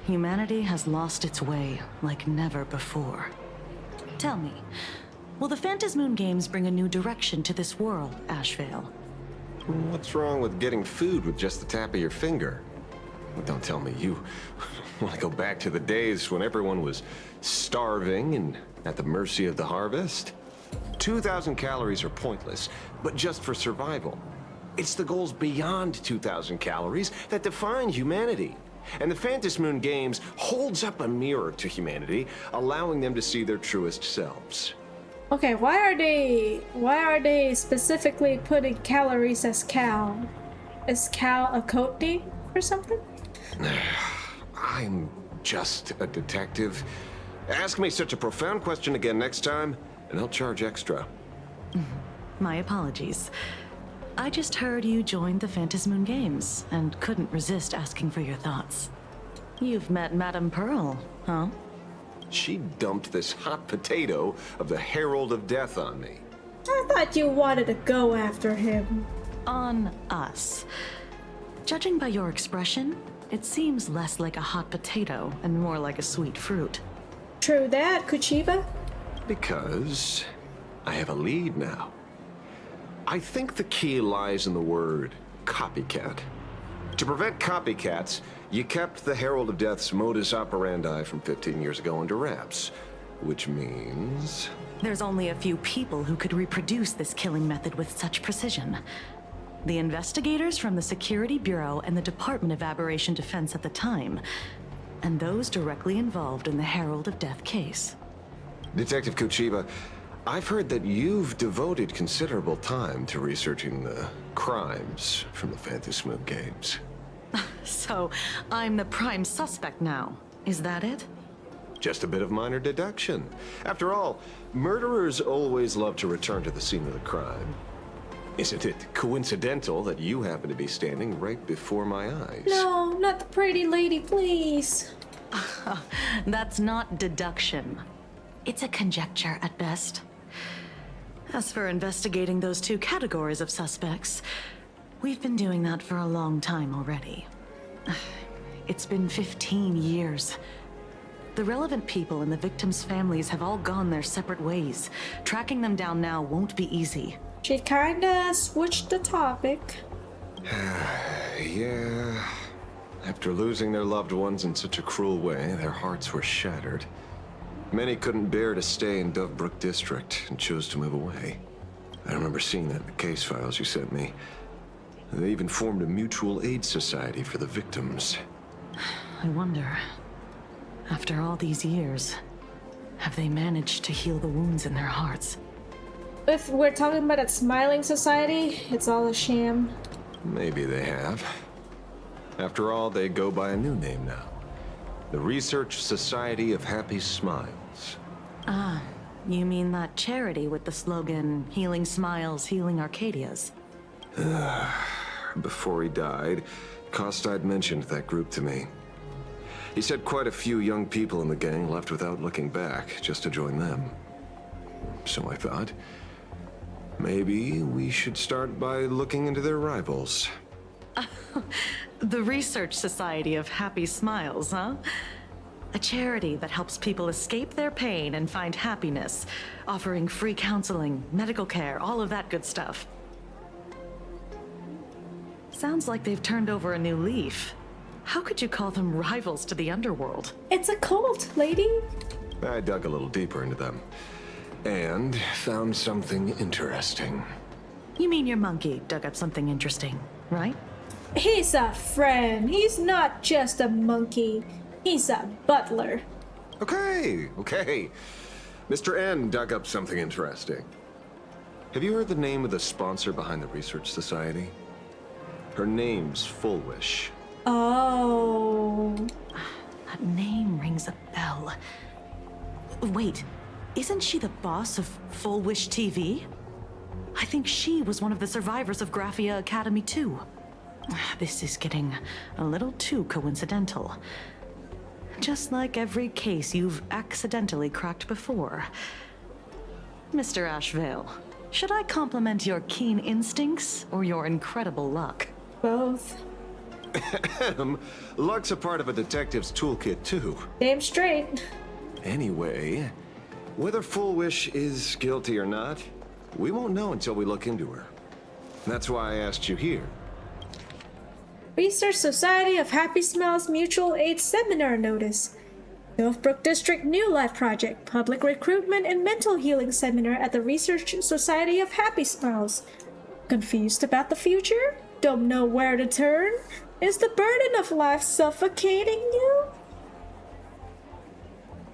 humanity has lost its way like never before. Tell me, will the Phantasmoon Games bring a new direction to this world, Ashvale? What's wrong with getting food with just the tap of your finger? Well, don't tell me you want to go back to the days when everyone was starving and at the mercy of the harvest? 2,000 calories are pointless, but just for survival. It's the goals beyond 2,000 calories that define humanity. And the Phantasmoon Games holds up a mirror to humanity, allowing them to see their truest selves. Okay, why are they specifically putting calories as cow? Is cow a code name or something? I'm just a detective. Ask me such a profound question again next time, and I'll charge extra. My apologies. I just heard you joined the Phantasmoon Games and couldn't resist asking for your thoughts. You've met Madame Pearl, huh? She dumped this hot potato of the Herald of Death on me. I thought you wanted to go after him. On us. Judging by your expression, it seems less like a hot potato and more like a sweet fruit. True that, Kuchiba. Because I have a lead now. I think the key lies in the word copycat. To prevent copycats, you kept the Herald of Death's modus operandi from 15 years ago under wraps. Which means... There's only a few people who could reproduce this killing method with such precision. The investigators from the Security Bureau and the Department of Aberration Defense at the time, and those directly involved in the Herald of Death case. Detective Kuchiba, I've heard that you've devoted considerable time to researching the crimes from the Phantasmoon Games. So, I'm the prime suspect now. Is that it? Just a bit of minor deduction. After all, murderers always love to return to the scene of the crime. Isn't it coincidental that you happen to be standing right before my eyes? No, not the pretty lady, please. That's not deduction. It's a conjecture at best. As for investigating those two categories of suspects, we've been doing that for a long time already. It's been 15 years. The relevant people and the victims' families have all gone their separate ways. Tracking them down now won't be easy. She kinda switched the topic. Yeah. After losing their loved ones in such a cruel way, their hearts were shattered. Many couldn't bear to stay in Dovebrook District and chose to move away. I remember seeing that in the case files you sent me. They even formed a mutual aid society for the victims. I wonder, after all these years, have they managed to heal the wounds in their hearts? If we're talking about that smiling society, it's all a sham. Maybe they have. After all, they go by a new name now. The Research Society of Happy Smiles. Ah, you mean that charity with the slogan, Healing Smiles, Healing Arcadias? Before he died, Kostide mentioned that group to me. He said quite a few young people in the gang left without looking back, just to join them. So I thought, maybe we should start by looking into their rivals. The Research Society of Happy Smiles, huh? A charity that helps people escape their pain and find happiness, offering free counseling, medical care, all of that good stuff. Sounds like they've turned over a new leaf. How could you call them rivals to the underworld? It's a cult, lady. I dug a little deeper into them and found something interesting. You mean your monkey dug up something interesting, right? He's a friend. He's not just a monkey. He's a butler. Okay. Mr. N dug up something interesting. Have you heard the name of the sponsor behind the Research Society? Her name's Fullwish. Oh. That name rings a bell. Wait, isn't she the boss of Full Wish TV? I think she was one of the survivors of Graphia Academy too. This is getting a little too coincidental. Just like every case you've accidentally cracked before. Mr. Ashvale, should I compliment your keen instincts or your incredible luck? Both. Luck's a part of a detective's toolkit too. Damn straight. Anyway, whether Full Wish is guilty or not, we won't know until we look into her. That's why I asked you here. Research Society of Happy Smiles Mutual Aid Seminar Notice. Northbrook District New Life Project Public Recruitment and Mental Healing Seminar at the Research Society of Happy Smiles. Confused about the future? Don't know where to turn? Is the burden of life suffocating you?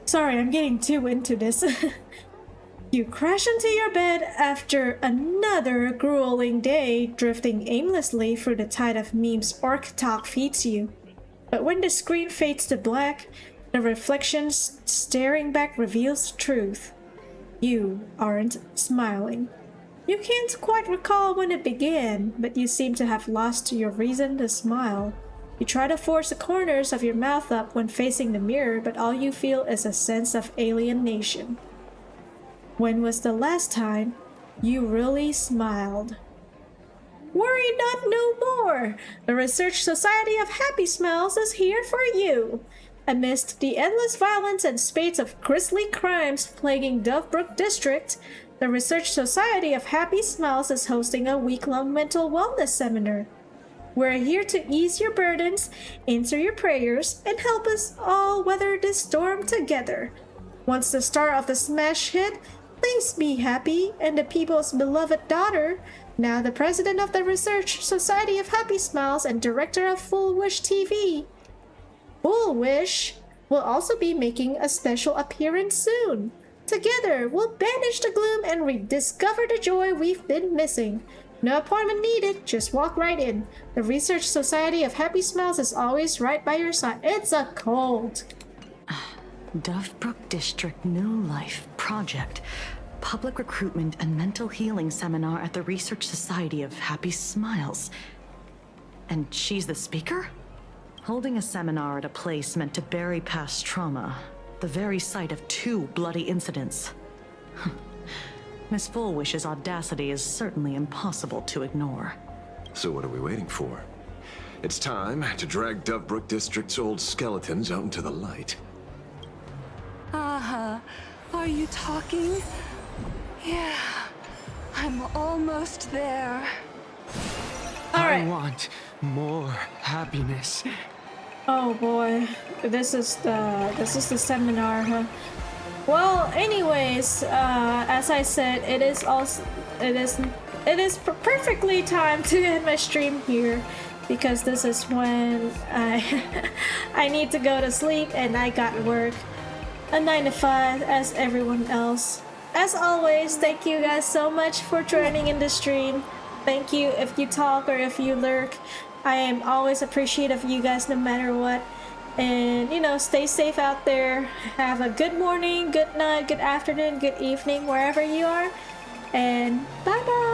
Sorry, I'm getting too into this. You crash into your bed after another grueling day, drifting aimlessly through the tide of memes Orc Talk feeds you. But when the screen fades to black, the reflection staring back reveals the truth. You aren't smiling. You can't quite recall when it began, but you seem to have lost your reason to smile. You try to force the corners of your mouth up when facing the mirror, but all you feel is a sense of alienation. When was the last time you really smiled? Worry not no more! The Research Society of Happy Smiles is here for you! Amidst the endless violence and spate of grisly crimes plaguing Dovebrook District, the Research Society of Happy Smiles is hosting a week-long mental wellness seminar. We're here to ease your burdens, answer your prayers, and help us all weather this storm together. Once the star of the smash hit, please be happy, and the people's beloved daughter, now the president of the Research Society of Happy Smiles and director of Full Wish TV. Full Wish will also be making a special appearance soon. Together, we'll banish the gloom and rediscover the joy we've been missing. No appointment needed, just walk right in. The Research Society of Happy Smiles is always right by your side. It's a cult. Dovebrook District New Life Project. Public Recruitment and Mental Healing Seminar at the Research Society of Happy Smiles. And she's the speaker? Holding a seminar at a place meant to bury past trauma. The very site of 2 bloody incidents. Miss Fullwish's audacity is certainly impossible to ignore. So what are we waiting for? It's time to drag Dovebrook District's old skeletons out into the light. Are you talking? Yeah, I'm almost there. I want more happiness. Oh boy, this is the seminar, huh? Well, anyways, as I said, it is perfectly time to end my stream here, because this is when I need to go to sleep and I got work, a 9 to 5 as everyone else. As always, thank you guys so much for joining in the stream. Thank you if you talk or if you lurk. I am always appreciative of you guys no matter what. And, you know, stay safe out there. Have a good morning, good night, good afternoon, good evening, wherever you are. And bye-bye.